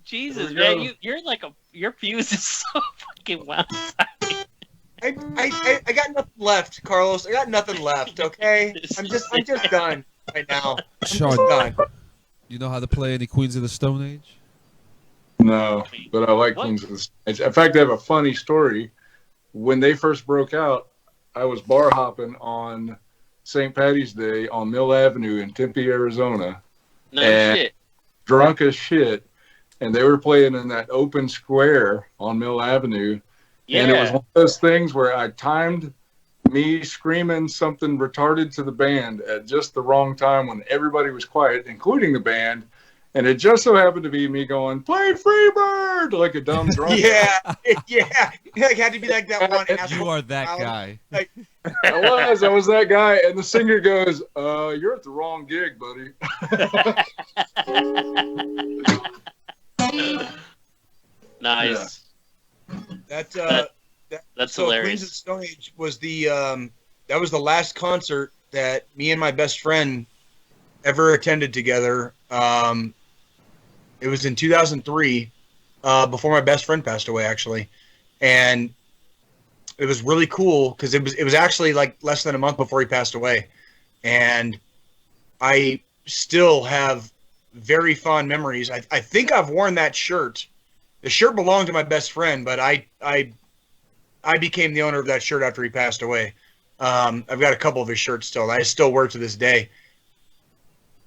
Jesus, Here we man, go. you're like your fuse is so fucking wild. I got nothing left, Carlos. I got nothing left. Okay, I'm just done right now. I'm Sean, just done. you know how to play any Queens of the Stone Age? No, but I like What? Queens of the Stone Age. In fact, I have a funny story. When they first broke out, I was bar hopping on St. Patty's Day on Mill Avenue in Tempe, Arizona, No And- shit. drunk as shit, and they were playing in that open square on Mill Avenue. Yeah. And it was one of those things where I timed me screaming something retarded to the band at just the wrong time when everybody was quiet, including the band. And it just so happened to be me going, "Play Freebird!" like a dumb drunk. Yeah. It had to be like that one. You asshole. are that guy. I was that guy. And the singer goes, "You're at the wrong gig, buddy." Nice. That's That's so hilarious. Queens of the Stone Age was the that was the last concert that me and my best friend ever attended together. It was in 2003, before my best friend passed away, actually, and it was really cool because it was actually like less than a month before he passed away, and I still have very fond memories. I think I've worn that shirt. The shirt belonged to my best friend, but I became the owner of that shirt after he passed away. I've got a couple of his shirts still. I still wear to this day.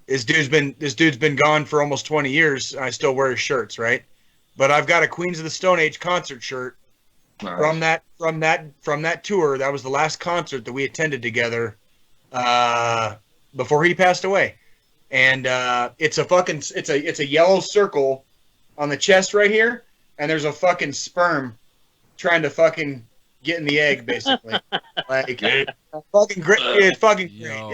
This dude's been gone for almost 20 years. And I still wear his shirts, right? But I've got a Queens of the Stone Age concert shirt from that tour. That was the last concert that we attended together. before he passed away, and it's a yellow circle on the chest right here, and there's a fucking sperm trying to fucking get in the egg, basically. Like, fucking great. It's fucking great. Yo.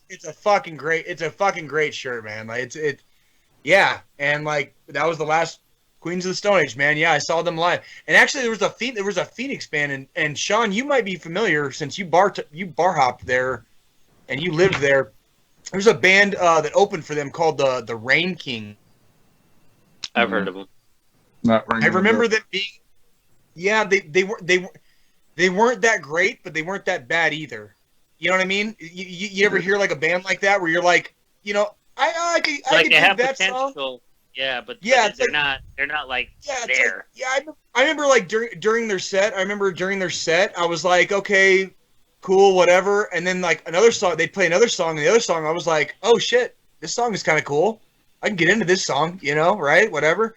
It's a fucking great shirt, man. Like yeah. And like that was the last Queens of the Stone Age, man. Yeah, I saw them live. And actually, there was a Phoenix band, and Sean, you might be familiar since you bar hopped there, and you lived there. There's a band that opened for them called the Rain King. I've heard of them. Not I remember them being, yeah, they weren't that great, but they weren't that bad either. You know what I mean? You ever hear like a band like that where you're like, you know, I could Like they have dig that potential. song. Yeah, but Yeah, they're not like Yeah, there. I remember like during their set. I remember during their set, I was like, okay, cool, whatever. And then like another song, they'd play another song, and the other song, I was like, oh shit, this song is kind of cool. I can get into this song, you know, right? Whatever.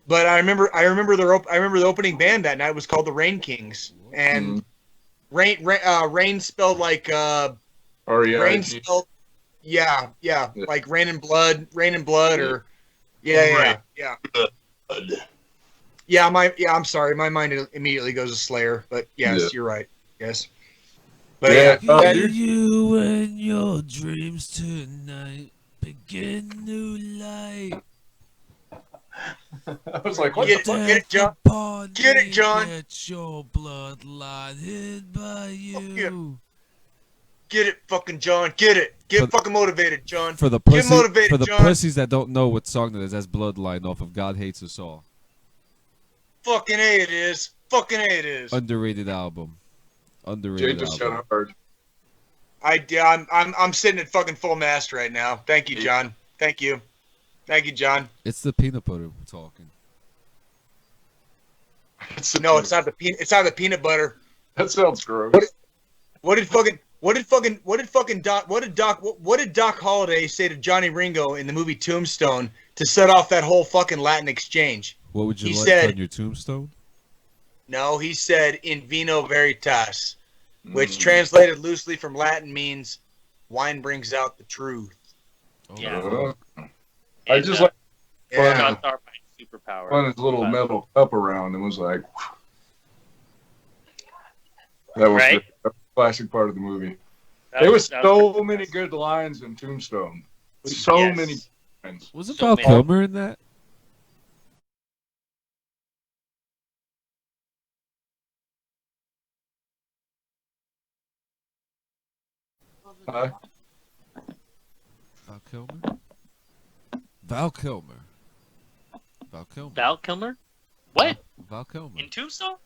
But I remember the opening band that night was called the Rain Kings, and rain spelled like rain spelled yeah, like rain and blood, or yeah. I'm sorry, my mind immediately goes to Slayer, but yes, you're right. Yes. But Yeah. You and your dreams tonight begin new light. I was like, what Get the fuck? it, John. Get it, John. Get your bloodline hid by you. Get it, fucking John. Get it. Get fucking motivated, John. For the Get motivated, for the John. pussies that don't know what song that is, that's Bloodline off of God Hates Us All. Fucking A it is. Fucking A it is. Underrated album. Jay Underrated just album. shut hard. I'm sitting at fucking full mast right now. Thank you, John. Thank you, John. It's the peanut butter talking. No, it's not the peanut. It's not the peanut butter. That sounds gross. What did Doc Holliday say to Johnny Ringo in the movie Tombstone to set off that whole fucking Latin exchange? What would you He like said- on your tombstone? No, he said "in vino veritas," which translated loosely from Latin means "wine brings out the truth." Oh, Yeah. I just like Yeah. Fun. Shots are my superpower. spun his little metal cup around and was like, that was Right? the classic part of the movie. That There was that so many good lines in Tombstone. So Yes. many lines. Wasn't So Val many. Kilmer in that? Huh? Val Kilmer? Val Kilmer. Val Kilmer. Val Kilmer? What? Val Kilmer. In Tombstone?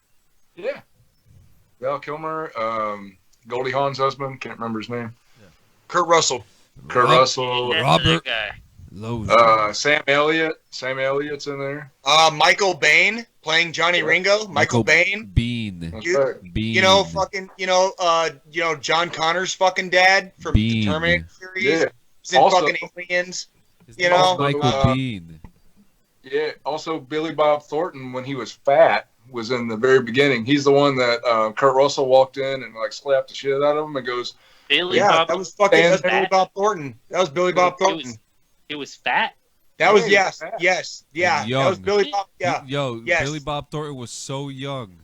Yeah. Val Kilmer, Goldie Hawn's husband, can't remember his name. Kurt Russell. Kurt Rob- Russell, That's Robert- that guy. Lowe. Sam Elliott. Sam Elliott's in there. Michael Bain playing Johnny Ringo. Michael Bain. Bean. That's You- right. Bean. You know, fucking, John Connor's fucking dad from the Bean. Terminator series. Yeah. He's in Also- fucking Aliens. His you name's know, Michael Bean. Yeah. Also, Billy Bob Thornton, when he was fat, was in the very beginning. He's the one that Kurt Russell walked in and like slapped the shit out of him and goes, Billy Yeah, Bob. that was fucking. That's Fat. Billy Bob Thornton. That was Billy Bob Thornton. It was fat. That was Yeah, yes, yeah. And That was young. Billy Bob. Yeah, Yo, Yes. Billy Bob Thornton was so young.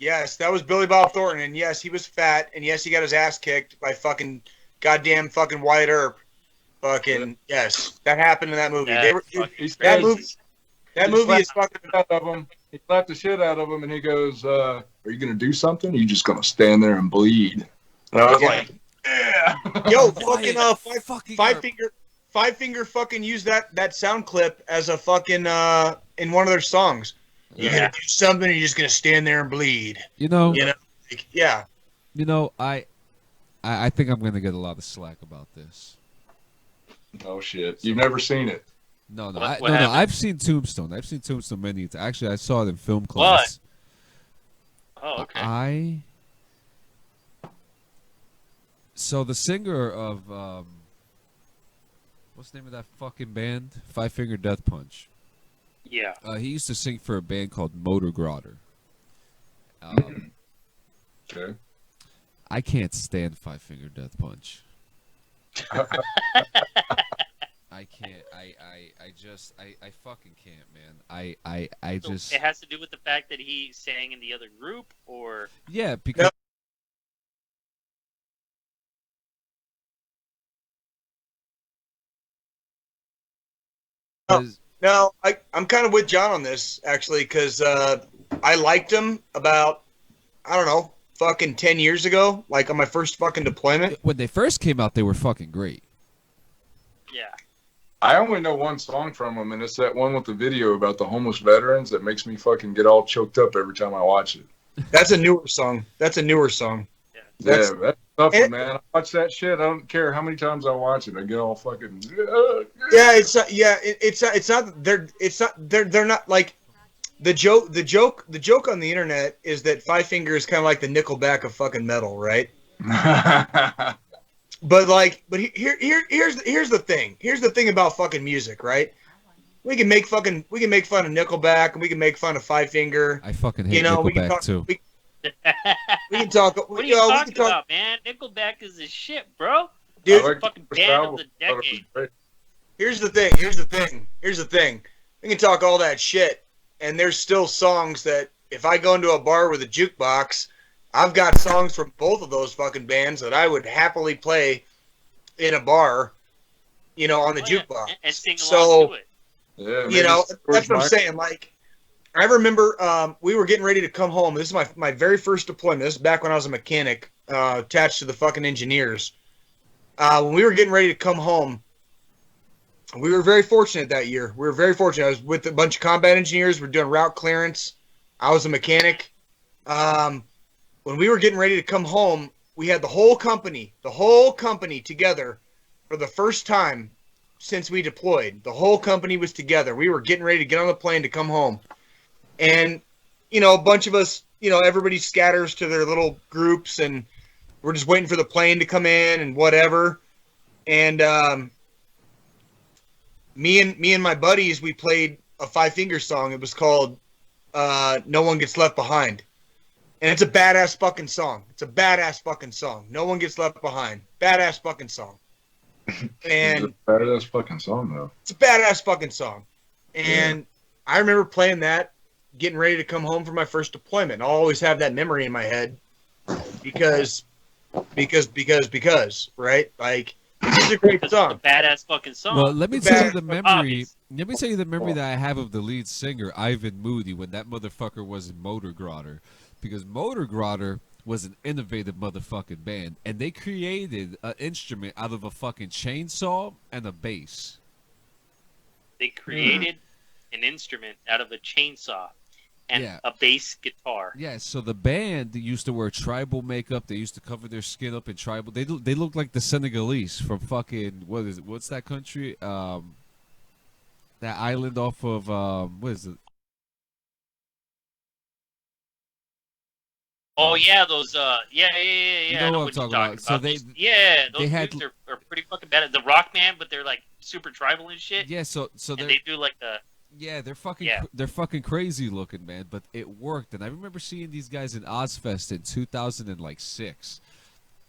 yes, that was Billy Bob Thornton, and yes, he was fat, and yes, he got his ass kicked by fucking goddamn fucking Wyatt Earp. Fucking yes, that happened in that movie. That's They were, fucking he's that crazy. movie. That He movie slapped is fucking. the shit out of him. He slapped the shit out of him and he goes, are you going to do something? Or are you just going to stand there and bleed? And I was Yeah. like, yeah. Yo, Wyatt fucking fucking five Earp. finger fucking used that sound clip as a fucking in one of their songs. You're Yeah. gonna do something, you're just gonna stand there and bleed. You know, You know, like, yeah. I think I'm gonna get a lot of slack about this. Oh, shit. You've never seen it. No, What no, happened? I've seen Tombstone. I've seen Tombstone many times. Actually, I saw it in film class. Oh, okay. So the singer of what's the name of that fucking band? Five Finger Death Punch. Yeah. He used to sing for a band called Motor Grotter. Okay. I can't stand Five Finger Death Punch. I can't. I fucking can't, man. I So just. it has to do with the fact that he sang in the other group, or Yeah, because. No, I'm kind of with John on this actually because I liked him about I don't know fucking 10 years ago, like on my first fucking deployment. When they first came out, they were fucking great. yeah. I only know one song from him, and it's that one with the video about the homeless veterans that makes me fucking get all choked up every time I watch it. That's a newer song. That's a newer song. That's- Yeah, that's tough, it- man. I watch that shit. I don't care how many times I watch it. I get all fucking. Yeah, it's not, it's not they're not like the joke on the internet is that Five Finger is kind of like the Nickelback of fucking metal, right? But here's the thing. Here's the thing about fucking music, right? We can make fun of Nickelback and we can make fun of Five Finger. I fucking hate You know, we can Nickelback talk. too. We can talk. What are you you know, we talking can talk, about, man? Nickelback is the shit, bro. dude. I like fucking the band album. of the I thought it was decade. great. Here's the thing. We can talk all that shit, and there's still songs that if I go into a bar with a jukebox, I've got songs from both of those fucking bands that I would happily play in a bar, you know, on the jukebox. And sing along So, to it. Yeah, you maybe know, George that's what I'm Michael. saying. Like, I remember we were getting ready to come home. This is my very first deployment. This is back when I was a mechanic attached to the fucking engineers. When we were getting ready to come home, we were very fortunate that year. We were very fortunate. I was with a bunch of combat engineers. We're doing route clearance. I was a mechanic. When we were getting ready to come home, we had the whole company together for the first time since we deployed. The whole company was together. We were getting ready to get on the plane to come home. And, you know, a bunch of us, you know, everybody scatters to their little groups and we're just waiting for the plane to come in and whatever. And me and my buddies, we played a Five Finger song. It was called No One Gets Left Behind. And it's a badass fucking song. No One Gets Left Behind. Badass fucking song. And It's a badass fucking song, though. it's a badass fucking song. And I remember playing that, getting ready to come home for my first deployment. I'll always have that memory in my head because, right? Like, this is a great It's song. a badass fucking song. Well, let me Bad- tell you the memory. obvious. Let me tell you the memory that I have of the lead singer Ivan Moody when that motherfucker was in Motor Grotter, because Motor Grotter was an innovative motherfucking band, and they created an instrument out of a fucking chainsaw and a bass. They created an instrument out of a chainsaw and Yeah. a bass guitar. Yeah, so the band used to wear tribal makeup. They used to cover their skin up in tribal. They look like the Senegalese from fucking what is it? What's that country? That island off of what is it? Oh yeah, those yeah. You I know know what what I'm you're talking about. So Those- those they had- dudes are pretty fucking bad. The Rock Man, but they're like super tribal and shit. Yeah, so and they're they do like the yeah, they're fucking Yeah. they're fucking crazy looking, man. But it worked, and I remember seeing these guys in Ozfest in 2006,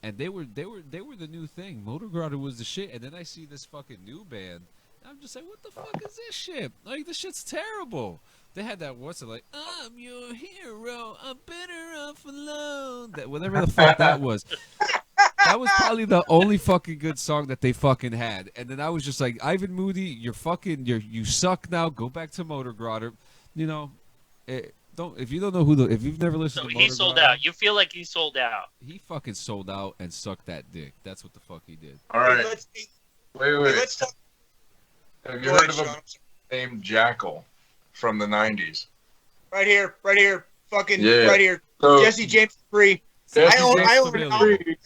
and they were the new thing. Motor Grotto was the shit, and then I see this fucking new band. And I'm just like, what the fuck is this shit? Like, this shit's terrible. They had that what's it like? I'm your hero. I'm better off alone. That whatever the fuck that was. That was probably the only fucking good song that they fucking had. And then I was just like, Ivan Moody, you suck now. Go back to Motor Grotter. You know, if you don't know if you've never listened so to he Motor sold Grotto, out. You feel like he sold out. he fucking sold out and sucked that dick. That's what the fuck he did. All right. Let's, Wait. let's talk. Have you Go heard ahead, of a Sean. named Jackal from the 90s? Right here, fucking Yeah. right here. So, Jesse James Free. Jesse I own James an album. Free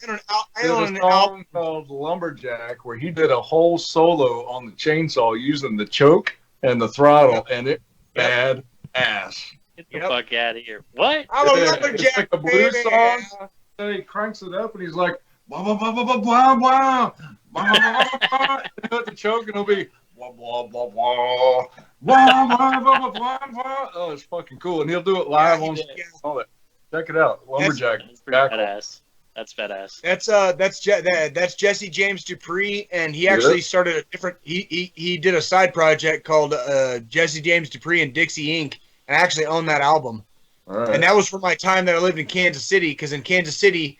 I did own a an song album. called Lumberjack where he did a whole solo on the chainsaw using the choke and the throttle, and it bad ass. Get the Yep. fuck out of here. What? I'm a Yeah, lumberjack, it's like a blues baby. song. And he cranks it up and he's like, blah, blah, blah, blah, blah, blah, blah, blah, blah, blah. Hit the choke and it'll be blah, blah, blah, blah, blah, blah, blah, blah, blah. Oh, it's fucking cool. And he'll do it live Yeah, he on did. stage and all that. Check it out. Lumberjack. That's pretty Jackal. badass. That's badass. That's Jesse James Dupree, and he actually started a different. He did a side project called Jesse James Dupree and Dixie Inc. And I actually own that album. All right. And that was for my time that I lived in Kansas City, because in Kansas City,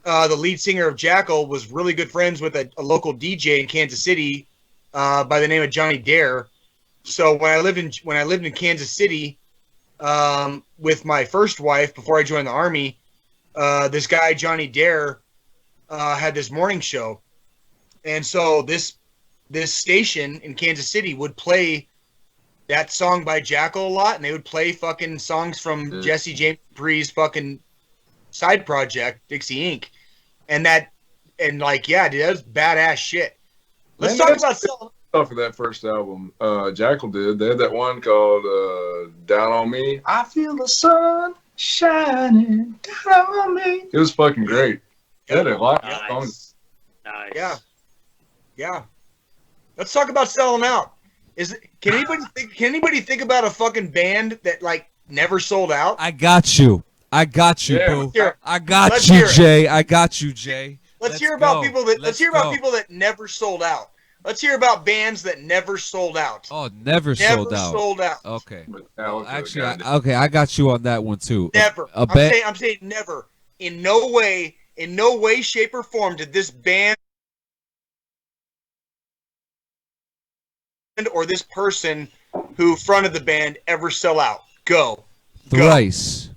the lead singer of Jackal was really good friends with a local DJ in Kansas City by the name of Johnny Dare. So when I lived in Kansas City with my first wife before I joined the Army, this guy Johnny Dare had this morning show, and so this station in Kansas City would play that song by Jackal a lot, and they would play fucking songs from Jesse James Dupree's fucking side project, Dixie Inc. And like, yeah, dude, that was badass shit. Let's talk about selling. Off of that first album, Jackal did. They had that one called "Down on Me." I feel the sun shining down on me. It was fucking great. It had a lot of songs. Nice. Yeah. Let's talk about selling out. Can anybody think about a fucking band that like never sold out? I got you, Yeah. boo. I Let's got hear you, it. Jay. I got you, Jay. Let's hear about go. people that. Let's hear about go. people that never sold out. Let's hear about bands that never sold out. Oh, never sold out. Sold out. Okay. Metallica, Actually, God, I got you on that one too. Never. I'm saying never. In no way, shape, or form did this band or this person who fronted the band ever sell out. Go. Thrice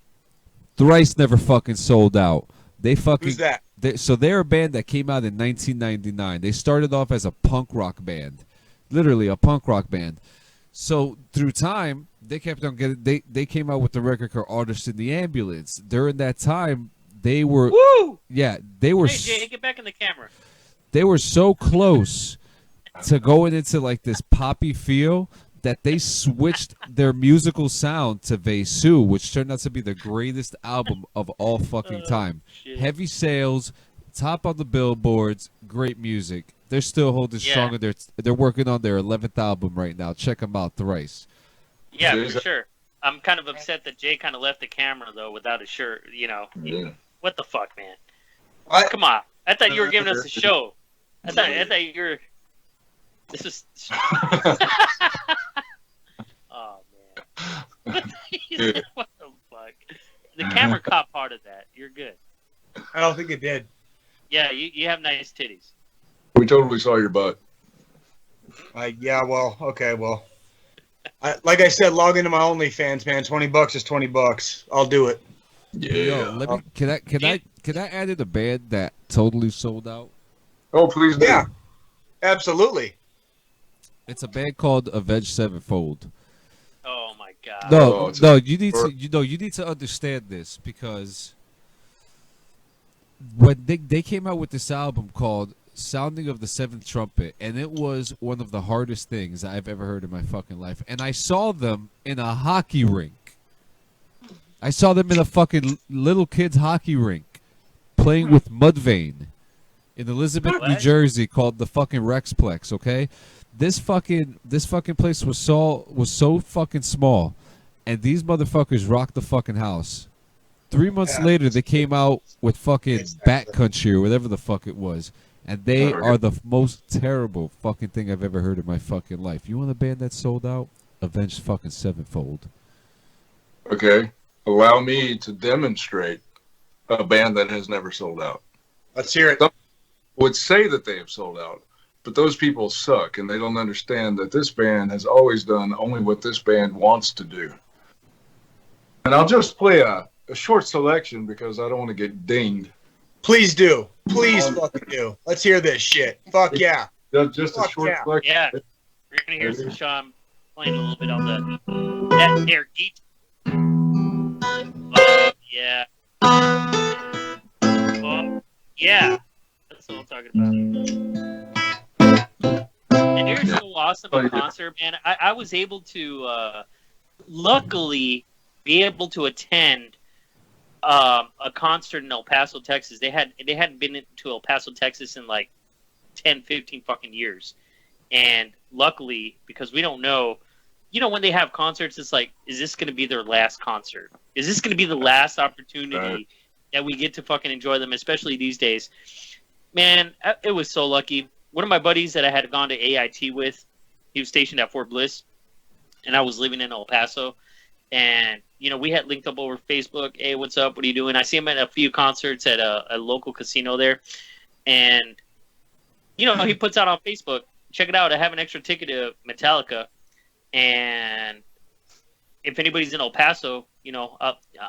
never fucking sold out. They fucking. Who's that? So they're a band that came out in 1999. They started off as a punk rock band, literally a punk rock band. So through time, they kept on getting. They came out with the record called "Artist in the Ambulance." During that time, they were. Woo! Yeah, they were. Hey Jay, get back in the camera. They were so close to going into like this poppy feel that they switched their musical sound to Vesu, which turned out to be the greatest album of all fucking time. Shit. Heavy sales, top on the billboards, great music. They're still holding strong, and they're working on their 11th album right now. Check them out, Thrice. Yeah, Jay's- for sure. I'm kind of upset that Jay kind of left the camera though without a shirt. You know, Yeah. what the fuck, man? What? Come on. I thought you were giving us a show. I thought you were. This is. Oh man. What the fuck? The camera caught part of that. You're good. I don't think it did. Yeah, you have nice titties. We totally saw your butt. Yeah, well, okay, well. Like I said, log into my OnlyFans, man. $20 is $20. I'll do it. Yo, let me. Can I add in a band that totally sold out? Oh, please do. Yeah, absolutely. It's a band called Avenged Sevenfold. Oh my god. Oh, You need to understand this, because when they came out with this album called Sounding of the Seventh Trumpet, and it was one of the hardest things I've ever heard in my fucking life. And I saw them in a hockey rink. I saw them in a fucking little kids hockey rink playing with Mudvayne in Elizabeth, New What? Jersey, called the fucking Rexplex, okay? This fucking place was so fucking small, and these motherfuckers rocked the fucking house. 3 months later, they came out with fucking Bat Country or whatever the fuck it was, and they are the most terrible fucking thing I've ever heard in my fucking life. You want a band that sold out? Avenged fucking Sevenfold. Okay. Allow me to demonstrate a band that has never sold out. Let's hear it. Would say that they have sold out, but those people suck, and they don't understand that this band has always done only what this band wants to do. And I'll just play a short selection because I don't want to get dinged. Please do. Please fucking do. Let's hear this shit. Fuck yeah. Just a Fuck short yeah. selection. Yeah. We're gonna hear some Sean playing a little bit on that air guitar. Oh yeah. Oh yeah. That's what I'm talking about. And here's so awesome a concert, man. I was able to luckily be able to attend a concert in El Paso, Texas. They hadn't been to El Paso, Texas in like 10, 15 fucking years. And luckily, because we don't know, you know, when they have concerts, it's like, is this going to be their last concert? Is this going to be the last opportunity that we get to fucking enjoy them, especially these days. Man, it was so lucky. One of my buddies that I had gone to AIT with, he was stationed at Fort Bliss, and I was living in El Paso. And, you know, we had linked up over Facebook. Hey, what's up? What are you doing? I see him at a few concerts at a local casino there. And, you know, he puts out on Facebook, check it out, I have an extra ticket to Metallica. And if anybody's in El Paso, you know,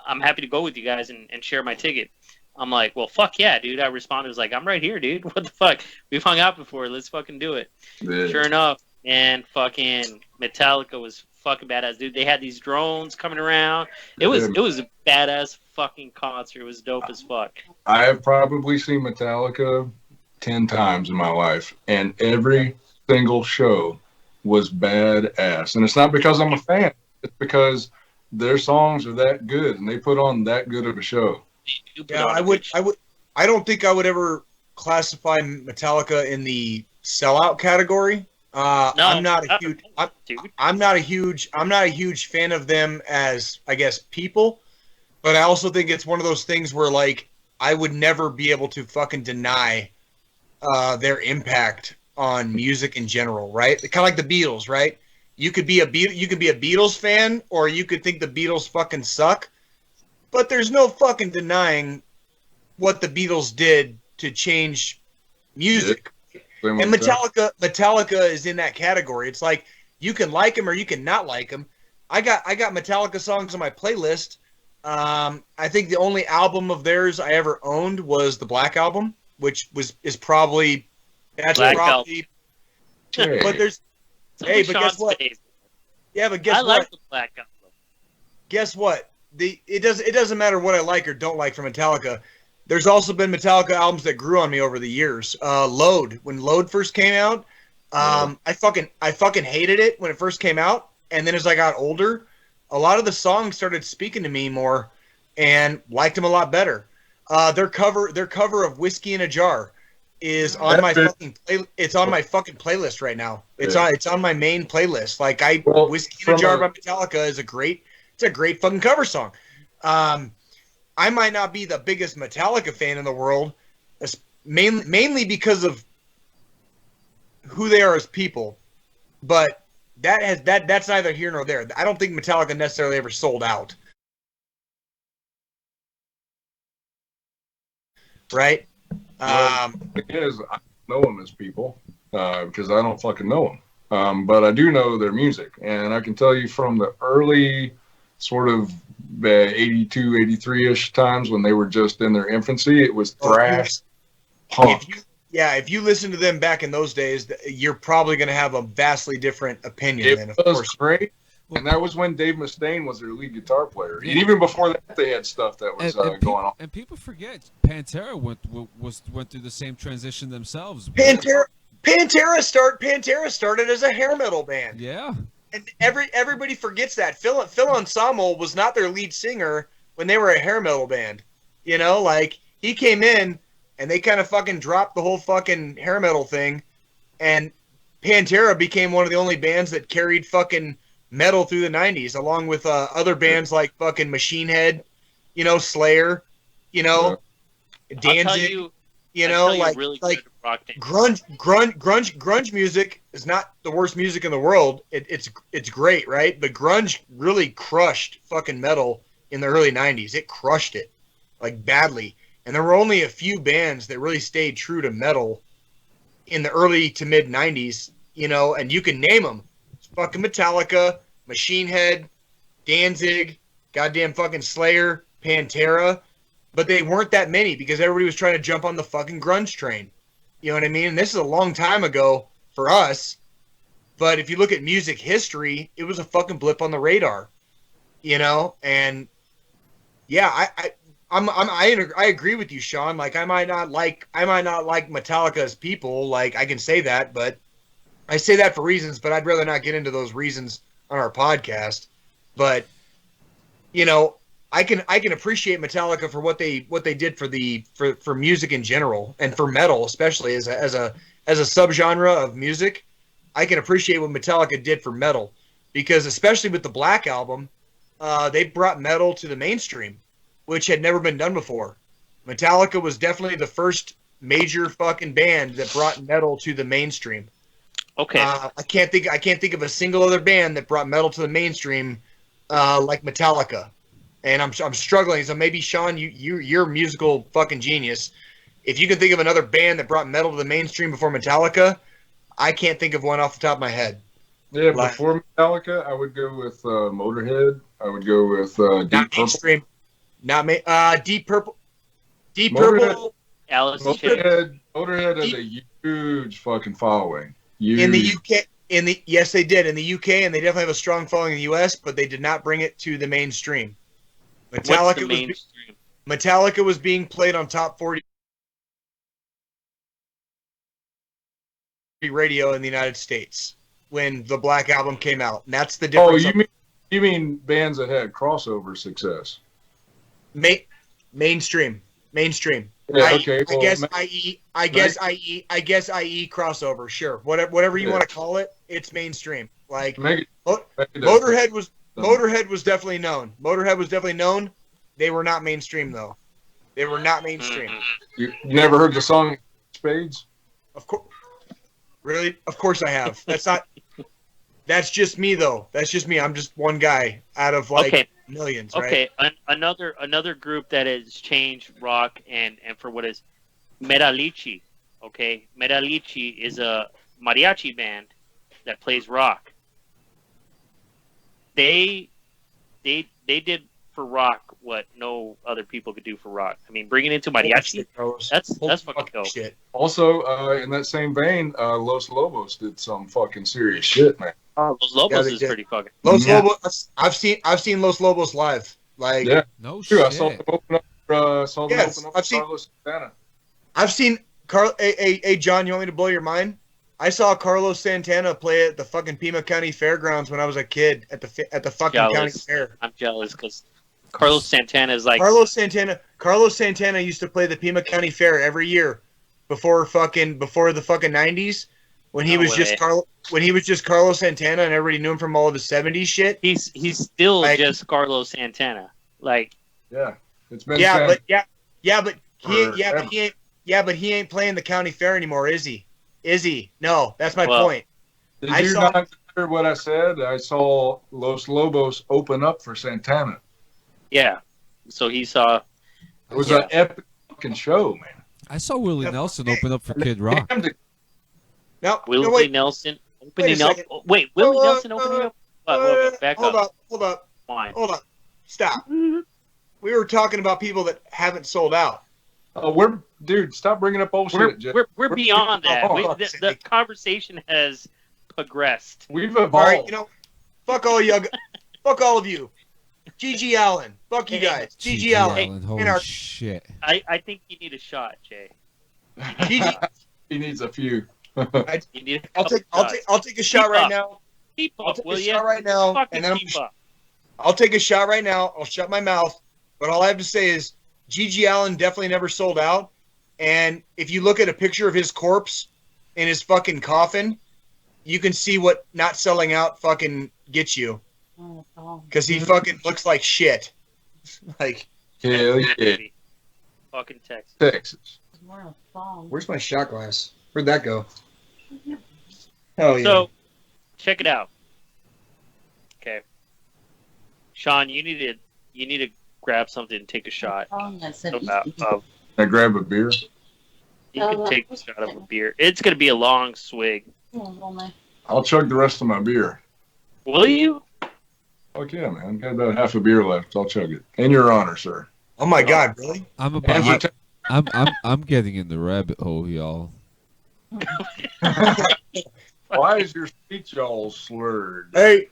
I'm happy to go with you guys and share my ticket. I'm like, well, fuck yeah, dude. I responded, was like, I'm right here, dude. What the fuck? We've hung out before. Let's fucking do it. Yeah. Sure enough, and fucking Metallica was fucking badass, dude. They had these drones coming around. It was a badass fucking concert. It was dope as fuck. I have probably seen Metallica 10 times in my life, and every single show was badass. And it's not because I'm a fan. It's because their songs are that good, and they put on that good of a show. Yeah, I don't think I would ever classify Metallica in the sellout category. I'm not a huge fan of them as, I guess, people, but I also think it's one of those things where, like, I would never be able to fucking deny their impact on music in general, right? Kind of like the Beatles, right? You could be a Beatles fan, or you could think the Beatles fucking suck, but there's no fucking denying what the Beatles did to change music. And Metallica is in that category. It's like, you can like them or you can not like them. I got Metallica songs on my playlist. I think the only album of theirs I ever owned was the Black Album, which is probably Black Album. But there's but guess what? Face. Yeah, but guess I what? like the Black Album. Guess what? It doesn't matter what I like or don't like from Metallica. There's also been Metallica albums that grew on me over the years. Load, when Load first came out, I fucking hated it when it first came out, and then as I got older, a lot of the songs started speaking to me more, and liked them a lot better. Their cover of Whiskey in a Jar is on my fucking it's on my fucking playlist right now. It's on my main playlist. Like Whiskey in a Jar by Metallica is a great fucking cover song. I might not be the biggest Metallica fan in the world, mainly because of who they are as people, but that's neither here nor there. I don't think Metallica necessarily ever sold out. Right? The thing is, I don't know them as people because I don't fucking know them. But I do know their music, and I can tell you from the early sort of 82, 83-ish times when they were just in their infancy, it was thrash, punk. If you listen to them back in those days, you're probably going to have a vastly different opinion. It was great, and that was when Dave Mustaine was their lead guitar player. And even before that, they had stuff that was going on. And people forget, Pantera went through the same transition themselves. Pantera started as a hair metal band. Yeah. And everybody forgets that. Phil Anselmo was not their lead singer when they were a hair metal band. You know, like, he came in and they kind of fucking dropped the whole fucking hair metal thing, and Pantera became one of the only bands that carried fucking metal through the 90s, along with other bands like fucking Machine Head, you know, Slayer, you know, Danzig, you know, like grunge music is not the worst music in the world. It's great, right? But grunge really crushed fucking metal in the early 90s. It crushed it, like, badly. And there were only a few bands that really stayed true to metal in the early to mid 90s, you know, and you can name them. It's fucking Metallica, Machine Head, Danzig, goddamn fucking Slayer, Pantera. But they weren't that many because everybody was trying to jump on the fucking grunge train. You know what I mean? And this is a long time ago for us. But if you look at music history, it was a fucking blip on the radar. You know? And yeah, I agree with you, Sean. Like, I might not like Metallica as people. Like, I can say that, but I say that for reasons, but I'd rather not get into those reasons on our podcast. But, you know, I can appreciate Metallica for what they did for music in general, and for metal especially as a subgenre of music. I can appreciate what Metallica did for metal, because especially with the Black Album, they brought metal to the mainstream, which had never been done before. Metallica was definitely the first major fucking band that brought metal to the mainstream. Okay. I can't think of a single other band that brought metal to the mainstream like Metallica. And I'm struggling. So maybe Sean, you're a musical fucking genius. If you can think of another band that brought metal to the mainstream before Metallica, I can't think of one off the top of my head. Yeah, Like- before Metallica, I would go with Motorhead. I would go with Deep Not Purple. mainstream. Deep Purple. Deep Motorhead. Purple Alice in Chains. Motorhead has a huge fucking following. Huge. in the UK. Yes, they did in the UK, and they definitely have a strong following in the US, but they did not bring it to the mainstream. What's the mainstream? Metallica was being played on top 40 radio in the United States when the Black Album came out, and that's the Oh, difference. you mean bands that had crossover success? Mainstream. Yeah, okay. I guess IE crossover. Sure, whatever you Yeah. want to call it, it's mainstream. Like Megadeth. Motorhead was definitely known. Motorhead was definitely known. They were not mainstream though. They were not mainstream. You never heard the song Spades? Of course, really? Of course I have. That's not. That's just me though. That's just me. I'm just one guy out of like Okay. millions. Right? Okay, another group that has changed rock and for what is Metalichi. Okay, Metalichi is a mariachi band that plays rock. They did for rock what no other people could do for rock. I mean, bringing into mariachi, that's fucking dope. shit. Also, in that same vein, Los Lobos did some fucking serious shit, man. Oh, Los Yeah, Lobos they is did. pretty fucking. Los Yeah. Lobos. I've seen Los Lobos live. Like Yeah. No True, I shit. saw them open up. Yes, Open up I've seen- Carlos Santana. I've seen Hey, John, you want me to blow your mind? I saw Carlos Santana play at the fucking Pima County Fairgrounds when I was a kid at the fucking county Jealous. fair. I'm jealous because Carlos Santana is like Carlos Santana used to play the Pima County Fair every year before the fucking 90s when he No was just way. Carlos Santana and everybody knew him from all of his 70s shit. he's still Like- just Carlos Santana. Like Yeah. It's been Yeah, said but he forever. ain't playing the county fair anymore, is he? Is he? No, that's my Well- point. Did I you saw- not hear what I said? I saw Los Lobos open up for Santana. yeah, so he saw. It was Yeah. an epic fucking show, man. I saw Willie Nelson open up for Kid Rock. Damn, No, Willie wait, Nelson Wait opening a up. second. Wait, Willie Whoa, Nelson opening up. Back hold up. up. Fine. Hold on. Stop. We were talking about people that haven't sold out. Dude, stop bringing up bullshit. Jeff. We're beyond that. Oh, The conversation has progressed. We've evolved. All right, fuck all you, fuck all of you. GG Allen, fuck you Hey, guys. GG G.G. Allen. Holy And our- shit. I think you need a shot, Jay. GG. He needs a few. You need a I'll couple I'll take a shot Keep right up. now. Keep I'll up, take will a you? shot right now, Fucking and then keep up. I'll take a shot right now. I'll shut my mouth. But all I have to say is GG Allen definitely never sold out. And if you look at a picture of his corpse in his fucking coffin, you can see what not selling out fucking gets you. Because he fucking looks like shit. Like, Hell yeah. Fucking Texas. Texas. Where's my shot glass? Where'd that go? Hell yeah. So, check it out. Okay, Sean, you need to grab something and take a shot. Of, I grab a beer. you can take a shot of a beer. It's gonna be a long swig. I'll chug the rest of my beer. Will you? Fuck yeah, man. Got about half a beer left. I'll chug it. In your honor, sir. oh my God, really? I'm And about. for I'm getting in the rabbit hole, y'all. why is your speech all slurred? Hey,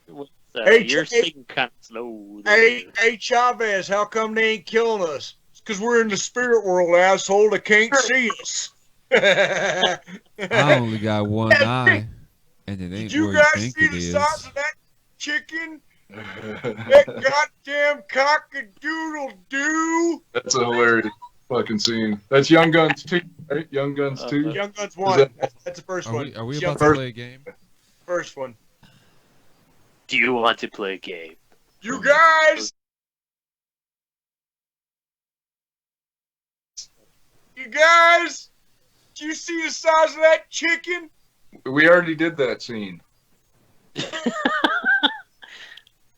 Hey, You're hey- speaking kind of slow. there. hey, Chavez, how come they ain't killing us? It's because we're in the spirit world, asshole. They can't see us. I only got one eye, and it ain't Did you where you guys think see it the is. size of that chicken? That goddamn cock-a-doodle-doo. That's a hilarious fucking scene. That's Young Guns 2, right? Young Guns 2. Young Guns 1. That's the first one. Are we Young about to play a game? First one. Do you want to play a game? You guys. You guys, do you see the size of that chicken? We already did that scene.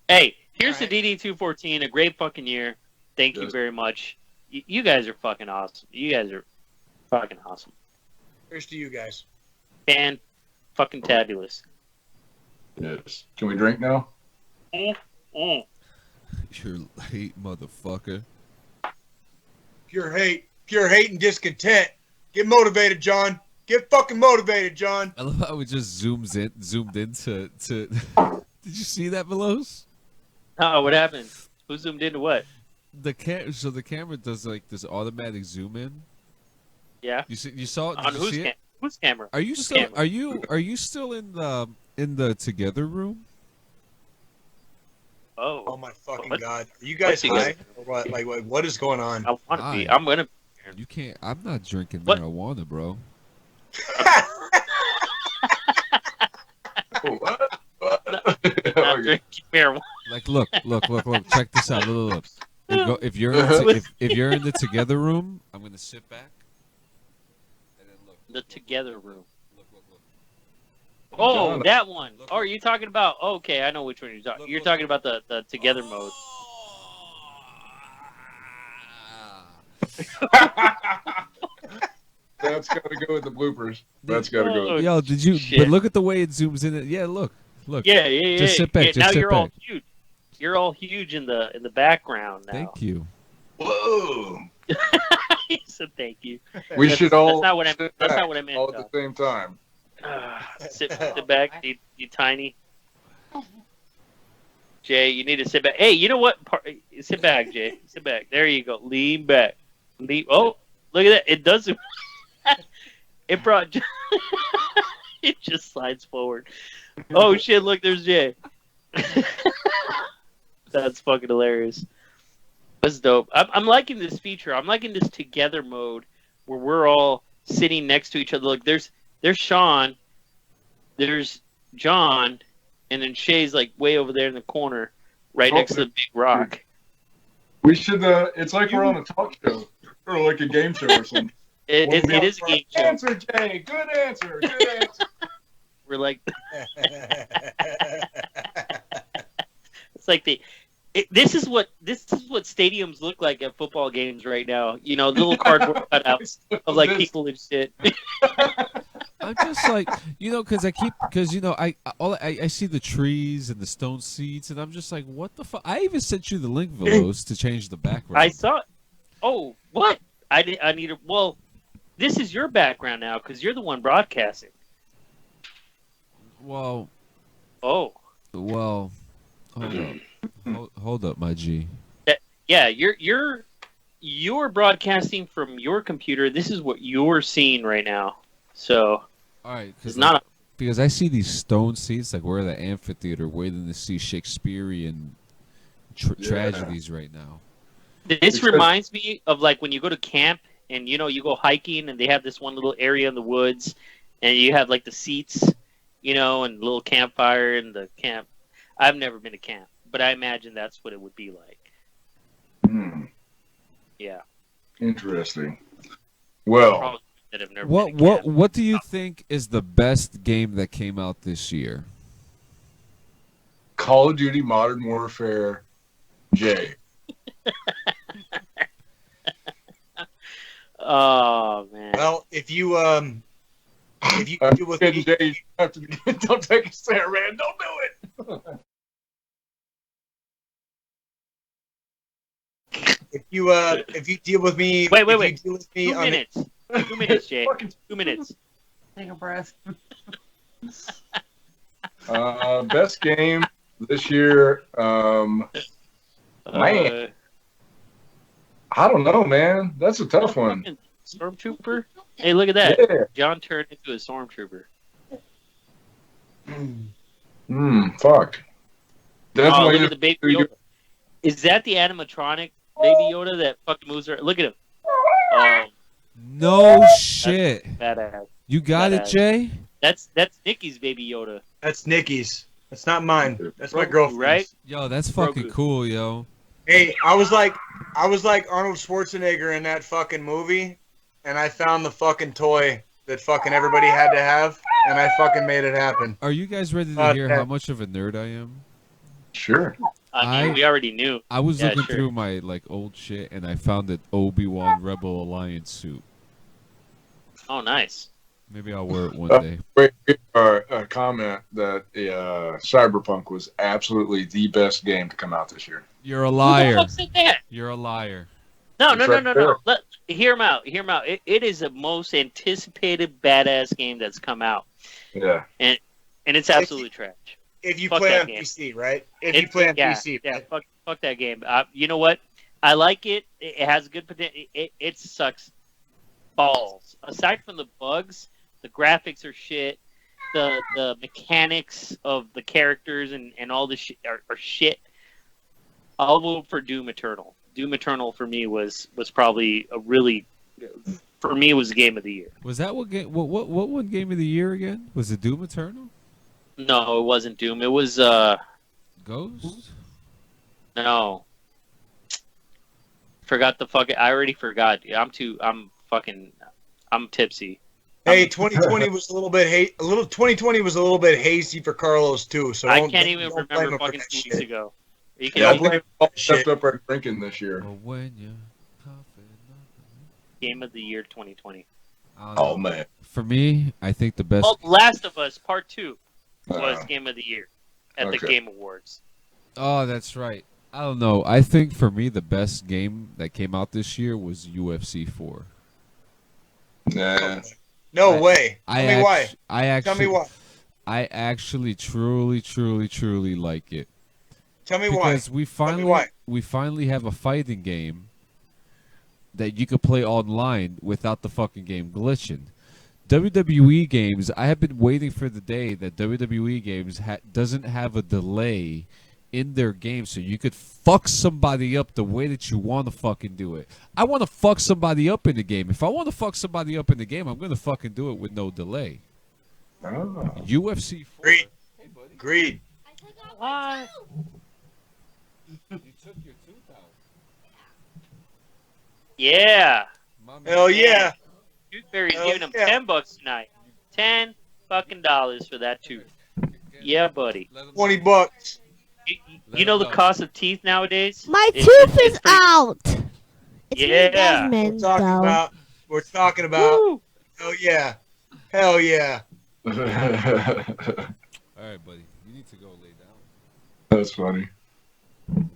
Hey, here's Alright. the DD214, a great fucking year. Thank you Yes. very much. You guys are fucking awesome. You guys are fucking awesome. Here's to you guys. Fan fucking tabulous. Yes. Can we drink now? Mm. You're late, motherfucker. Pure hate and discontent. Get motivated, John. Get fucking motivated, John. I love how it just zoomed in to Did you see that, Veloz? Oh, what happened? Who zoomed into what? The camera does like this automatic zoom in. Yeah. You saw it? Did On you whose see it? whose camera? Are you Whose still camera? are you still in the together room? Oh Oh, my fucking What? god. Are you guys What high? Or what? Like, what is going on? I want to be. Hi. I'm gonna. You can't. I'm not drinking What? marijuana, bro. What? Not Okay. drinking marijuana. Like, look. Check this out. Look. If you're in the together room, I'm gonna sit back. And then look. The together room. Look. Oh, John, that one. Look. Oh, are you talking about? Okay, I know which one you're talking. Look, You're look. talking about the together mode. That's got to go with the bloopers. That's got to go. Oh, Yo, did you? shit. But look at the way it zooms in. Yeah, look. Yeah. Just sit back, Yeah, just now sit you're all back. huge. You're all huge in the background now. Thank you. Whoa. He said thank you. We That's- should all. That's not what I. sit That's back not what I meant. all at the same time. Sit back, you tiny. Jay, you need to sit back. Hey, you know what? Sit back, Jay. Sit back. There you go. Lean back. Oh, look at that. It doesn't. It brought. It just slides forward. Oh shit! Look, there's Jay. That's fucking hilarious. That's dope. I'm liking this feature. I'm liking this together mode where we're all sitting next to each other. Look, there's Sean, there's John, and then Shay's like way over there in the corner, right next to the big rock. We should. It's like we're on a talk show or like a game show or something. It is a game show. Answer, Jay. Good answer. Good answer. We're like, it's like this is what stadiums look like at football games right now. You know, little cardboard cutouts of like people and shit. I'm just like, because I see the trees and the stone seats, and I'm just like, what the fuck? I even sent you the link, Veloz, to change the background. I saw. Oh, what? I need to. Well, this is your background now because you're the one broadcasting. Well, Oh, hold up, hold up, my G. yeah. You're broadcasting from your computer. This is what you're seeing right now. So All right, it's not. because I see these stone seats like we're at the amphitheater, waiting to see Shakespearean Yeah. tragedies right now. This reminds me of like when you go to camp and you go hiking and they have this one little area in the woods and you have like the seats, and a little campfire in the camp. I've never been to camp, but I imagine that's what it would be like. Hmm. Yeah. Interesting. Well, Probably that have never been to camp. What do you think is the best game that came out this year? Call of Duty Modern Warfare, Jay. Oh man. Well, if you deal with Good me, Jay, you have to, don't take us there, man. Don't do it. if you deal with me, Wait. if you deal with me 2 on minutes. 2 minutes, Jay. Fucking 2 minutes. Take a breath. best game this year. Man. I don't know, man. That's a tough one. Fucking Stormtrooper. Hey, look at that. Yeah. John turned into a stormtrooper. Fuck. Oh, Definitely. look at the baby Yoda. Is that the animatronic baby Yoda that fucking moves around? Look at him. Oh, No shit. badass. You got it, badass. Jay? That's Nikki's baby Yoda. That's Nikki's. That's not mine. That's my Grogu, girlfriend's. right? Yo, that's fucking Grogu. cool, yo. Hey, I was like Arnold Schwarzenegger in that fucking movie, and I found the fucking toy that fucking everybody had to have, and I fucking made it happen. Are you guys ready to hear Okay. how much of a nerd I am? Sure. I mean, we already knew. I was Yeah, looking sure. through my like old shit, and I found an Obi-Wan Rebel Alliance suit. Oh, nice. Maybe I'll wear it one day. Wait, a comment that Cyberpunk was absolutely the best game to come out this year. You're a Who the liar. fuck said that? You're a liar. No, It's no, no, right no, there. no. Hear him out. Hear him out. It is the most anticipated badass game that's come out, Yeah. and it's absolutely trash. If you Fuck play that on game. PC, right? If you play on PC, yeah, right? fuck that game. You know what? I like it. It has good potential. It sucks balls. Aside from the bugs, the graphics are shit. The mechanics of the characters and all the shit are shit. I'll vote for Doom Eternal. Doom Eternal for me was probably a really, for me, it was the game of the year. Was that what game? What one game of the year again? Was it Doom Eternal? No, it wasn't Doom. It was Ghost? no. Forgot the fucking. I already forgot. I'm tipsy. Hey, 2020 was a little bit 2020 was a little bit hazy for Carlos too. So I don't- can't even don't blame remember him for fucking that 2 shit. weeks ago. You can Yeah, I you- blame all Shit. stepped up our drinking this year. But when you're coughing game of the year 2020. I don't know. Oh man. For me, I think the best. Oh, Last of Us Part 2 was Uh, game of the year at the okay. Game Awards. Oh, that's right. I don't know. I think for me, the best game that came out this year was UFC 4. Nah. No I- way. Tell me why. Tell me why. I actually truly like it. Tell me why. Because we why. finally have a fighting game that you could play online without the fucking game glitching. WWE games, I have been waiting for the day that WWE games doesn't have a delay in their game so you could fuck somebody up the way that you want to fucking do it. I want to fuck somebody up in the game. If I want to fuck somebody up in the game, I'm going to fucking do it with no delay. Oh. UFC 4. Agreed. Hey, buddy. Agreed. What? You took your tooth out. Yeah. Hell yeah. Toothberry's Hell giving him yeah. $10 tonight. $10 for that tooth. Yeah, buddy. 20 bucks. You know the cost of teeth nowadays? My It's- tooth it's is pretty- out. It's Yeah. Desmond, We're talking about. Woo! Hell yeah. Hell yeah. All right, buddy. You need to go lay down. That's funny.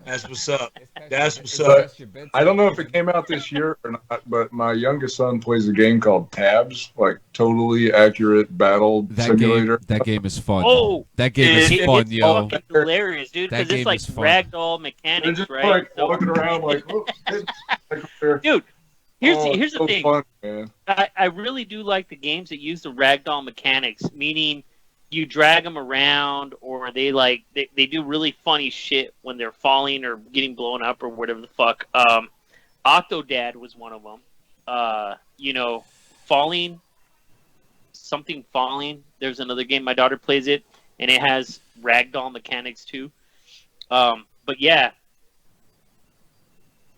That's what's up. It's That's what's it's up. past your bedtime. I don't know if it came out this year or not, but my youngest son plays a game called Tabs, like totally accurate battle simulator. That game is fun. Oh, That game is fun, it's yo. fucking hilarious, dude. That Because game it's like is fun. ragdoll They're mechanics, just right? like So- walking around like, oh, dude, here's oh, here's the so thing. fun, man. I really do like the games that use the ragdoll mechanics, meaning you drag them around or they do really funny shit when they're falling or getting blown up or whatever the fuck. Octodad was one of them. Falling, something falling. There's another game my daughter plays it, and it has ragdoll mechanics too. But yeah,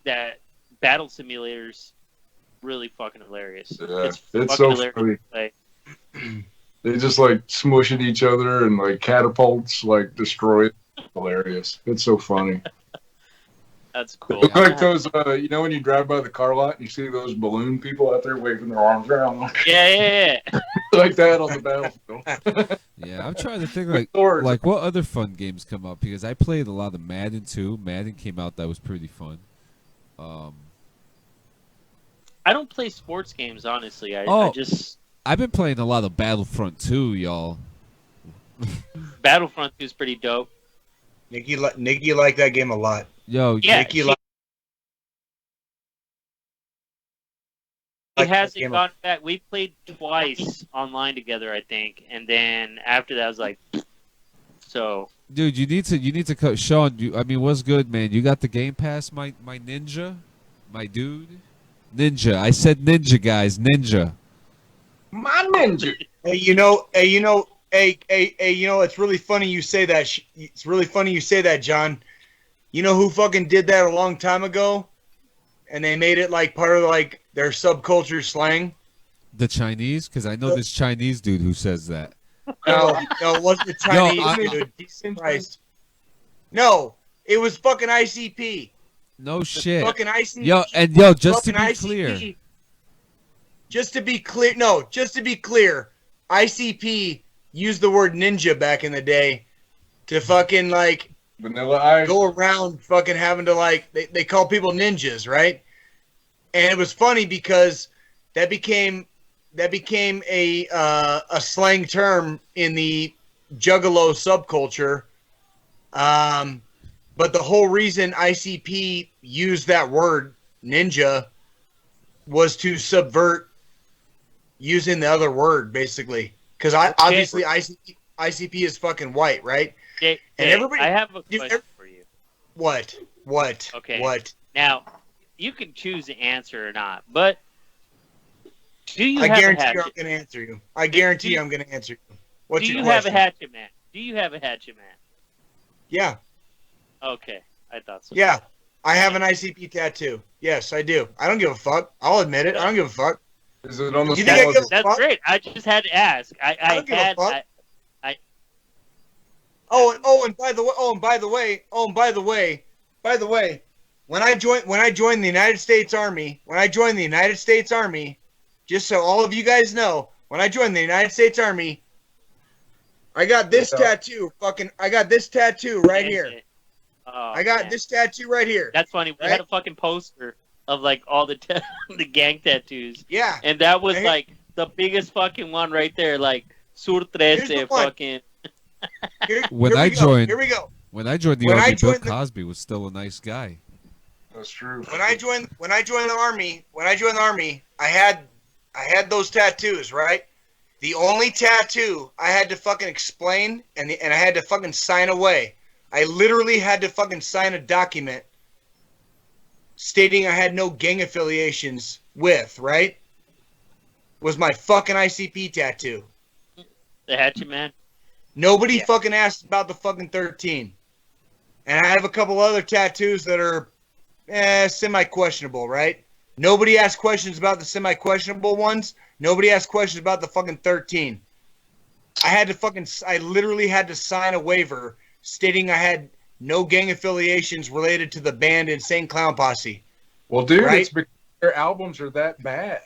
that battle simulators really fucking hilarious. Yeah, it's fucking so hilarious funny. to play. They just like smush at each other and like catapults like destroy it. Hilarious. It's so funny. That's cool. It's like those, when you drive by the car lot and you see those balloon people out there waving their arms around Yeah. like that on the battlefield. Yeah, I'm trying to think like Swords. what other fun games come out because I played a lot of Madden too. Madden came out that was pretty fun. I don't play sports games, honestly. I Oh. just I've been playing a lot of Battlefront 2, y'all. Battlefront 2 is pretty dope. Nikki liked that game a lot. Yo, Yeah, Nikki he liked that hasn't game. gone back. We played twice online together, I think, and then after that, I was like, so dude, you need to Sean. What's good, man? You got the Game Pass, my ninja, my dude, ninja. I said ninja, guys, ninja. My ninja. It's really funny you say that. It's really funny you say that, John. You know who fucking did that a long time ago? And they made it like part of like their subculture slang. The Chinese, because I know this Chinese dude who says that. No, it wasn't the Chinese, I- dude. Jesus Christ. No, it was fucking ICP. No shit. Fucking ICP. Yo, just to fucking be ICP. clear, Just to be clear, ICP used the word ninja back in the day to fucking like Vanilla Ice. go around fucking having to like they call people ninjas, right? And it was funny because that became a slang term in the Juggalo subculture. But the whole reason ICP used that word ninja was to subvert using the other word, basically. Because obviously ICP is fucking white, right? Jay, And everybody- I have a dude, question for you. What? Okay. What? Now, you can choose to answer or not, but do you I have a guarantee you I'm hatchet? going to answer you. I guarantee you I'm going to answer you. What's Do your you have a question? hatchet man? Do you have a hatchet man? Yeah. Okay, I thought so. Yeah. I have an ICP tattoo. Yes, I do. I don't give a fuck. I'll admit it. I don't give a fuck. Is it on the You think I scale of- give a That's fuck? great. I just had to ask. I don't give a had. fuck. And by the way, when I joined the United States Army, just so all of you guys know, when I joined the United States Army, I got this tattoo. I got this tattoo right here. Oh, I got man. this tattoo right here. That's funny. We right? had a fucking poster of like all the the gang tattoos, Yeah. and that was Hey. like the biggest fucking one right there. Like Sur Here's the 13 one. fucking. When I joined- Here we go. when I joined the When I Army, Bill joined the- Cosby was still a nice guy. That's true. When I joined the army, I had those tattoos, right? The only tattoo I had to fucking explain and I had to fucking sign away. I literally had to fucking sign a document stating I had no gang affiliations with, right? Was my fucking ICP tattoo. The hatchet man. Nobody Yeah. fucking asked about the fucking 13. And I have a couple other tattoos that are semi-questionable, right? Nobody asked questions about the semi-questionable ones. Nobody asked questions about the fucking 13. I literally had to sign a waiver stating I had no gang affiliations related to the band Insane Clown Posse. Well, dude, Right? it's because their albums are that bad.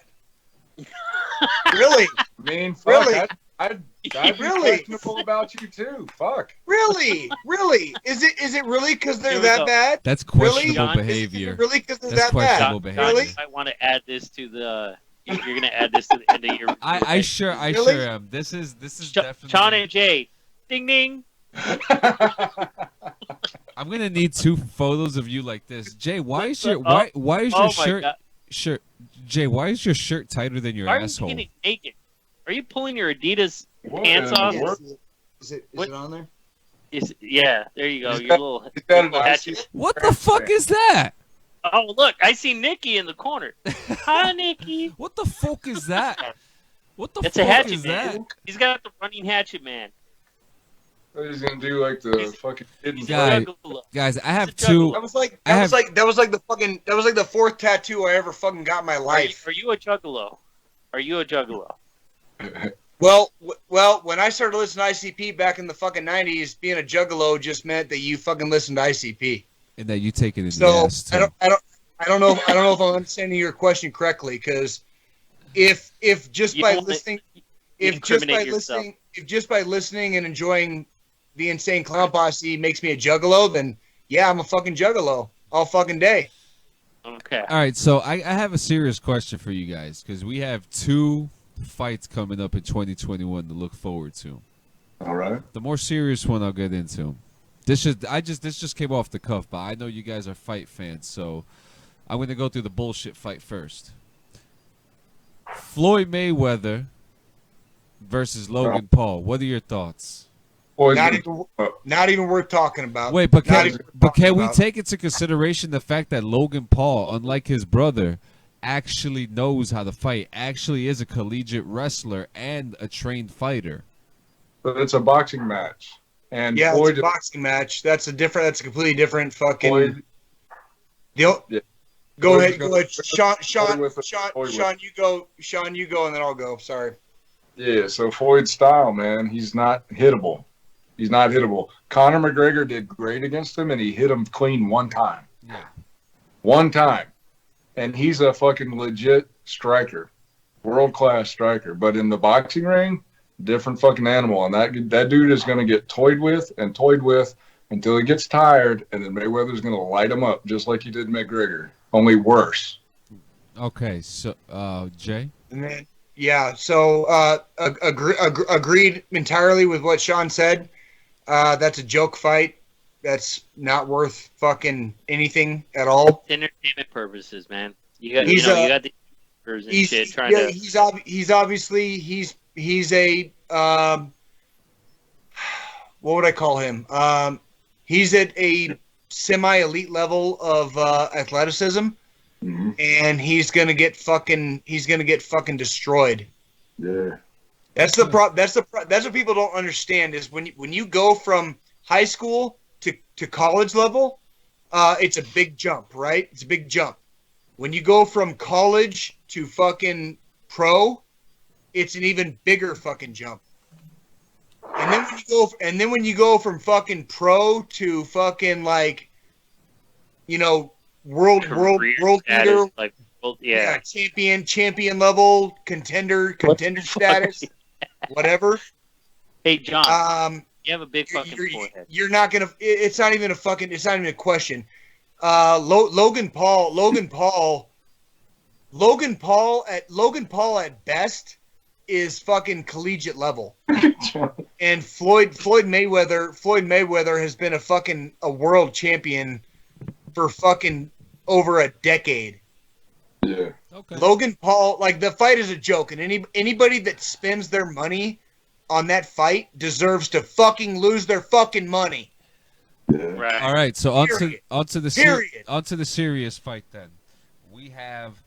Really? I mean, fuck, Really? I'd be Really? questionable about you too. Fuck. Really? Really? Is it really because they're Here we that go. bad? That's Really? questionable John, Is behavior. it really because they're That's that bad? questionable John, behavior. Really? you might want to add this to the. You're gonna add this to the end of your. I sure Really? am. This is Sean definitely. and Jay, ding ding. I'm gonna need 2 photos of you like this. Jay, why is your Oh, why is Oh your my shirt god! Jay, why is your shirt tighter than your Why are you asshole? getting naked? Are you pulling your Adidas What pants in the off? world? Is it What? on there? Yeah, there you go. Is Your that- little. Is that an little hatchet. IC? What the fuck is that? Oh look, I see Nikki in the corner. Hi, Nikki. What the fuck is that? What the It's a fuck hatchet is man. that? He's got the running hatchet man. He's gonna do like the He's- fucking hidden He's Guy- a juggalo. Guys, I have It's a 2 That was like I have- that was like the 4th tattoo I ever fucking got in my life. Are you a juggalo? Are you a juggalo? Well, when I started listening to ICP back in the fucking 90s, being a juggalo just meant that you fucking listened to ICP. and that you take it in the So ass too. I don't know if I'm understanding your question correctly, because if just You by don't wanna listening if just by listening and enjoying the Insane Clown Posse makes me a juggalo, then yeah, I'm a fucking juggalo all fucking day. Okay. All right, so I have a serious question for you guys because we have 2 fights coming up in 2021 to look forward to. All right. The more serious one I'll get into. This just came off the cuff, but I know you guys are fight fans, so I'm gonna go through the bullshit fight first. Floyd Mayweather versus Logan Paul. What are your thoughts? Poison. Not even worth talking about. Wait, but Not can, even but can we about. take into consideration the fact that Logan Paul, unlike his brother, actually knows how to fight, actually is a collegiate wrestler and a trained fighter? But it's a boxing match, and Yeah, Floyd, it's a boxing match. That's a completely different fucking. Floyd, The, o- Yeah. Go Floyd's ahead, gonna- go ahead. Floyd with it. Sean, you go. Sean, you go, and then I'll go. Sorry. Yeah, so Floyd's style, man, he's not hittable. He's not hittable. Conor McGregor did great against him, and he hit him clean one time. Yeah. One time. And he's a fucking legit striker. World-class striker. But in the boxing ring, different fucking animal. And that dude is going to get toyed with until he gets tired, and then Mayweather's going to light him up just like he did McGregor. Only worse. Okay, so Jay. And then, yeah. So agreed entirely with what Sean said. That's a joke fight. That's not worth fucking anything at all. Entertainment purposes, man. You got He's you got the and He's shit trying yeah, to. he's obviously he's a what would I call him? He's at a semi-elite level of athleticism, Mhm. and he's gonna get fucking destroyed. Yeah. That's the That's what people don't understand is when you go from high school to college level, it's a big jump, right? It's a big jump. When you go from college to fucking pro, it's an even bigger fucking jump. And then when you go from fucking pro to fucking like, you know, world career leader, status, like, well, yeah. champion level, contender status, whatever. Hey, John, you have a big You're, fucking you're, forehead. you're not gonna. It's not even a question. Logan Paul at best is fucking collegiate level. And Floyd Mayweather has been a world champion for fucking over a decade. Yeah. Okay. Logan Paul, like, the fight is a joke, and anybody that spends their money on that fight deserves to fucking lose their fucking money. Yeah. Right. All right, so Period. onto the serious fight then. We have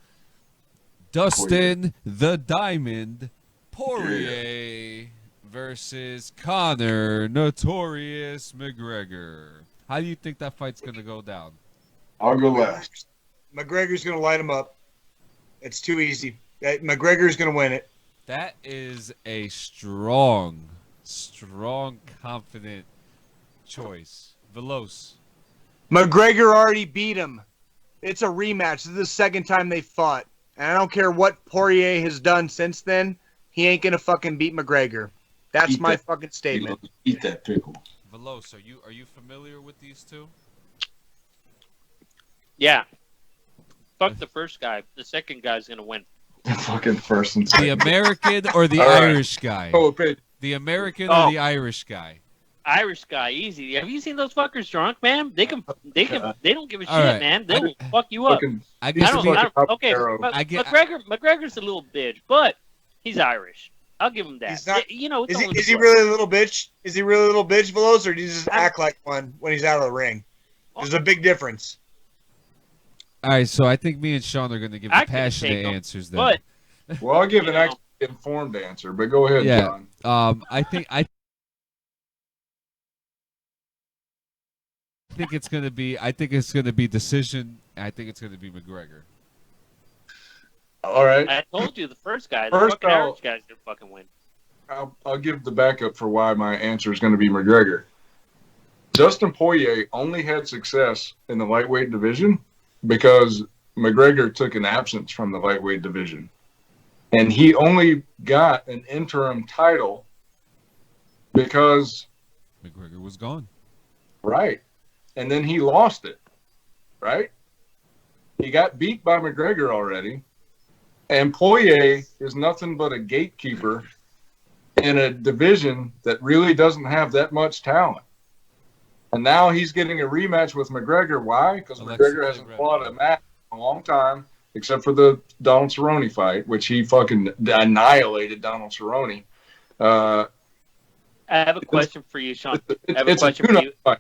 Dustin the Diamond Poirier versus Conor Notorious McGregor. How do you think that fight's gonna go down? I'll go last. McGregor's gonna light him up. It's too easy. McGregor's gonna win it. That is a strong, confident choice. Veloz. McGregor already beat him. It's a rematch. This is the second time they fought. And I don't care what Poirier has done since then. He ain't gonna fucking beat McGregor. That's Eat my that. fucking statement. Eat that pickle. Veloz, are you familiar with these two? Yeah. Fuck the first guy. The second guy's gonna win. Fucking first and The second. American or the All right. Irish guy? Oh, opinion. The American Oh. or the Irish guy? Irish guy, easy. Have you seen those fuckers drunk, man? They don't give a shit, All right. man. They will fuck you up. Fucking, I He's guess a we- fucking Okay, habanero. I get- McGregor's a little bitch, but he's Irish. I'll give him that. He's not- You know, it's Is only he the really a little bitch? Is he really a little bitch, Veloz, or does he just act like one when he's out of the ring? There's a big difference. All right, so I think me and Sean are going to give I the can passionate take 'em, answers then. But Well, I'll give You an know. actually informed answer, but go ahead, Yeah. John. I think it's going to be. I think it's going to be decision. I think it's going to be McGregor. All right. I told you the first guy, the First fucking I'll- Irish guy's gonna fucking win. I'll give the backup for why my answer is going to be McGregor. Dustin Poirier only had success in the lightweight division because McGregor took an absence from the lightweight division. And he only got an interim title because, McGregor was gone. right, and then he lost it, right? He got beat by McGregor already. And Poirier is nothing but a gatekeeper in a division that really doesn't have that much talent. And now he's getting a rematch with McGregor. Why? Because Alexa, McGregor play hasn't Red fought Bull. a match in a long time, except for the Donald Cerrone fight, which he fucking annihilated Donald Cerrone. I have a question for you, Sean. I have a It's a question for tune-up you. fight.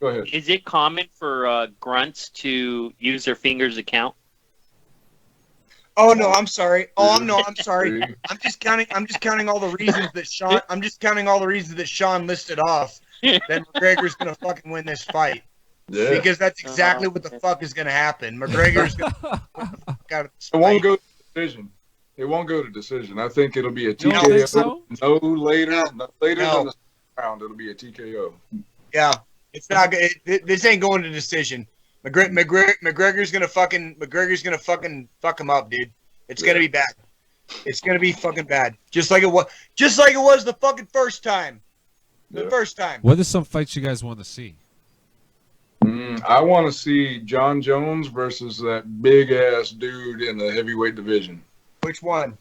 Go ahead. Is it common for grunts to use their fingers to count? Oh no, I'm sorry. I'm sorry. I'm just counting all the reasons that Sean. I'm just counting all the reasons that Sean listed off. That McGregor's gonna fucking win this fight. Yeah. because that's exactly what the fuck is going to happen. McGregor's going to It won't go to decision. It won't go to decision. I think it'll be a You don't TKO. think so? No later, No. no later No. than the second round. It'll be a TKO. Yeah, it's not. This ain't going to decision. McGregor's gonna fucking fuck him up, dude. It's gonna be bad. It's gonna be fucking bad. Just like it was the fucking first time. The Yeah. first time. What are some fights you guys want to see? I want to see John Jones versus that big ass dude in the heavyweight division. Which one?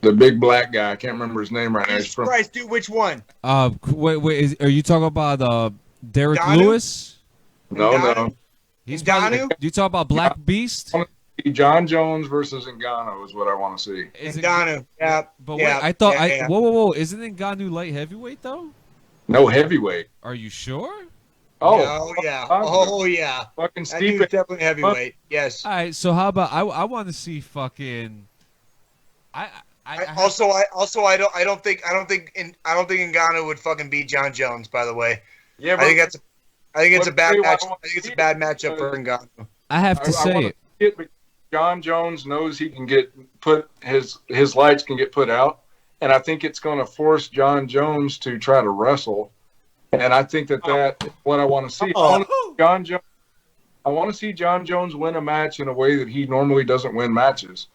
The big black guy. I can't remember his name right now. He's Jesus from Christ, dude. Which one? Wait, are you talking about Derek Ngannou? Lewis? no. He's Ngannou? probably, you talk about Black Beast? John Jones versus Ngannou is what I want to see. Is it- Ngannou. Yeah. But yeah, wait, I thought yeah. whoa, isn't Ngannou light heavyweight though? No heavyweight. Are you sure? Oh, yeah. fuck. Oh yeah. Fucking That dude's Stipe. definitely heavyweight. Yes. All right, so how about I want to see fucking I I don't think Ngannou would fucking beat John Jones. By the way, Yeah, I think it's a bad But- match. I think it's a bad matchup for Ngannou. I have to say wanna it. see it, but John Jones knows he can get put his lights can get put out, and I think it's going to force John Jones to try to wrestle, and I think that is what I want to see. I want to see John Jones win a match in a way that he normally doesn't win matches.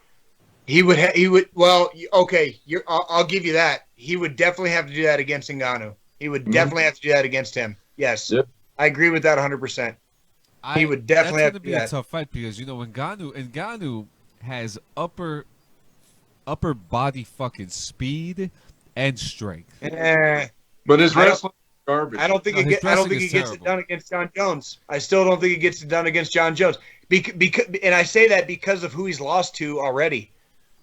He would. Well, okay. I'll give you that. He would definitely have to do that against Ngannou. He would definitely have to do that against him. Yes. Yep. I agree with that 100%. He would definitely have to That's do gonna be a that. tough fight because you know Ngannou has upper body fucking speed and strength. But his I don't- wrestling is garbage. I don't think No, his I don't wrestling think he is gets it terrible. done against John Jones. I still don't think he gets it done against John Jones. Because, and I say that because of who he's lost to already.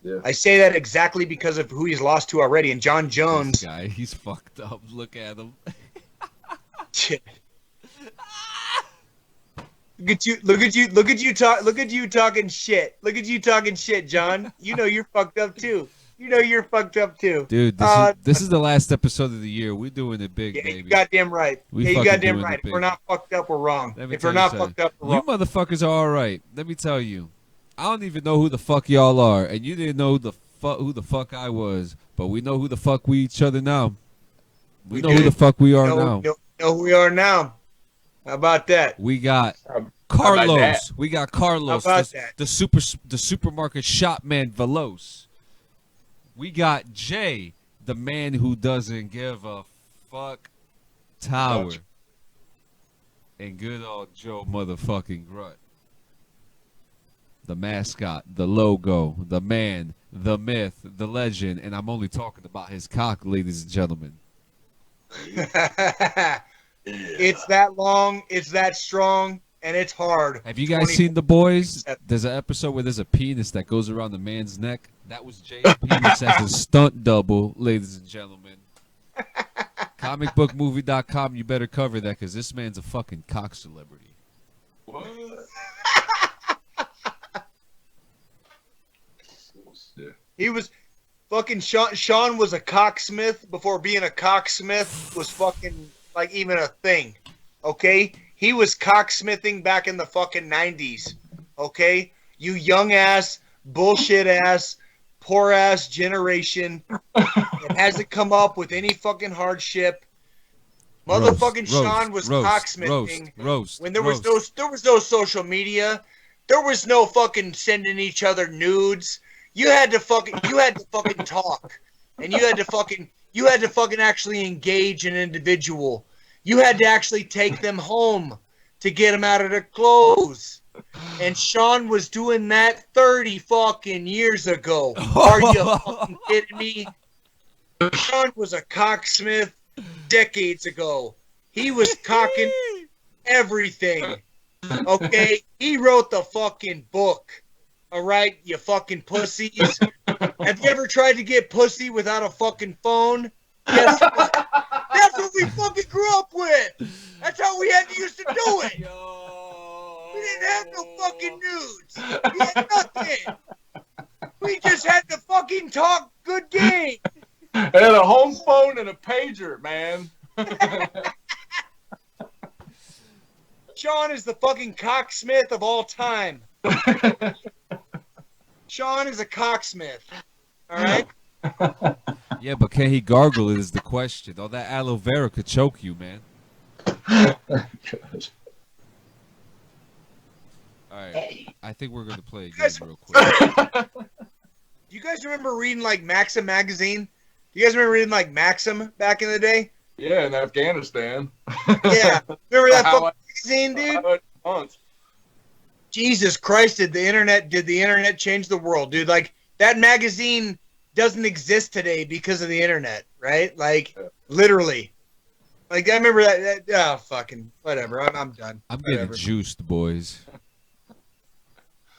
Yeah. I say that exactly because of who he's lost to already. And John This Jones, guy, he's fucked up. Look at him. look at you talking shit. Look at you talking shit, John. You know you're fucked up too. Dude, this is the last episode of the year. We're doing it big, Yeah, baby. you goddamn right. We Yeah, you fucking goddamn doing right. it If big. we're not fucked up, we're wrong. Let me If tell we're you not something. fucked up, we're You wrong. motherfuckers are all right. Let me tell you. I don't even know who the fuck y'all are, and you didn't know who the fuck I was, but we know who the fuck we each other now. We know who do. the fuck we are know, now. know who we are now. How about that? We got How about Carlos. that? We got Carlos, How about that? the supermarket shopman Veloz. We got Jay, the man who doesn't give a fuck Tower. Gotcha. And good old Joe motherfucking Grunt. The mascot, the logo, the man, the myth, the legend, and I'm only talking about his cock, ladies and gentlemen. It's that long, it's that strong, and it's hard. Have you guys 20 seen The Boys? There's an episode where there's a penis that goes around the man's neck. That was Jay's penis as a stunt double, ladies and gentlemen. Comicbookmovie.com, you better cover that because this man's a fucking cock celebrity. What? Yeah. He was fucking Sean was a cocksmith before being a cocksmith was fucking like even a thing. Okay? He was cocksmithing back in the fucking 90s. Okay? You young ass, bullshit ass, poor ass generation that hasn't come up with any fucking hardship. Motherfucking Sean was cocksmithing roast, when there was no social media. There was no fucking sending each other nudes. You had to fucking talk, and you had to fucking actually engage an individual. You had to actually take them home to get them out of their clothes. And Sean was doing that 30 fucking years ago. Are you fucking kidding me? Sean was a cocksmith decades ago. He was cocking everything. Okay? He wrote the fucking book. All right, you fucking pussies. Have you ever tried to get pussy without a fucking phone? Guess what? That's what we fucking grew up with. That's how we had to used to do it. We didn't have no fucking nudes. We had nothing. We just had to fucking talk good game. And a home phone and a pager, man. Sean is the fucking cocksmith of all time. Sean is a cocksmith. All right. Yeah, but can he gargle it is the question. All that aloe vera could choke you, man. Alright, I think we're gonna play a game real quick. You guys remember reading like Maxim magazine? You guys remember reading like Maxim back in the day? Yeah, in Afghanistan. Yeah. Remember that How fucking magazine, dude? Months. Jesus Christ, did the internet change the world, dude? Like that magazine doesn't exist today because of the internet, right? Like literally. Like I remember that oh fucking whatever. I'm done. I'm getting Whatever. juiced, boys.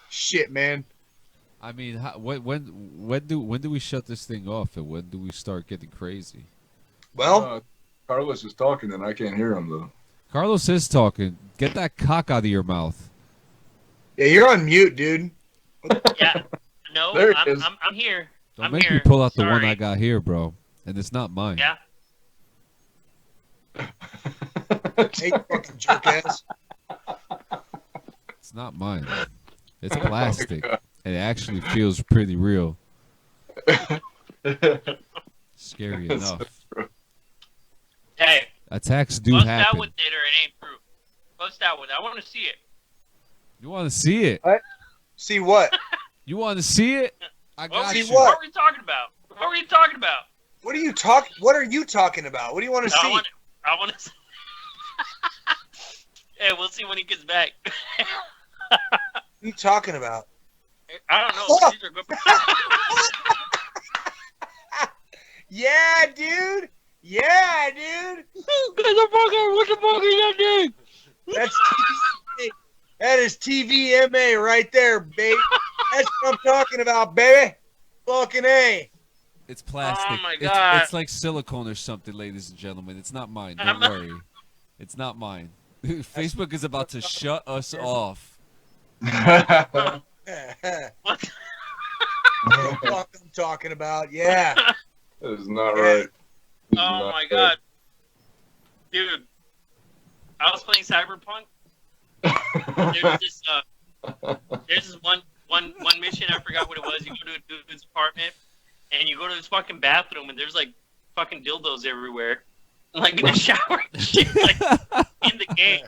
Shit, man. I mean, when do we shut this thing off, and when do we start getting crazy? Well, Carlos is talking and I can't hear him though. Carlos is talking. Get that cock out of your mouth. yeah, you're on mute, dude. Yeah. No, There it I'm, is. I'm here. Don't I'm make here. me pull out the one Sorry. I got here, bro. And it's not mine. Yeah. Hey, fucking jerk ass. It's not mine. It's plastic. And it actually feels pretty real. Scary enough. Hey, Attacks do post that happen. with it or it ain't proof. Post that with it. I want to see it. You want to see it? See what? You want to see it? I What, got were you. you, what are we talking about? What were you talking about? What are you talking about? What do you want to see? I want to. Hey, we'll see when he gets back. What are you talking about? I don't know. These are good. Yeah, dude. Yeah, dude. What the fuck is that thing? That's TV. That is TVMA right there, baby. That's what I'm talking about, baby. Fucking A. It's plastic. Oh my God. It's like silicone or something, ladies and gentlemen. It's not mine. Don't worry. It's not mine. Facebook is about to shut us off. What What? the fuck I'm talking about? Yeah. That is not right. That is Oh not my right. god, dude! I was playing Cyberpunk. There's this one mission. I forgot what it was. You go to a dude's apartment, and you go to his fucking bathroom, and there's like fucking dildos everywhere, like in the shower, and shit, like in the game.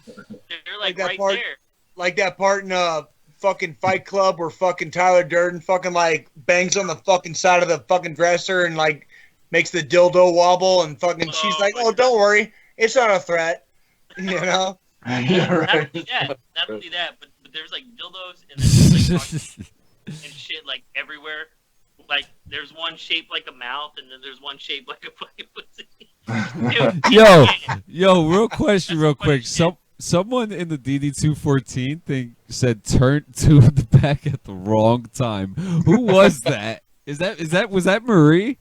They're like that right part- there. Like that part in fucking Fight Club where fucking Tyler Durden fucking like bangs on the fucking side of the fucking dresser and like makes the dildo wobble and fucking she's Oh like, my oh, don't worry, it's not a threat, you know. Yeah, Not right. only that, but there's like dildos and there's like fucking and shit like everywhere. Like there's one shaped like a mouth, and then there's one shaped like a fucking pussy. Dude, Yo, real question, That's real the quick. question. Someone in the DD214 thing said turn to the back at the wrong time. Who was that? Was that Marie?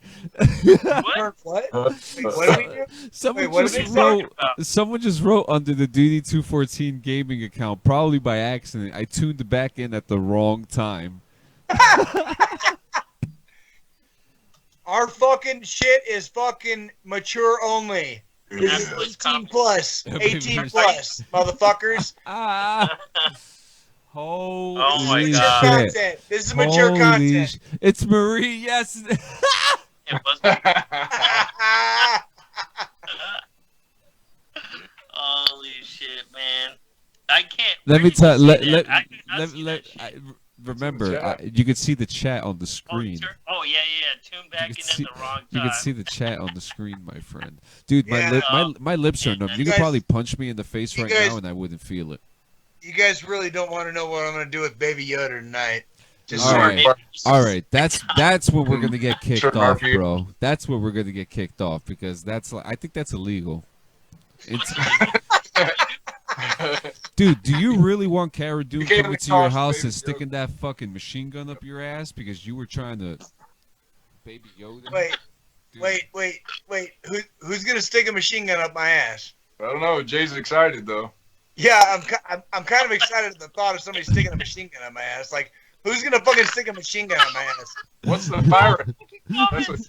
what? What? Wait, what do we do? Someone Wait, what are just they talking wrote. about? Someone just wrote under the DD214 gaming account, probably by accident. I tuned it back in at the wrong time. Our fucking shit is fucking mature only. This is That's what's 18 plus. 18 plus, motherfuckers. Ah. Holy Oh my Mature God. shit. content. This is mature Holy content. It's Marie, yes. It was holy shit, man! I can't. Let me where did you tell. see Let, that? let, I did not let, see let, that shit. remember, chat. you can see the chat on the screen. Oh yeah. Tune back in can at see- the wrong You time. can see the chat on the screen, my friend. Dude, Yeah. my lips are numb. You could guys- probably punch me in the face you right guys- now and I wouldn't feel it. You guys really don't want to know what I'm gonna do with Baby Yoda tonight. Just All sorry. right. All right, that's when we're gonna get kicked Sure, off, Murphy. bro. That's when we're gonna get kicked off because that's like I think that's illegal. It's, dude, do you really want Cara Dune You can't coming even to your toss house Baby and sticking that fucking machine gun up your ass because you were trying to Baby Yoda? Wait, Dude. Who's gonna stick a machine gun up my ass? I don't know. Jay's excited though. Yeah, I'm kind of excited at the thought of somebody sticking a machine gun up my ass. Like, who's gonna fucking stick a machine gun up my ass? What's the pirate? That's what,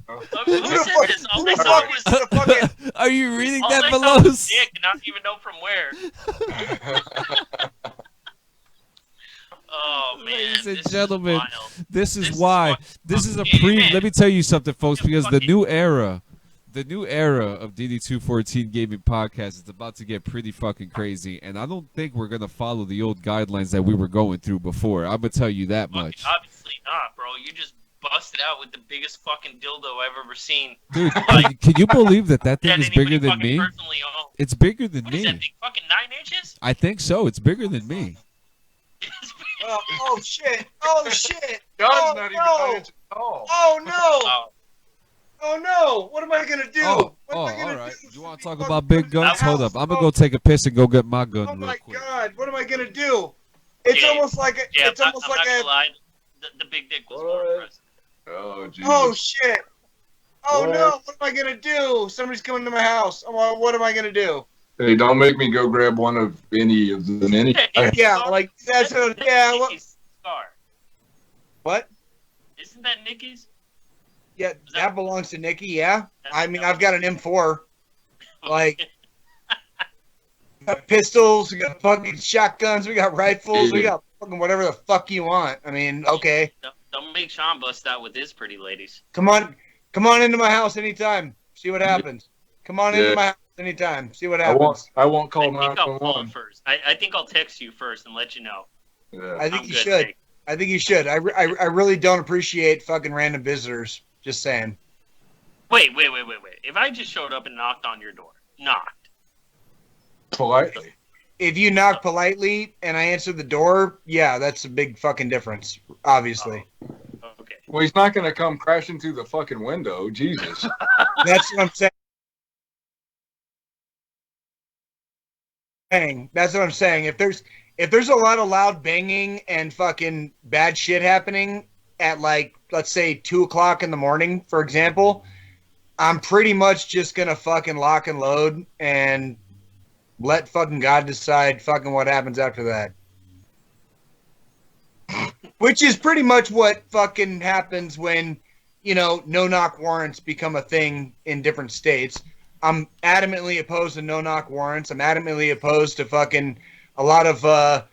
Who Who the said fuck? this? All Who I the saw fuck was is the fucking? I Are you reading All that I below? saw was dick, and I don't even know from where. Oh man, Ladies and this gentlemen, is wild. this is This is why. what- This is a Yeah, pre. man. Let me tell you something, folks, Yeah, because the fucking- new era of DD214 Gaming Podcast is about to get pretty fucking crazy, and I don't think we're gonna follow the old guidelines that we were going through before. I'm gonna tell you that much, Obviously not, bro. You just busted out with the biggest fucking dildo I've ever seen. dude. Can you believe that thing That is anybody bigger than fucking me? personally owned. It's bigger than What is that me. thing? Fucking 9 inches? I think so. It's bigger than me. Oh shit! Oh shit! God's Oh, not even no. 9 inches tall. Oh no! Oh, Oh no! What am I gonna do? Oh, What am I gonna all right. do? You want to Somebody talk fucking about big comes to my guns? Hold house. up. I'm gonna go take a piss and go get my gun Oh real my quick. god! What am I gonna do? It's Yeah, almost like a. yeah, It's almost I'm like not a. gonna lie. The big dick was more What? impressive. Oh, Jesus. Oh shit! Oh What? no! What am I gonna do? Somebody's coming to my house. What am I gonna do? Hey, don't make me go grab one of any of the many. Yeah, like that's what. Yeah. What? Nikki's scar. What? Isn't that Nikki's? Yeah, that belongs to Nikki. Yeah. That's- I mean, I've got an M4. Like, we got pistols, we got fucking shotguns, we got rifles, we got fucking whatever the fuck you want. I mean, okay. Don't make Sean bust out with his pretty ladies. Come on into my house anytime. See what happens. Come on into Yeah. my house anytime. See what I won't. happens. I won't I call think I'll call 911. first. I think I'll text you first and let you know. Yeah. I think I'm you good, should. Nick. I think you should. I really don't appreciate fucking random visitors. Just saying. Wait. If I just showed up and knocked on your door, knocked. Politely. If you knock politely and I answer the door, yeah, that's a big fucking difference. Obviously. Okay. Well, he's not going to come crashing through the fucking window. Jesus. That's what I'm saying. That's what I'm saying. If there's a lot of loud banging and fucking bad shit happening at like, let's say 2:00 in the morning, for example, I'm pretty much just gonna fucking lock and load and let fucking God decide fucking what happens after that. Which is pretty much what fucking happens when, no knock warrants become a thing in different states. I'm adamantly opposed to no knock warrants. I'm adamantly opposed to fucking a lot of Are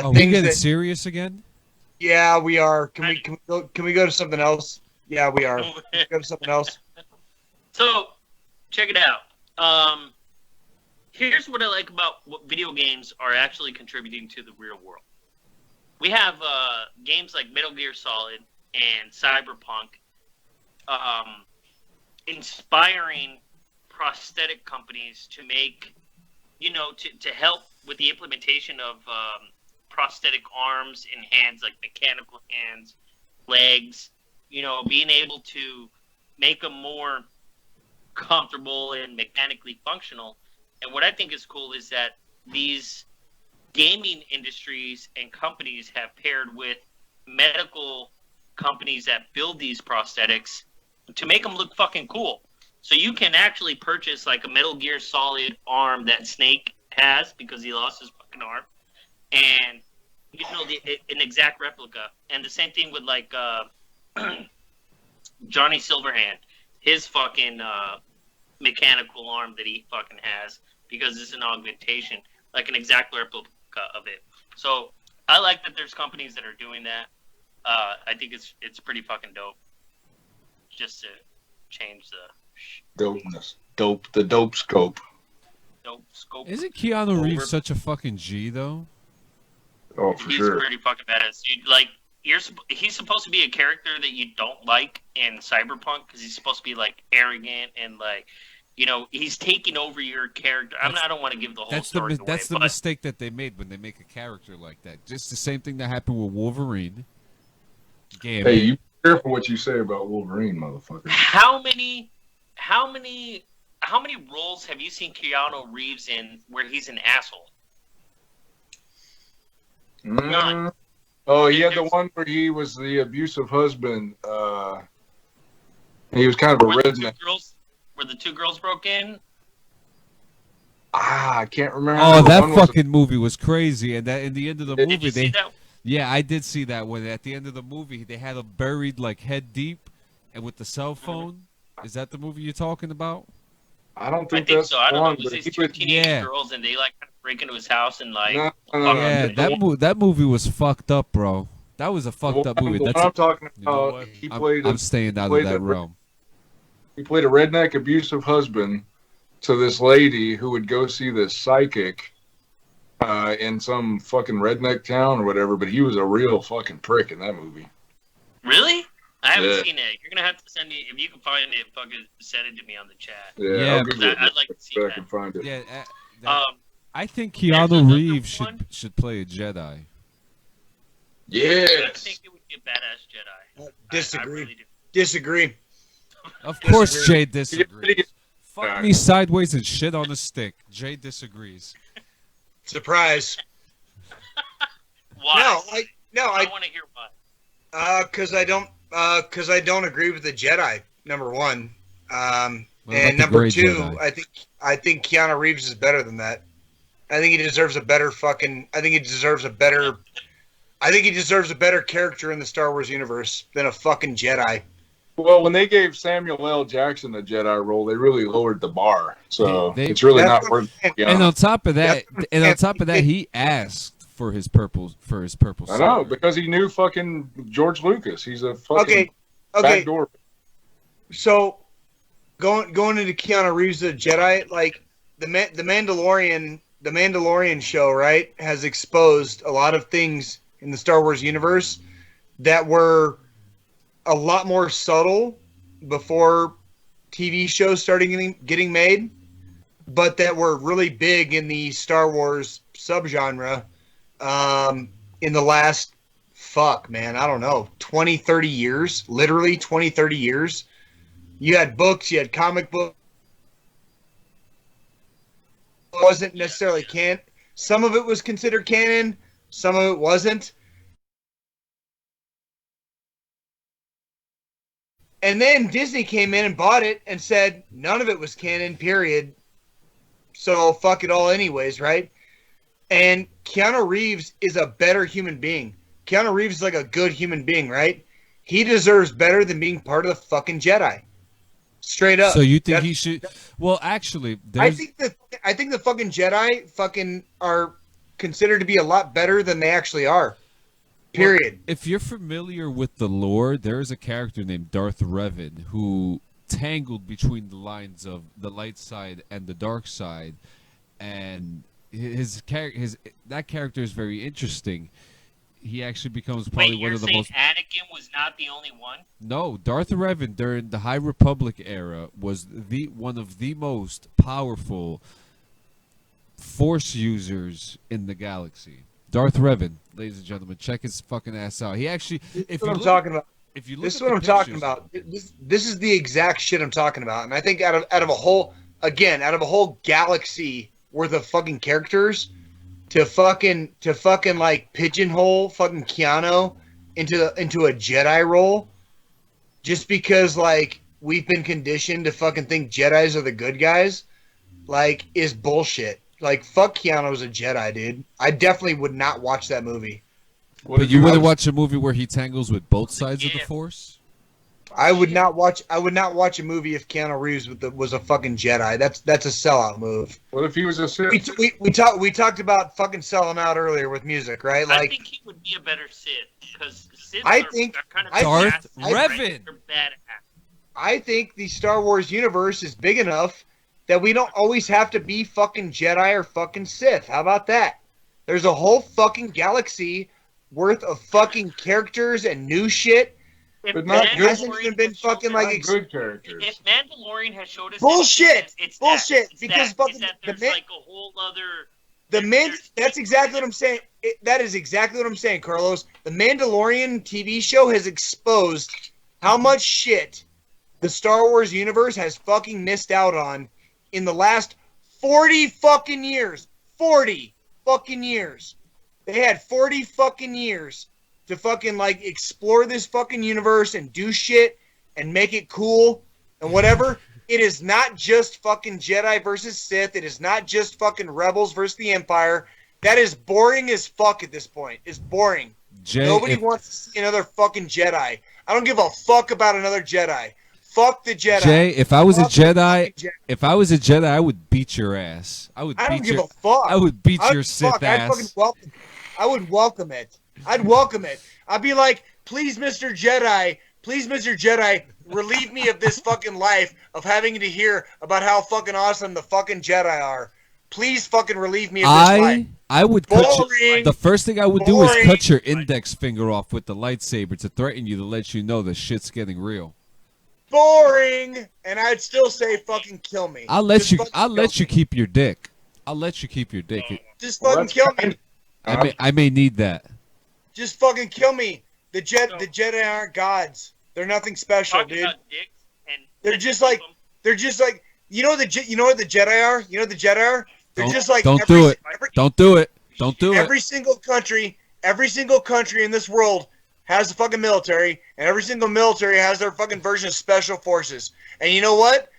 we things getting that. serious again? Yeah, we are. Can we go to something else? Yeah, we are. Go to something else. So, check it out. Here's what I like about what video games are actually contributing to the real world. We have games like Metal Gear Solid and Cyberpunk inspiring prosthetic companies to make, to help with the implementation of prosthetic arms and hands, like mechanical hands, legs, being able to make them more comfortable and mechanically functional. And what I think is cool is that these gaming industries and companies have paired with medical companies that build these prosthetics to make them look fucking cool. So you can actually purchase like a Metal Gear Solid arm that Snake has because he lost his fucking arm, and an exact replica. And the same thing with like Johnny Silverhand, his fucking mechanical arm that he fucking has because it's an augmentation, like an exact replica of it. So I like that there's companies that are doing that. I think it's pretty fucking dope. Just to change the Dopeness. The dope scope. dope scope. Isn't Keanu Over. Reeves such a fucking G though? Oh, for He's sure. pretty fucking badass, dude. Like he's supposed to be a character that you don't like in Cyberpunk because he's supposed to be like arrogant and like, he's taking over your character. I don't want to give the whole story away. That's the but mistake that they made when they make a character like that. Just the same thing that happened with Wolverine. Gambit. Hey, you be careful what you say about Wolverine, motherfucker. how many roles have you seen Keanu Reeves in where he's an asshole? None. Oh, he had the one where he was the abusive husband. He was kind of a Where the redneck. two girls broke in? I can't remember. Oh, that One was- fucking movie was crazy. And that in the end of the Did movie, you see that? yeah, I did see that one. At the end of the movie, they had him buried like head deep, and with the cell phone. Is that the movie you're talking about? I don't I think think that's so. I don't know. one, It was but these he two would. teenage Yeah. girls, and they like kind of break into his house and like. No, Yeah, that movie was fucked up, bro. That was a fucked up movie. The one That's I'm talking you know about. what? He I'm, played. I'm staying out of played that a- realm. He played a redneck abusive husband to this lady who would go see this psychic in some fucking redneck town or whatever. But he was a real fucking prick in that movie. Really? I haven't Yeah. seen it. You're gonna have to send me if you can find it. Fucking send it to me on the chat. Yeah, I'll Google it I'd like to see if I that. can find it. Yeah, Um, I think there's Keanu another Reeves one. should play a Jedi. I Yes. think it would be a badass Jedi. Disagree. I really do. Disagree. Of course, Disagree. Jay disagrees. Fuck me sideways and shit on a stick. Jay disagrees. Surprise. Why? I want to hear why. because I don't agree with the Jedi. Number one, What about and the number Grey two, Jedi? I think Keanu Reeves is better than that. I think he deserves a better character in the Star Wars universe than a fucking Jedi. Well, when they gave Samuel L. Jackson the Jedi role, they really lowered the bar. So They- it's really That's not what worth. I'm saying. And on top of that, That's- he asked for his purple I know because he knew fucking George Lucas. He's a fucking Okay. backdoor. So, going into Keanu Reeves the Jedi, like the Mandalorian show, right, has exposed a lot of things in the Star Wars universe that were a lot more subtle before TV shows started getting made, but that were really big in the Star Wars subgenre in the last, I don't know, 20, 30 years, literally 20, 30 years. You had books, you had comic books. It wasn't necessarily canon. Some of it was considered canon, some of it wasn't. And then Disney came in and bought it and said none of it was canon, period. So fuck it all anyways, right? And Keanu Reeves is a better human being. Keanu Reeves is like a good human being, right? He deserves better than being part of the fucking Jedi. Straight up. So you think That's- he should? Well, actually, I there's, think the fucking Jedi fucking are considered to be a lot better than they actually are. Period. if you're familiar with the lore, there is a character named Darth Revan who tangled between the lines of the light side and the dark side, and that character is very interesting. He actually becomes probably Wait, one you're of the saying most. Anakin was not the only one? No, Darth Revan during the High Republic era was one of the most powerful Force users in the galaxy. Darth Revan, ladies and gentlemen, check his fucking ass out. He actually, This if is what you I'm look, talking about. if you look This is at what the I'm talking pictures- about. This is the exact shit I'm talking about. And I think out of a whole galaxy worth of fucking characters, to fucking like pigeonhole fucking Keanu into a Jedi role, just because like we've been conditioned to fucking think Jedis are the good guys, like, is bullshit. Like, fuck Keanu as a Jedi, dude. I definitely would not watch that movie. But you wouldn't watch a movie where he tangles with both sides of the Yeah. Force? I would not watch a movie if Keanu Reeves was a fucking Jedi. That's a sellout move. What if he was a Sith? We talked about fucking selling out earlier with music, right? I Like, think he would be a better Sith because Sith I are think- kind of Darth badass, Revan. right? They're badass. I think the Star Wars universe is big enough that we don't always have to be fucking Jedi or fucking Sith. How about that? There's a whole fucking galaxy worth of fucking characters and new shit. If But not good- Hasn't even been fucking Not like good characters. If Mandalorian has showed us Bullshit! anything, it's Bullshit! That, Because it's fucking that the there's man- like a whole other. The There's- That's exactly what I'm saying. That is exactly what I'm saying, Carlos. The Mandalorian TV show has exposed how much shit the Star Wars universe has fucking missed out on in the last 40 fucking years. 40 fucking years. They had 40 fucking years to fucking like explore this fucking universe and do shit and make it cool and whatever. It is not just fucking Jedi versus Sith. It is not just fucking Rebels versus the Empire. That is boring as fuck at this point. It's boring. Jay, Nobody if- wants to see another fucking Jedi. I don't give a fuck about another Jedi. Fuck the Jedi. Jay, if I was a Fuck the Jedi, fucking I would beat your ass. I would I don't beat give your a fuck. I would beat I'd your Sith fuck, I'd fucking ass. welcome. I would welcome it. I'd welcome it. I'd be like, please, Mr. Jedi, relieve me of this fucking life of having to hear about how fucking awesome the fucking Jedi are. Please fucking relieve me of this life. I would cut Boring. the first thing I would do is Boring. cut your index finger off with the lightsaber to threaten you, to let you know the shit's getting real. Boring. And I'd still say fucking kill me. I'll let Just you fucking I'll kill let you me. keep your dick. I'll let you keep your dick. Just Well, fucking that's kill kind me. I may need that. Just fucking kill me. The Jedi aren't gods. They're nothing special, Talking dude. about dicks and They're just like you know what the Jedi are? You know what the Jedi are? They're Don't- just like don't every, do it. Every, Don't do it. Don't do it. every single country in this world has a fucking military, and every single military has their fucking version of special forces. And you know what?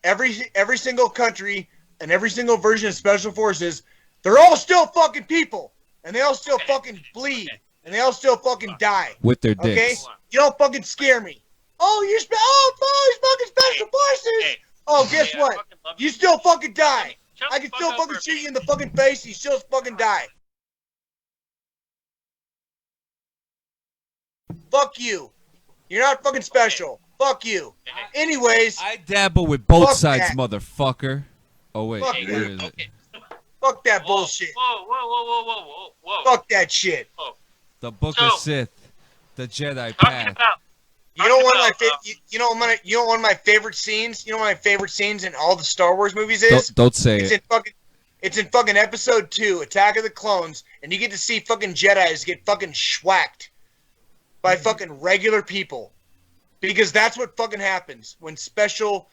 Every single country and every single version of special forces, they're all still fucking people, and they all still fucking bleed, and they all still fucking die. With their Okay? dicks. You don't fucking scare me. Oh, you're fucking special forces. Hey, Oh, guess hey, I what? fucking love You still fucking die. Shut I the can fuck still up fucking for a shoot you minute. in the fucking face. You still fucking die. Fuck you. You're not fucking special. Fuck you. Anyways, I dabble with both Fuck sides, that. motherfucker. Oh wait, Fuck where that. is it? Okay. fuck that Whoa, bullshit. Whoa. Fuck that shit. The Book So- of Sith, the Jedi Talking path. about You know one of my about, you know one of my favorite scenes. You know one of my favorite scenes in all the Star Wars movies is. Don't say It's it. in fucking episode 2, Attack of the Clones, and you get to see fucking Jedis get fucking schwacked by fucking regular people. Because that's what fucking happens. When special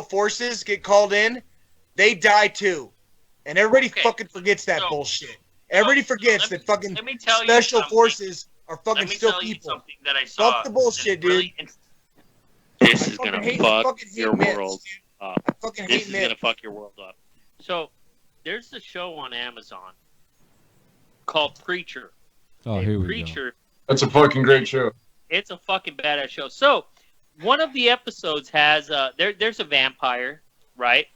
forces get called in, they die too. And everybody Okay. fucking forgets that So- bullshit. Everybody forgets that fucking let me tell you special something. forces are Let fucking me still tell you people. something that I saw. Fuck the bullshit, that's really dude. This I is fucking gonna hate- fuck fucking hate your myths, world dude. up. I fucking This hate is gonna myths. fuck your world up. So, there's a show on Amazon called Preacher. Oh, And here we go. Preacher, That's a fucking great show. it's a fucking badass show. So, one of the episodes has there's a vampire, right?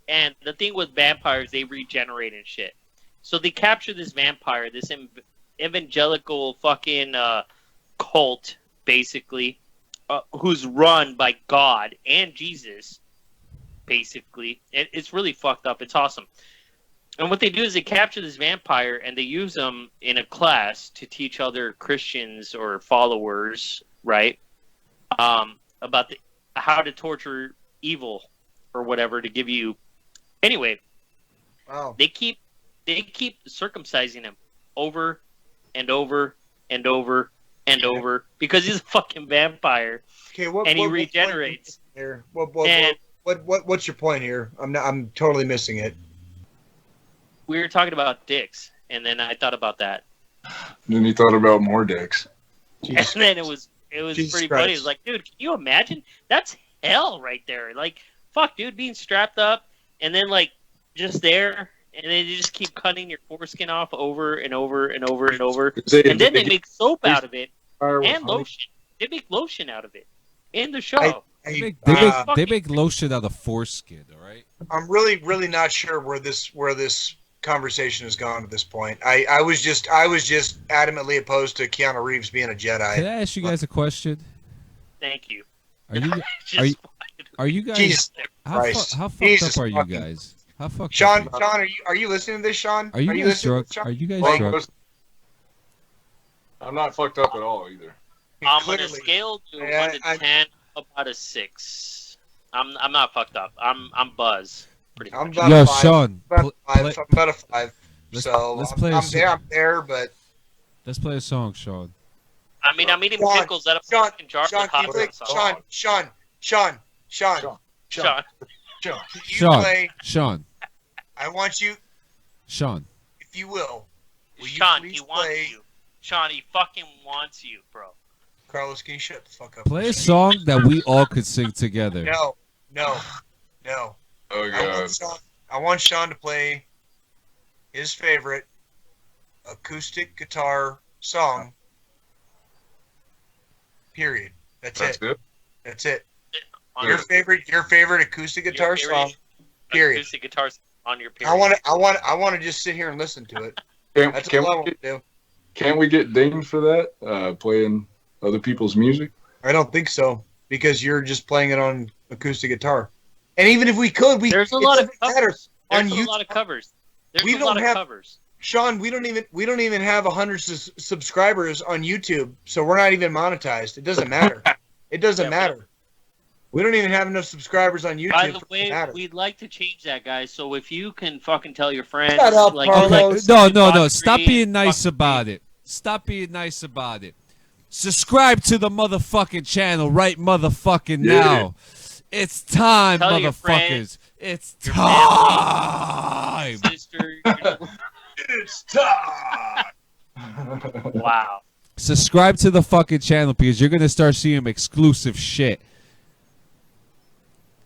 And the thing with vampires, they regenerate and shit. So they capture this vampire, this evangelical fucking cult, basically, who's run by God and Jesus, basically. It's really fucked up. It's awesome. And what they do is they capture this vampire and they use him in a class to teach other Christians or followers, right? About how to torture evil or whatever to give you. Anyway, Wow. they keep circumcising him over and over and over and over because he's a fucking vampire Okay, what and he what- regenerates. Here. And- What's your point here? I'm totally missing it. We were talking about dicks, and then I thought about that, Then he thought about more dicks. Jesus. and then it was Jesus pretty Christ. funny. It's like, dude, can you imagine? That's hell right there. Like, fuck, dude, being strapped up and then like just there, and then you just keep cutting your foreskin off over and over and over and over, and then they make soap out of it and lotion. They make lotion out of it in the show. Hey, They make lotion out of foreskin. All right. I'm really not sure where this conversation has gone at this point. I was just adamantly opposed to Keanu Reeves being a Can Jedi. I ask you guys a question? Thank you. Are you Just are you guys Jesus how, Christ. how fucked Jesus up are you fucking- guys? How fucked Sean, up are are you listening to this, Sean? you? Are you guys listening drunk? to this, Sean? Are you guys Well, drunk? I'm not fucked up at all either. I'm on a Clearly. scale to Yeah, 1 to 10, about a 6. I'm not fucked up. I'm buzz. Pretty I'm much. about Yo, a 5. Sean, I'm pl- about a 5. Let's- So let's play a I'm s- there, but let's play a song, Sean. I mean, I'm eating Sean, pickles out of a Sean, fucking jar Sean, with can hot you play, sauce. Sean, Sean, Sean. can you Sean, play? Sean, I want you, Sean. if you will you Sean, please he wants play? you. Sean, he fucking wants you, bro. Carlos, can you shut the fuck up? Play a song that we all could sing together. No. Oh I want Sean to play his favorite acoustic guitar song. Period. That's That's it. good. That's it. Your favorite acoustic guitar song. Period. Acoustic guitars on your period. I want to just sit here and listen to it. That's all I want to do. Can't we get dinged for that? Playing other people's music? I don't think so because you're just playing it on acoustic guitar. And even if we could, there's a lot of covers. There's On a YouTube, lot of covers. There's we a don't lot of have- covers. Sean, we don't even have 100 subscribers on YouTube, so we're not even monetized. It doesn't matter. It doesn't matter. We don't even have enough subscribers on YouTube. By the for it to way, matter. we'd like to change that, guys. So if you can fucking tell your friends, Shut up, like, Carlos. No. Stop being nice about it. Stop being nice about it. Subscribe to the motherfucking channel right motherfucking now. It's time, Tell your motherfuckers. friends, It's your time. Sister, It's time. wow. Subscribe to the fucking channel because you're gonna start seeing exclusive shit.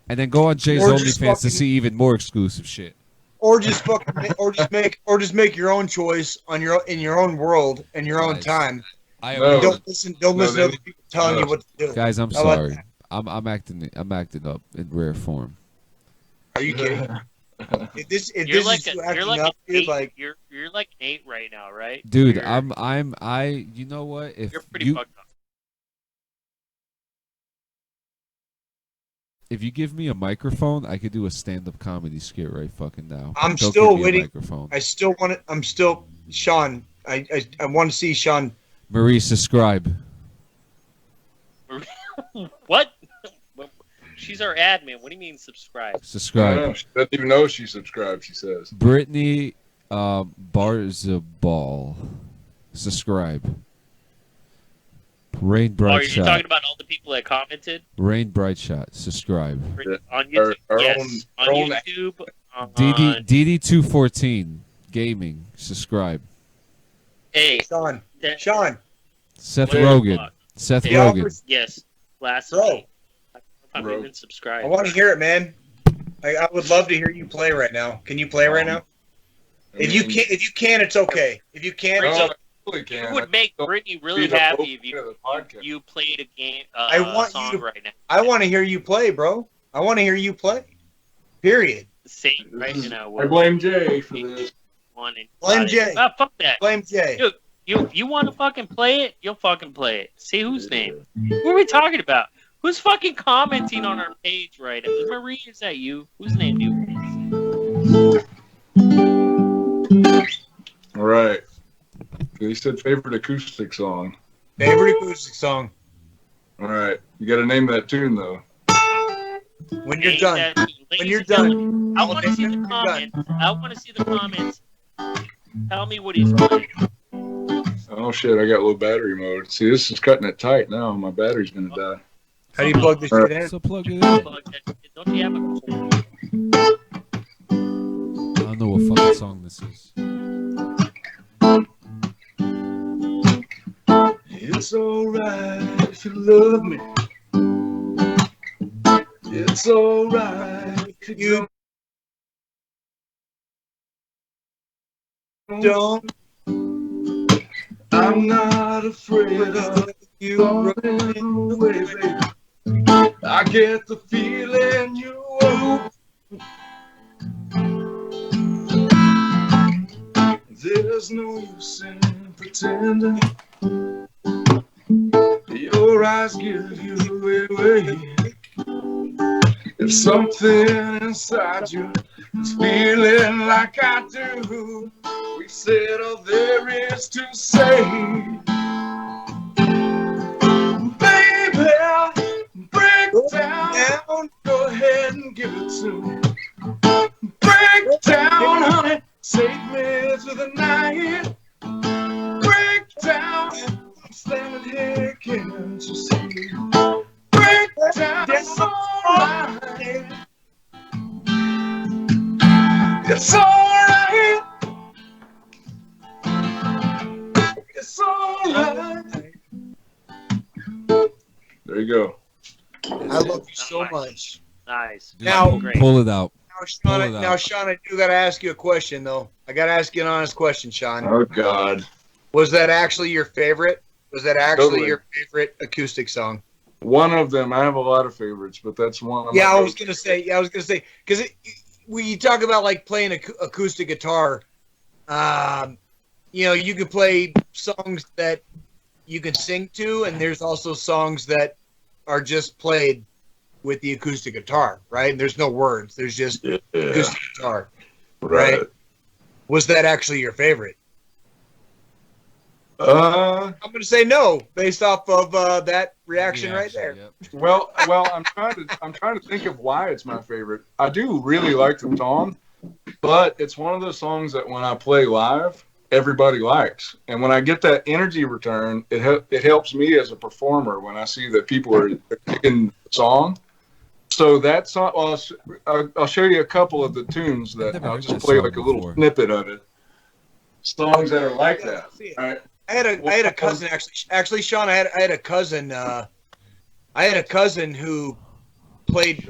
And then go on Jay's Or just OnlyFans to fucking- see even more exclusive shit. Or just make your own choice in your own world in your own Guys, time. I No. Don't listen to other people telling you what to do. Guys, I'm How about sorry. that? I'm acting up in rare form. Are you kidding? If this You're is like you you're acting like up, an dude, 8. like You're like an 8 right now, right? Dude, You're- you know what? If You're pretty you fucked up. if you give me a microphone, I could do a stand-up comedy skit right fucking now. I'm Don't still give me a waiting. microphone. I still want it. I'm still Sean. I want to see Sean. Marie, subscribe. What? She's our admin. What do you mean subscribe? I Subscribe. don't know. She doesn't even know she subscribed, she says. Brittany Barzabal. Subscribe. Rain Oh, Bright are you Shot. talking about all the people that commented Rain Bright Shot. Subscribe. on YouTube? Our Yes, own- on our own- YouTube. DD214 Gaming. Subscribe. Hey, Sean. that- Sean. Seth What the Rogen. fuck? Seth Yeah. Rogen. Yes, last Bro. week. I'm Bro. even subscribed. I want to hear it, man. I would love to hear you play right now. Can you play right now? If you can, it's okay. If you can't, it's No, okay. I really can. It would make Brittany really Speed up happy if opening of the podcast. you played a game, I want song you to- right now. I want to hear you play, bro. I want to hear you play. Period. Same right now. I blame Jay for this. One and Blame Jay. Ah, fuck that. Blame Jay. Dude, you want to fucking play it? You'll fucking play it. See whose name? Who are we talking about? Who's fucking commenting on our page right now? Marie, is that you? Whose name do you? All right. He said favorite acoustic song. Favorite acoustic song. All right. You got to name that tune, though. When you're Ain't done. that- When ladies you're and done. gentlemen, I want to see the When you're done. comments. I want to see the comments. Tell me what he's playing. Oh, shit. I got low battery mode. See, this is cutting it tight now. My battery's going to die. How do you plug this shit in? So plug it in. Don't you have a I don't know what fucking song this is. It's alright if you love me. It's alright if you Don't I'm not afraid of you running away, baby. I get the feeling you owe. There's no use in pretending. Your eyes give you away. If something inside you is feeling like I do, we said all there is to say. Baby, break down. Go ahead and give it to me. Break down, honey. Take me to the night. Break down. I'm standing here, can't you see? Break down. It's alright. It's alright. It's alright. There you go. I love you so much. nice. Dude, Now- Great. pull it out. Now, Pull it out. Sean, I do got to ask you a question, though. I got to ask you an honest question, Sean. Oh, God. Was that actually your favorite? Was that actually Totally. your favorite acoustic song? One of them. I have a lot of favorites, but that's one of Yeah, my I was gonna say because when you talk about like playing acoustic guitar, you know, you can play songs that you can sing to, and there's also songs that are just played with the acoustic guitar, right? There's no words. There's just acoustic guitar, right? Was that actually your favorite? I'm going to say no, based off of that reaction right there. Yep. Well, I'm trying to think of why it's my favorite. I do really like the song, but it's one of those songs that when I play live, everybody likes, and when I get that energy return, it helps me as a performer when I see that people are digging the song. So that song, I'll show you a couple of the tunes that Never I'll heard just that play song like a little before. snippet of it. Songs that are like that. All right. I had a cousin actually, Sean. I had a cousin. I had a cousin who played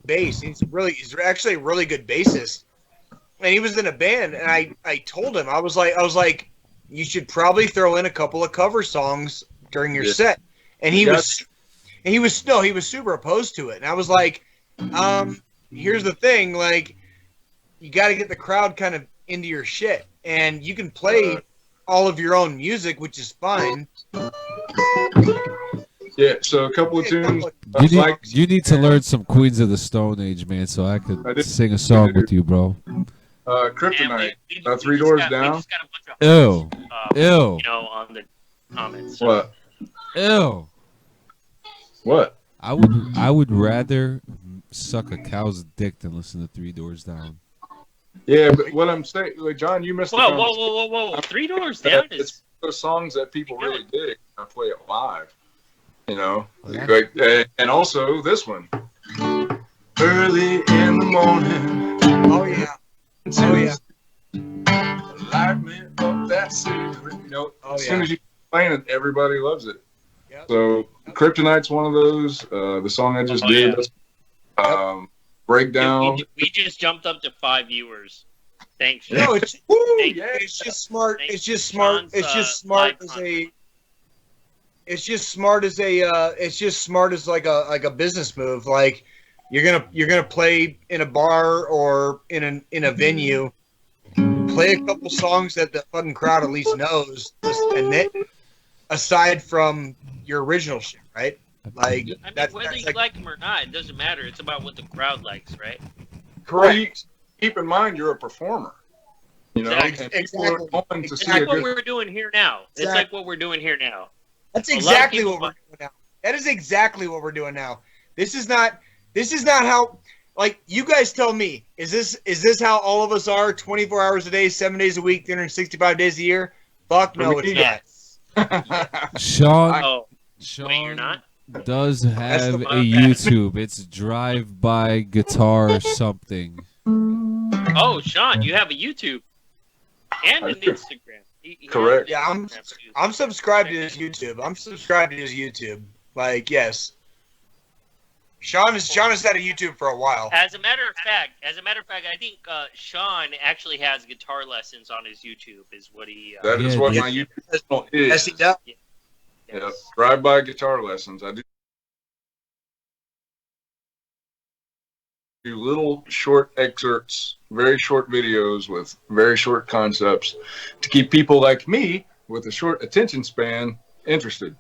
bass. He's actually a really good bassist, and he was in a band. And I told him I was like, you should probably throw in a couple of cover songs during your set. And he was super opposed to it. And I was like, here's the thing, like, you got to get the crowd kind of into your shit, and you can play all of your own music, which is fine. Yeah, so a couple of tunes. You need to learn some Queens of the Stone Age, man, so I could sing a song with you, bro. Kryptonite. Three Doors Down. We just got a bunch of Ew. you know, on the comments. What? Ew. What? I would rather suck a cow's dick than listen to Three Doors Down. Yeah, but what I'm saying, like, John, you missed the conversation. Whoa! 3 Doors Down is It's those songs that people really dig. I play it live, you know. Yeah. Like, and also this one. Early in the morning. Oh yeah. Oh yeah. Light me up that cigarette. You know, as soon yeah. as you play it, everybody loves it. Yep. So Kryptonite's one of those. The song I just did. Breakdown. we just jumped up to 5 viewers. Thanks. Sean. No, it's yeah. it's just smart. Thanks It's just for smart. John's, It's just smart live as a. It's just smart as a. It's just smart as like a business move. Like you're gonna play in a bar or in a venue. Play a couple songs that the fucking crowd at least knows, and then aside from your original shit, right? Like I mean, that's whether you like, like them or not, it doesn't matter. It's about what the crowd likes, right? Well, you keep in mind you're a performer. You know, Exactly. and people are going to see It's a like what good. we're doing here now. It's Exactly. like what we're doing here now. That's A lot of exactly people what we're doing now. That is exactly what we're doing now. This is not how, like, you guys tell me, is this how all of us are 24 hours a day, 7 days a week, 365 days a year? Fuck no, it's not. Yes. Sean Oh, wait, you're not? does have the- a YouTube. It's Drive By Guitar something. Oh, Sean, you have a YouTube and an Instagram. He Correct. has an Yeah, Instagram, too. I'm subscribed to his YouTube. Like, yes. Sean has had a YouTube for a while. As a matter of fact, I think Sean actually has guitar lessons on his YouTube. Is what he. That is Yeah, what yeah. my YouTube channel is. Yes, he does. Yeah, drive-by guitar lessons. I do little short excerpts, very short videos with very short concepts to keep people like me with a short attention span interested.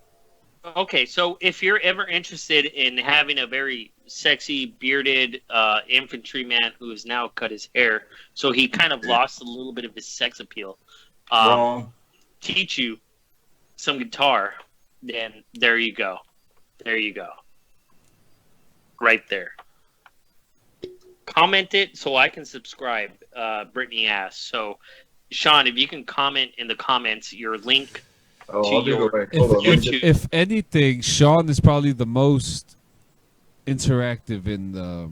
Okay, so if you're ever interested in having a very sexy bearded infantryman who has now cut his hair, so he kind of lost a little bit of his sex appeal, Wrong. teach you some guitar, then there you go. There you go. Right there. Comment it so I can subscribe, Brittany asked. So, Sean, if you can comment in the comments your link. Oh, To I'll do your- the link. Hold on. let me YouTube. get- If anything, Sean is probably the most interactive in the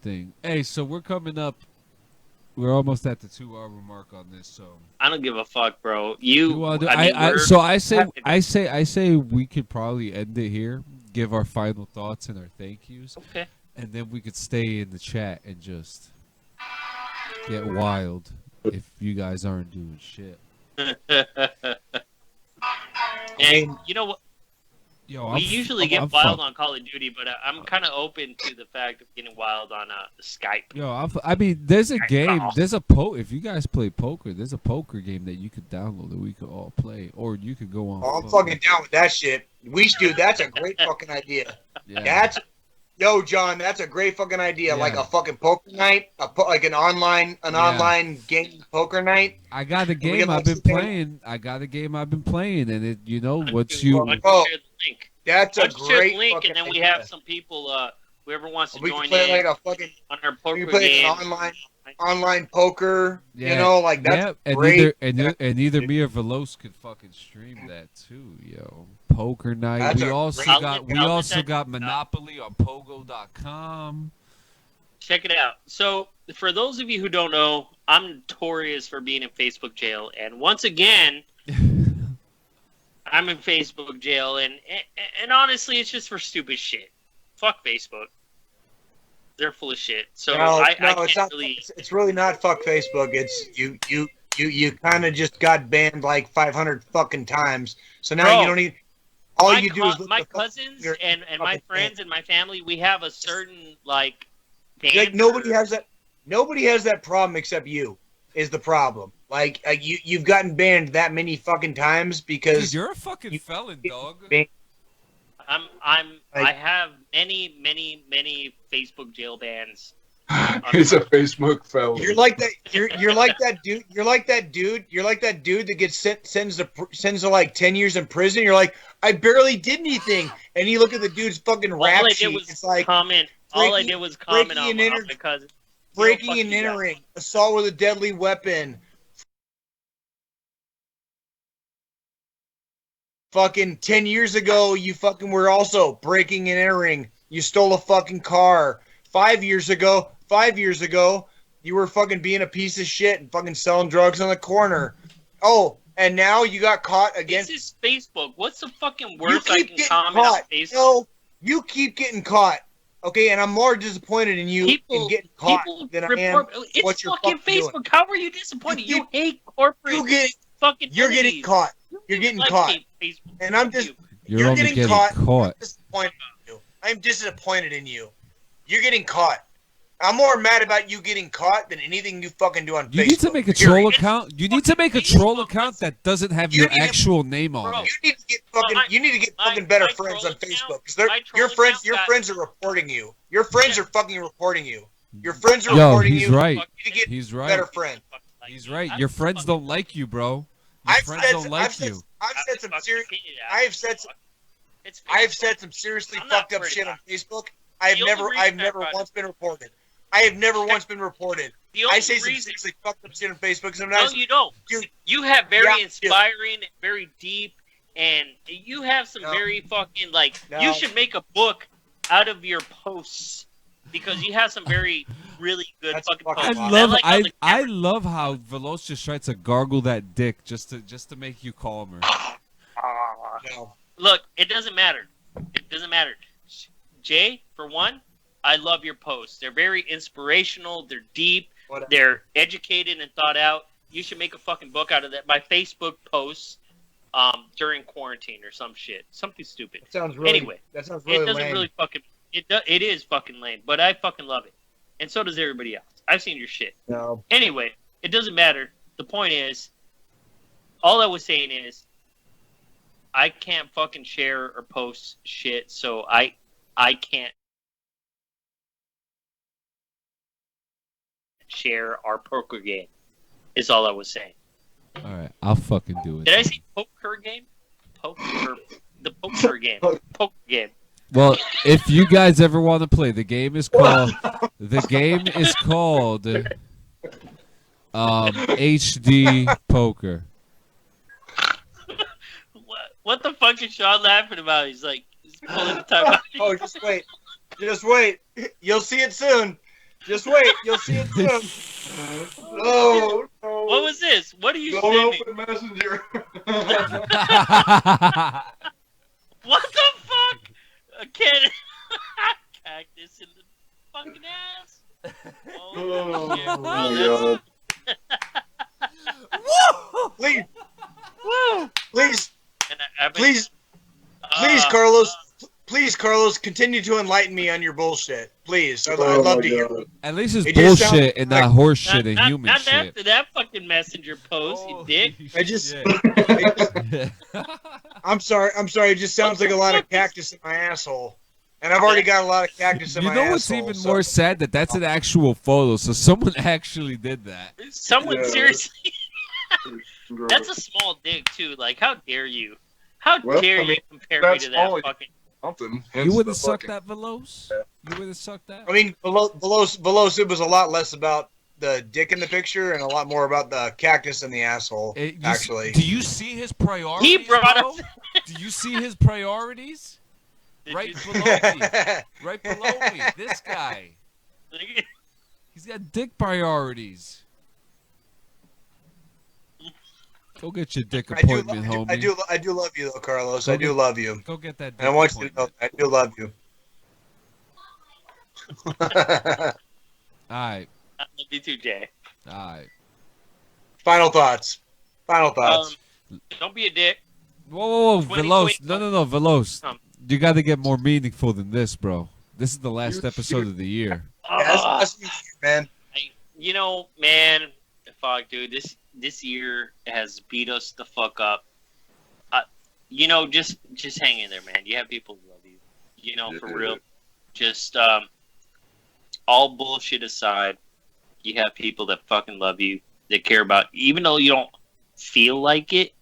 thing. Hey, so we're coming up. We're almost at the 2-hour mark on this. So I don't give a fuck, bro. You wanna do- I say we could probably end it here. Give our final thoughts and our thank yous, Okay. and then we could stay in the chat and just get wild if you guys aren't doing shit. And you know what? Yo, We usually get I'm wild fucked. on Call of Duty, but I'm kind of open to the fact of getting wild on Skype. Yo, I mean, there's a game. There's a If you guys play poker, there's a poker game that you could download that we could all play, or you could go on. Oh, I'm fucking down with that shit. Dude, that's a great fucking idea. Yeah. Yo, John, that's a great fucking idea. Yeah. Like a fucking poker night, like an online game poker night. I got a we game get, I've like, been sit there- playing. And it, once Why you, don't Oh, share the link? That's Why a don't you share great the link, fucking and then we idea. have some people, whoever wants to We can join play in like a fucking on our we poker can play game. an online poker. Yeah. You know, like that's yeah, and great. either me or Velos could fucking stream that too, yo. Poker night. That's we a also great- got I'll Monopoly on Pogo.com. Check it out. So, for those of you who don't know, I'm notorious for being in Facebook jail, and once again, I'm in Facebook jail, and honestly, it's just for stupid shit. Fuck Facebook. They're full of shit. So I it's can't not. really. It's really not fuck Facebook. It's you kind of just got banned like 500 fucking times. So now Bro, you don't need. All you do is look my the fuck- cousins your and my fucking friends and my family. We have a certain like. Like band nobody for- has that. Nobody has that problem except you. Is the problem? Like you've gotten banned that many fucking times Dude, because you're a fucking felon, dog. I have many Facebook jail bans. He's a Facebook fellow. you're like that. You're like that dude. You're like that dude. You're like that dude that gets sends to like 10 years in prison. You're like, I barely did anything, and you look at the dude's fucking All rap I did sheet. was It's like comment. All I breaking- did was comment breaking on and my enter- cousin. breaking fuck and you guys. entering, assault with a deadly weapon. Fucking 10 years ago, you fucking were also breaking and entering. You stole a fucking car. 5 years ago, you were fucking being a piece of shit and fucking selling drugs on the corner. Oh, and now you got caught again. This is Facebook. What's the fucking You worst I keep can getting comment caught. on Facebook? No, you keep getting caught. Okay, and I'm more disappointed in you in getting caught than I am. It's what you're fucking fucking Facebook. How are you disappointed? You You hate corporate You're getting entities. caught. You You're getting like caught. hate Facebook. And I'm Fuck just you. You're only getting getting caught. caught. I'm disappointed in you. I'm disappointed in you. You're getting caught. I'm more mad about you getting caught than anything you fucking do on Facebook. You need to make a Period. troll account. You need to make a troll account that doesn't have You your need to- actual name on Bro, it. You need to get fucking. My- You need to get my- fucking better my friends troll on Facebook account- because my troll your friends. account Your got- friends are reporting you. Your friends are fucking reporting you. Your friends are Yo, reporting he's you. right. Fuck You need to get He's right. better friends. He's right. Your friends don't like you, bro. Your friends don't like you. I've said some serious. I've I've said some seriously I'm not fucked up worried shit on about Facebook. I've The only never reason I brought- once been reported. I have never once been reported. The only I say some reason, seriously fucked up shit on Facebook no, sometimes. you don't. Dude, You have very Yeah, inspiring, and very deep, and you have some No. very fucking like. No. You should make a book out of your posts because you have some very really good That's fucking fucking posts. I awesome. love like how the I camera- love how Veloz just tried to gargle that dick just to make you calmer. No. Look, it doesn't matter. It doesn't matter. Jay, for one, I love your posts. They're very inspirational. They're deep. Whatever. They're educated and thought out. You should make a fucking book out of that. My Facebook posts during quarantine or some shit. Something stupid. That sounds really. Anyway, that sounds really it doesn't lame. really fucking. It is fucking lame, but I fucking love it, and so does everybody else. I've seen your shit. No. Anyway, it doesn't matter. The point is, all I was saying is, I can't fucking share or post shit, so I can't share our poker game. Is all I was saying. All right, I'll fucking do it. Did I say poker game? The poker game. Poker game. Well, if you guys ever want to play, the game is called HD Poker. What the fuck is Sean laughing about? He's like, he's pulling the time out. Oh, just wait. Just wait. You'll see it soon. Just wait. You'll see it soon. No. No. What was this? What are you Don't sending? open Messenger. What the fuck? A can cactus in the fucking ass. Oh, shit, bro, Oh, Please, Woo! please, And I've been- please Carlos, continue to enlighten me on your bullshit. Please, I'd love to hear. At least it's It just bullshit and not horse shit and not, human not shit. after that fucking messenger post, you dick. I just- shit. I'm sorry. It just sounds like a lot of cactus in my asshole, and I've already got a lot of cactus in You my know asshole. what's even so- more sad? That's an actual photo, so someone actually did that. Someone Yeah. seriously. That's a small dig too. Like, how dare you? How Well, dare I mean, you compare me that's to that only- fucking? Something. You wouldn't suck that, Veloz? You wouldn't suck that? I mean, Veloz, it was a lot less about the dick in the picture and a lot more about the cactus in the asshole. Actually, Do you see his priorities? He brought bro? Do you see his priorities? Did Right you- below me. Right below me. This guy. He's got dick priorities. Go get your dick appointment, homie. I do love you though, Carlos. I do love you, Go get that dick and I want you to know appointment. I do love you. Alright. I love you too, Jay. Alright. Final thoughts. Don't be a dick. Whoa, 20, Veloz. 20. No, Veloz. Um. You got to get more meaningful than this, bro. This is the last episode of the year. That's man. You know, man, fuck, dude. This year has beat us the fuck up. You know, just hang in there, man. You have people who love you. You know, for real. Just all bullshit aside, you have people that fucking love you, that care about, even though you don't feel like it.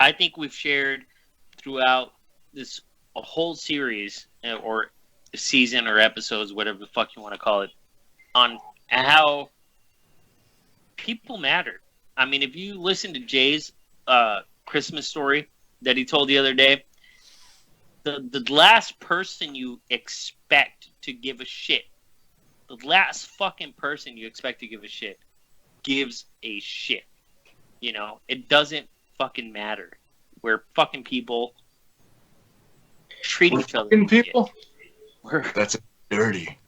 I think we've shared throughout this a whole series or season or episodes, whatever the fuck you want to call it, on how people matter. I mean, if you listen to Jay's Christmas story that he told the other day, the last person you expect to give a shit, the last fucking person you expect to give a shit, gives a shit. You know, it doesn't fucking matter. We're fucking people. Treat each other. Fucking people. We're Dirty.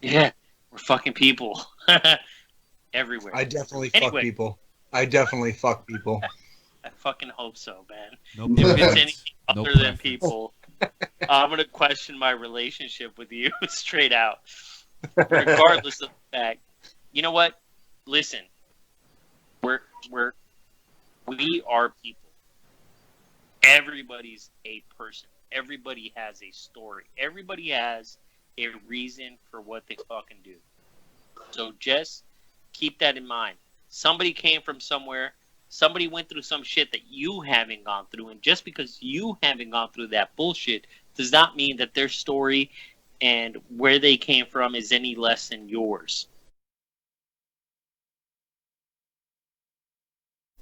yeah, we're fucking people everywhere. I definitely fuck Anyway. people. I definitely fuck people. I fucking hope so, man. No If it's preference. anything No other than preference. people, I'm gonna question my relationship with you straight out, regardless of the fact. You know what? Listen, we are people. Everybody's a person. Everybody has a story. Everybody has a reason for what they fucking do. So just keep that in mind. Somebody came from somewhere. Somebody went through some shit that you haven't gone through. And just because you haven't gone through that bullshit does not mean that their story and where they came from is any less than yours.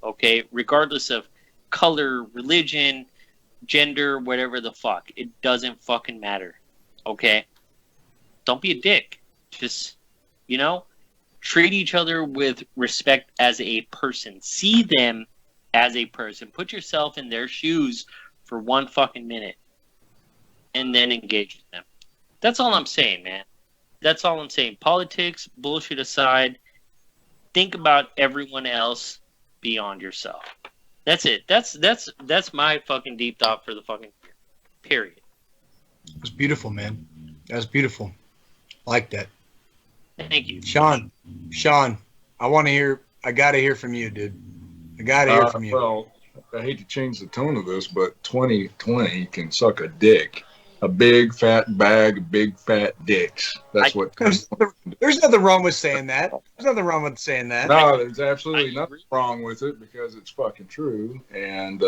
Okay? Regardless of color, religion, gender, whatever the fuck. It doesn't fucking matter. Okay? Don't be a dick. Just, treat each other with respect as a person. See them as a person. Put yourself in their shoes for 1 fucking minute. And then engage with them. That's all I'm saying, man. That's all I'm saying. Politics, bullshit aside, think about everyone else beyond yourself. That's it. That's my fucking deep thought for the fucking year. Period. It's beautiful, man. That's beautiful. I like that. Thank you. Sean, I gotta hear from you, dude. I gotta hear from you. Well, I hate to change the tone of this, but 2020 can suck a dick. A big fat bag of big fat dicks. That's what. There's nothing wrong with saying that. There's nothing wrong with saying that. No, there's absolutely I nothing agree. wrong with it because it's fucking true. And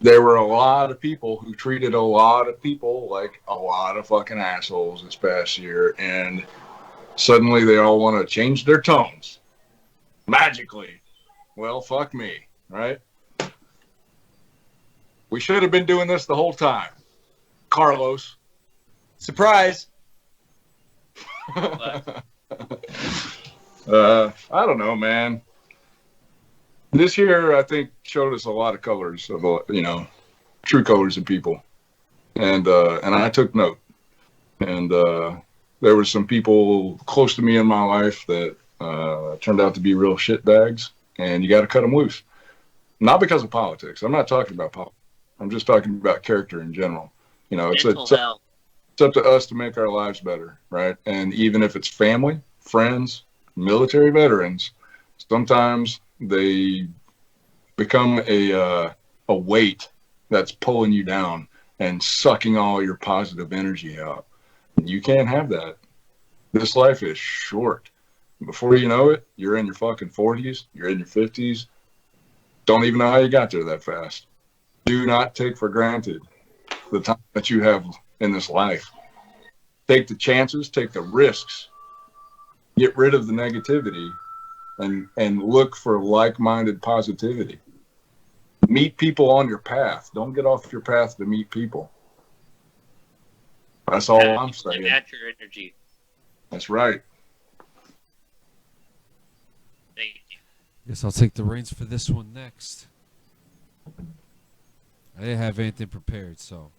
there were a lot of people who treated a lot of people like a lot of fucking assholes this past year. And suddenly they all want to change their tones magically. Well, fuck me, right? We should have been doing this the whole time. Carlos. Surprise. I don't know, man. This year, I think, showed us a lot of colors of, true colors of people, and I took note. And there were some people close to me in my life that turned out to be real shitbags, and you got to cut them loose. Not because of politics. I'm not talking about politics. I'm just talking about character in general. You know, Mental health. it's up to us to make our lives better, right? And even if it's family, friends, military veterans, sometimes they become a weight that's pulling you down and sucking all your positive energy out. You can't have that. This life is short. Before you know it, you're in your fucking 40s, you're in your 50s. Don't even know how you got there that fast. Do not take for granted the time that you have in this life. Take the chances, take the risks, get rid of the negativity, and look for like-minded positivity. Meet people on your path. Don't get off your path to meet people. That's all I'm saying. Match your energy. That's right. Thank you. Guess I'll take the reins for this one next. I didn't have anything prepared, so.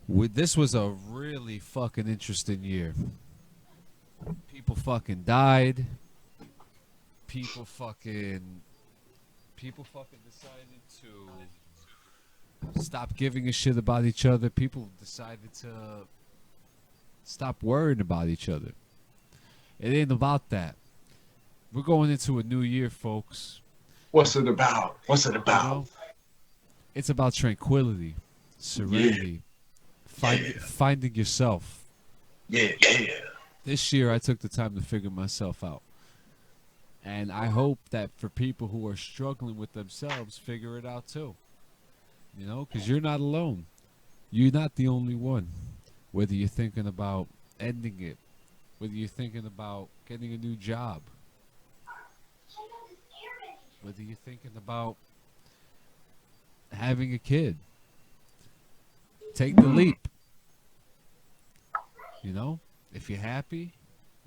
This was a really fucking interesting year. People fucking died. People fucking decided to stop giving a shit about each other. People decided to stop worrying about each other. It ain't about that. We're going into a new year, folks. What's it about? What's it You about? know? It's about tranquility, serenity, finding yourself. Yeah. This year, I took the time to figure myself out. And I hope that for people who are struggling with themselves, figure it out too. You know, because you're not alone. You're not the only one. Whether you're thinking about ending it, whether you're thinking about getting a new job, whether you're thinking about having a kid, take the leap. You know, if you're happy,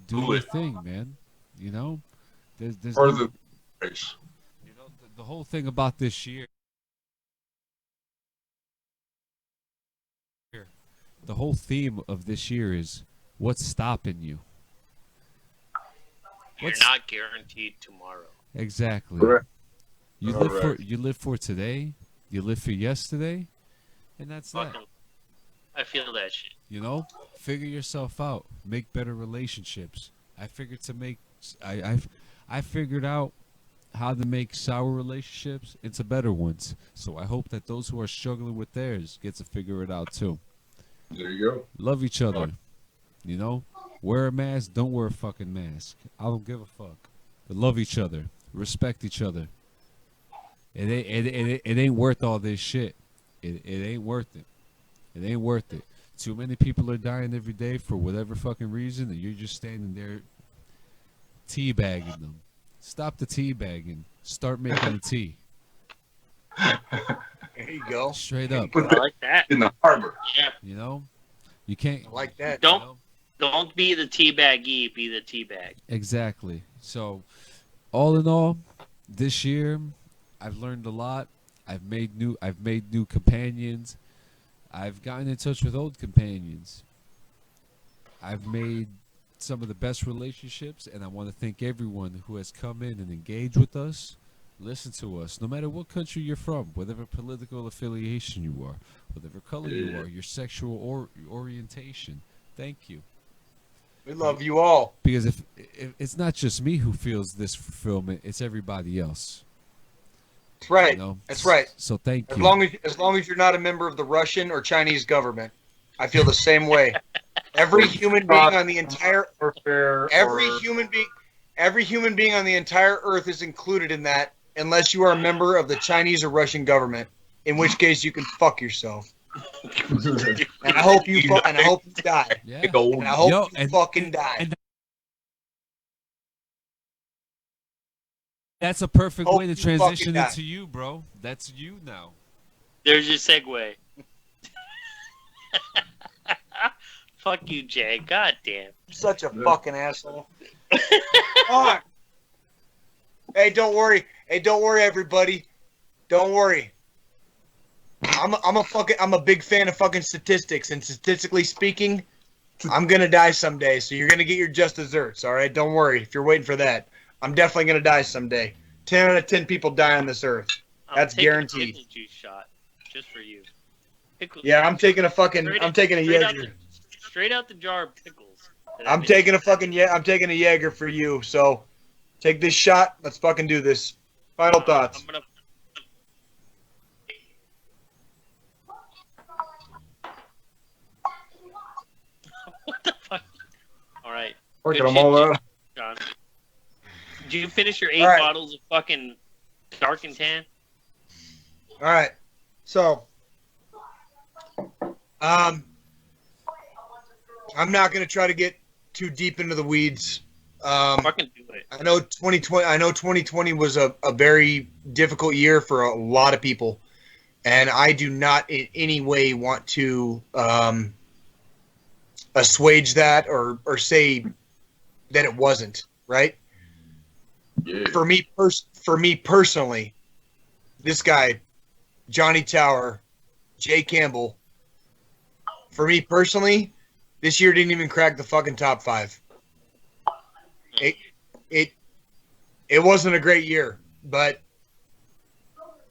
do your thing, man. You know, there's Or the race. you know, the whole thing about this year. The whole theme of this year is what's stopping you. You're What's- not guaranteed tomorrow. Exactly. Correct. You live for today. You live for yesterday, and that's that. Fucking, I feel that shit. You know, figure yourself out. Make better relationships. I figured to make. I figured out how to make sour relationships into better ones. So I hope that those who are struggling with theirs get to figure it out too. There you go. Love each other. You know, wear a mask. Don't wear a fucking mask. I don't give a fuck. But love each other. Respect each other. It ain't worth all this shit. It ain't worth it. It ain't worth it. Too many people are dying every day for whatever fucking reason, and you're just standing there teabagging them. Stop the teabagging. Start making the tea. There you go. Straight up. Put I that like that. in the harbor. Yeah. You know, you can't. I like that. Don't- you know? Don't be the teabaggy, be the teabag. Exactly. So, all in all, this year, I've learned a lot. I've made new companions. I've gotten in touch with old companions. I've made some of the best relationships, and I want to thank everyone who has come in and engaged with us, listen to us, no matter what country you're from, whatever political affiliation you are, whatever color you are, your sexual orientation. Thank you. We love you all. Because if it's not just me who feels this fulfillment, it's everybody else. That's right. You know? That's right. So thank As you. long as you're not a member of the Russian or Chinese government, I feel the same way. Every human being on the entire every human being on the entire earth is included in that, unless you are a member of the Chinese or Russian government, in which case you can fuck yourself. And I hope you die. Yeah. And I hope Yo, you fucking die. and that's a perfect Hope way to you transition fucking die. into you, bro. That's you now. There's your segue. Fuck you, Jay. God damn. Such a fucking asshole. All right. Hey, don't worry. Hey, don't worry, everybody. Don't worry. I'm a big fan of fucking statistics, and statistically speaking, I'm gonna die someday. So you're gonna get your just desserts. All right. Don't worry if you're waiting for that. I'm definitely gonna die someday. 10 out of 10 people die on this earth. That's taking guaranteed. A pickle juice shot just for you. Pickle. Yeah, I'm taking a Straight Jaeger. Straight out the jar of pickles. I'm taking a Jaeger for you. So take this shot. Let's fucking do this. Final thoughts. I'm gonna. What the fuck? All right, Working Good them all shit, out. John. Did you finish your 8 All right. bottles of fucking dark and tan? All right. So, I'm not gonna try to get too deep into the weeds. Fucking do it. I know 2020 was a very difficult year for a lot of people, and I do not in any way want to assuage that or say that it wasn't, right? Yeah. For me personally, this guy, Johnny Tower, Jay Campbell, for me personally, this year didn't even crack the fucking top 5. It wasn't a great year, but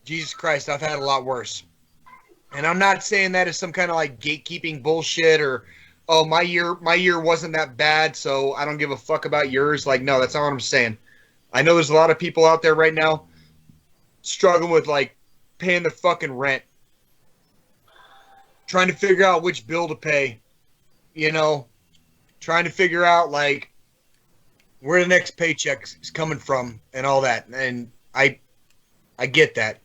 Jesus Christ, I've had a lot worse. And I'm not saying that as some kind of like gatekeeping bullshit or, oh, my year wasn't that bad, so I don't give a fuck about yours. Like, no, that's not what I'm saying. I know there's a lot of people out there right now struggling with like paying their fucking rent, trying to figure out which bill to pay, you know, trying to figure out like where the next paycheck is coming from and all that. And I get that.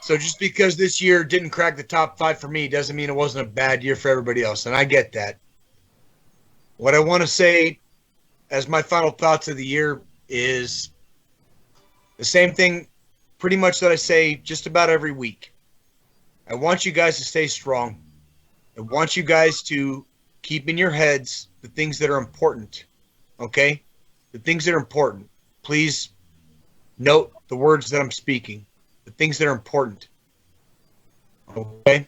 So just because this year didn't crack the top 5 for me doesn't mean it wasn't a bad year for everybody else. And I get that. What I want to say as my final thoughts of the year is the same thing pretty much that I say just about every week. I want you guys to stay strong. I want you guys to keep in your heads the things that are important, okay? The things that are important. Please note the words that I'm speaking. The things that are important, okay?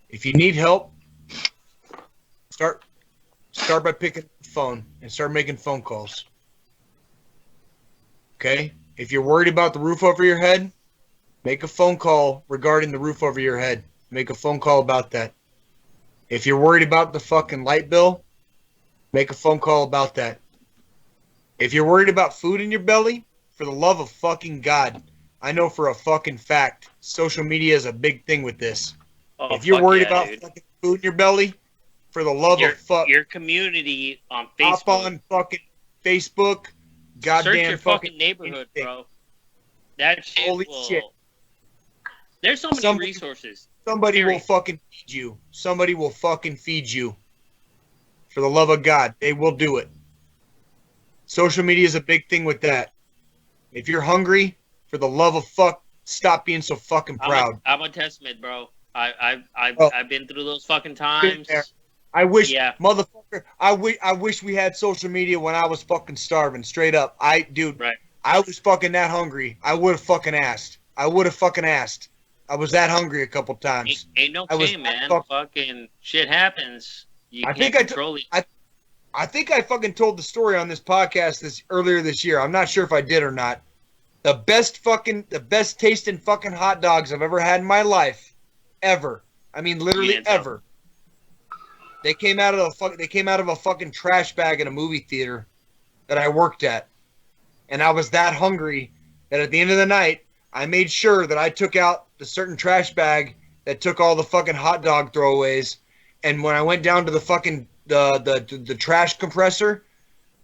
If you need help, start by picking up the phone and start making phone calls. Okay? If you're worried about the roof over your head, make a phone call regarding the roof over your head. Make a phone call about that. If you're worried about the fucking light bill, make a phone call about that. If you're worried about food in your belly, for the love of fucking God, I know for a fucking fact, social media is a big thing with this. Oh, if you're fuck worried yeah, about dude. fucking food in your belly, for the love of fuck, Your community on hop Facebook. on fucking Facebook, goddamn Search your fucking neighborhood, anything. bro. That shit Holy will... shit. There's so many Somebody- resources. Somebody will Period. fucking feed you. Somebody will fucking feed you. For the love of God, they will do it. Social media is a big thing with that. If you're hungry, for the love of fuck, stop being so fucking proud. I'm a testament, bro. I've Oh. been through those fucking Been times. there. I wish, Yeah. motherfucker, I wish we had social media when I was fucking starving, straight up. Dude, Right. I was fucking that hungry. I would have fucking asked. I was that hungry a couple times. Ain't no I was shame, man. fuck- Fucking shit happens. You I can't think I t- control it. I think I fucking told the story on this podcast earlier this year. I'm not sure if I did or not. The best tasting fucking hot dogs I've ever had in my life, ever. I mean, literally didn't tell. ever. They came out of a fucking trash bag in a movie theater that I worked at, and I was that hungry that at the end of the night, I made sure that I took out the certain trash bag that took all the fucking hot dog throwaways, and when I went down to the fucking the trash compressor,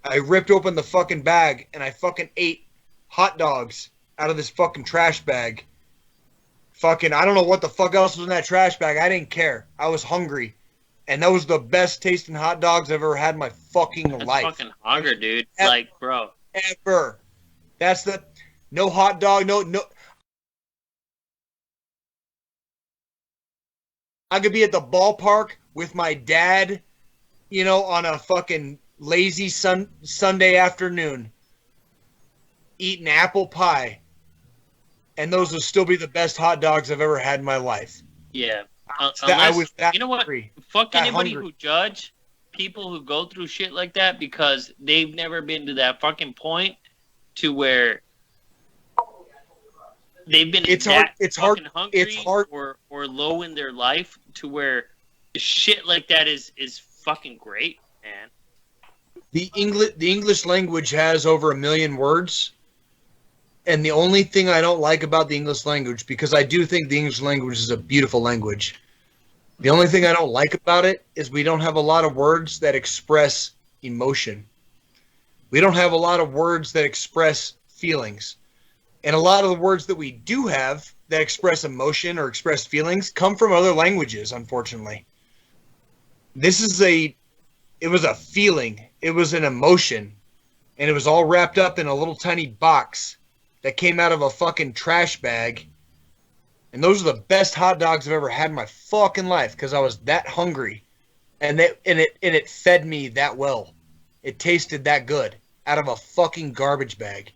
I ripped open the fucking bag and I fucking ate hot dogs out of this fucking trash bag. Fucking, I don't know what the fuck else was in that trash bag. I didn't care. I was hungry. And that was the best tasting hot dogs I've ever had in my fucking That's life. fucking hunger, dude. Ever. Like, bro. Ever. That's no hot dog, no. I could be at the ballpark with my dad, you know, on a fucking lazy Sunday afternoon, eating apple pie, and those will still be the best hot dogs I've ever had in my life. Yeah. I Unless, was that you know what? hungry. Fuck That anybody hungry. who judge. people who go through shit like that because they've never been to that fucking point to where they've been It's that hard. fucking hungry It's hard. or low in their life to where shit like that is fucking great, man. The English language has over 1 million words, and the only thing I don't like about the English language, because I do think the English language is a beautiful language, the only thing I don't like about it is we don't have a lot of words that express emotion. We don't have a lot of words that express feelings. And a lot of the words that we do have that express emotion or express feelings come from other languages, unfortunately. It was a feeling. It was an emotion. And it was all wrapped up in a little tiny box that came out of a fucking trash bag. And those are the best hot dogs I've ever had in my fucking life because I was that hungry. And it fed me that well. It tasted that good out of a fucking garbage bag.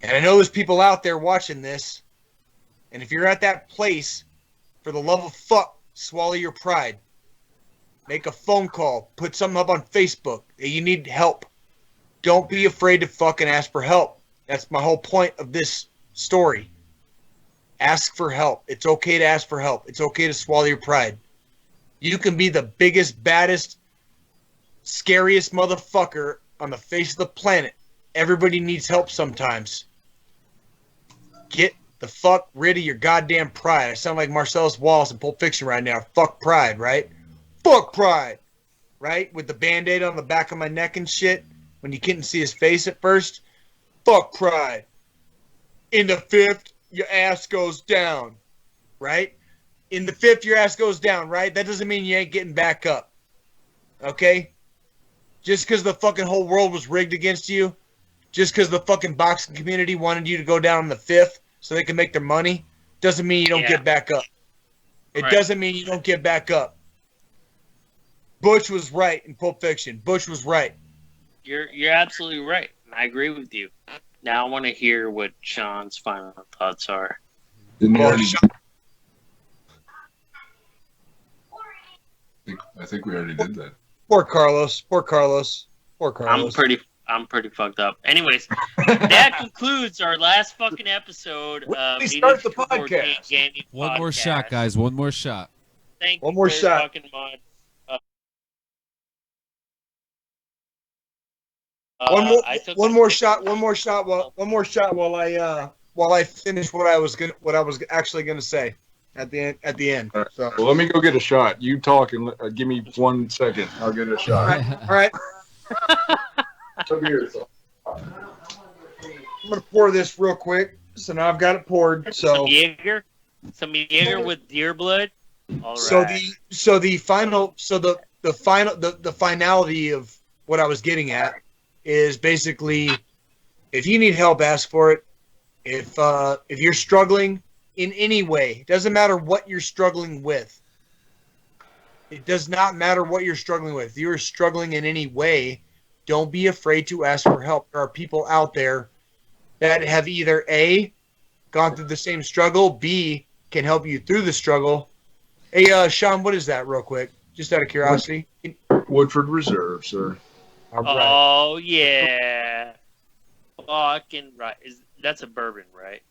And I know there's people out there watching this. And if you're at that place, for the love of fuck, swallow your pride. Make a phone call. Put something up on Facebook that you need help. Don't be afraid to fucking ask for help. That's my whole point of this story. Ask for help. It's okay to ask for help. It's okay to swallow your pride. You can be the biggest, baddest, scariest motherfucker on the face of the planet. Everybody needs help sometimes. Get the fuck rid of your goddamn pride. I sound like Marcellus Wallace in Pulp Fiction right now. Fuck pride, right? Fuck pride, right? With the Band-Aid on the back of my neck and shit when you couldn't see his face at first. Fuck pride. In the fifth, your ass goes down, right? In the fifth, your ass goes down, right? That doesn't mean you ain't getting back up, okay? Just because the fucking whole world was rigged against you, just because the fucking boxing community wanted you to go down in the fifth so they can make their money, doesn't mean you don't get back up. It doesn't mean you don't get back up. Butch was right in Pulp Fiction. Butch was right. You're absolutely right. I agree with you. Now I want to hear what Sean's final thoughts are. Didn't he Well, already- Sean- I think we already did that. Poor Carlos. Poor Carlos. Poor Carlos. I'm pretty fucked up. Anyways, that concludes our last fucking episode of We start the Leaders Toward podcast. Gaming One more Podcast. shot, guys. One more shot. Thank One you more very shot. fucking much. One more shot while I finish what I was actually gonna say at the end. All right. So Well, let me go get a shot. You talk and give me 1 second. I'll get a shot. all right, Some beer. I'm gonna pour this real quick. So now I've got it poured. Some So Jaeger with deer blood. All right. the finality of what I was getting at is basically, if you need help, ask for it. If you're struggling in any way, doesn't matter what you're struggling with. It does not matter what you're struggling with. If you're struggling in any way, don't be afraid to ask for help. There are people out there that have either A, gone through the same struggle, B, can help you through the struggle. Hey, Sean, what is that real quick? Just out of curiosity. Woodford Reserve, sir. All right. Oh yeah. Fucking right. That's a bourbon, right?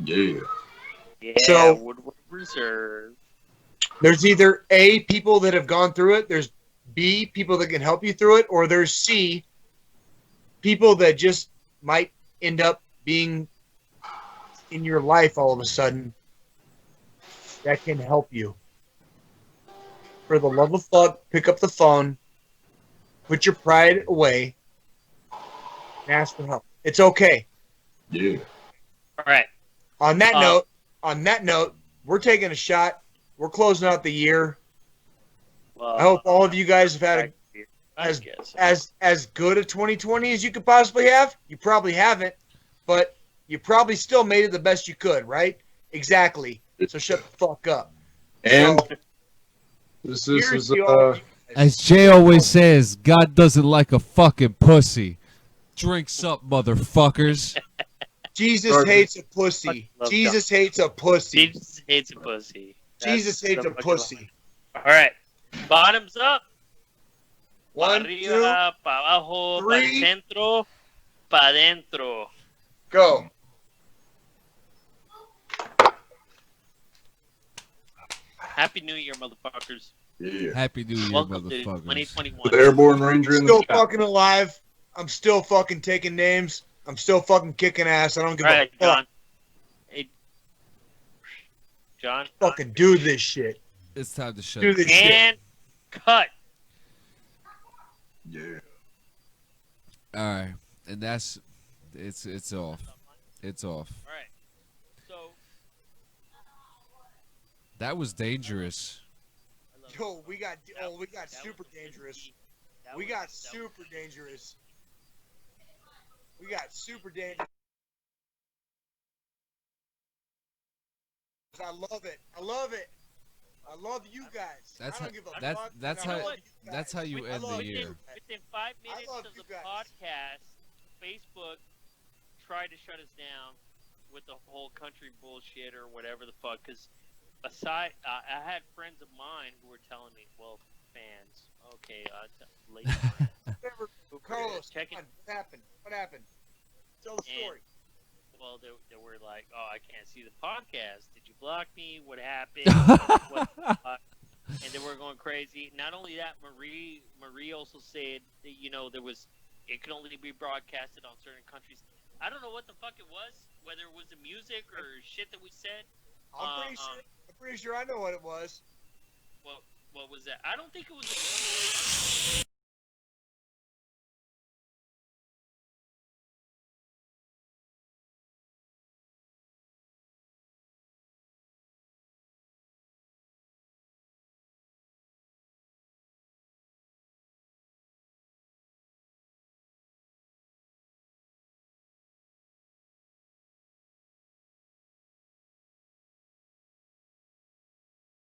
Yeah. Yeah. So- Woodward Reserve. There's either A, people that have gone through it, there's B, people that can help you through it, or there's C, people that just might end up being in your life all of a sudden that can help you. For the love of fuck, pick up the phone, put your pride away, and ask for help. It's okay. Yeah. All right. On that note, we're taking a shot. We're closing out the year. Well, I hope all of you guys have had I guess. as good a 2020 as you could possibly have. You probably haven't, but you probably still made it the best you could, right? Exactly. So shut the fuck up. And So, this here's is the As Jay always says, God doesn't like a fucking pussy. Drinks up, motherfuckers. Jesus hates a pussy. Love Jesus hates a pussy. Jesus hates a pussy. Jesus hates a the fucking pussy. line. All right. Bottoms up. One, Pa two, arriba, pa abajo, pa three. centro, pa dentro. go. Happy New Year, motherfuckers. Yeah. Happy New Year, Welcome to motherfuckers. 2021. The airborne ranger in the Still sky. fucking alive. I'm still fucking taking names. I'm still fucking kicking ass. I don't give All right, a fuck. John. Hey, John. Fucking do this shit. It's time to shut Do this shit. And cut. Yeah. All right, and that's it's off. It's off. All right. So, That was dangerous. I love Yo, it. we got That super was dangerous. risky. That We was- got that was- super dangerous. We got super dangerous. I love it. I love it. I love you guys. That's I how- don't give a that's- fuck. that's and I how- love you guys. That's how you I end love the you. year. Within 5 minutes love of you the guys. podcast, Facebook tried to shut us down with the whole country bullshit or whatever the fuck. Because aside, I had friends of mine who were telling me, well, fans, okay, late friends. Whatever. Carlos, Check it. come on, what happened? What happened? Tell the story. Well, they were like, oh, I can't see the podcast. Did you block me? What happened? What the fuck? And they were going crazy. Not only that, Marie also said that, it could only be broadcasted on certain countries. I don't know what the fuck it was, whether it was the music or shit that we said. I'm pretty sure I know what it was. What was that? I don't think it was the music.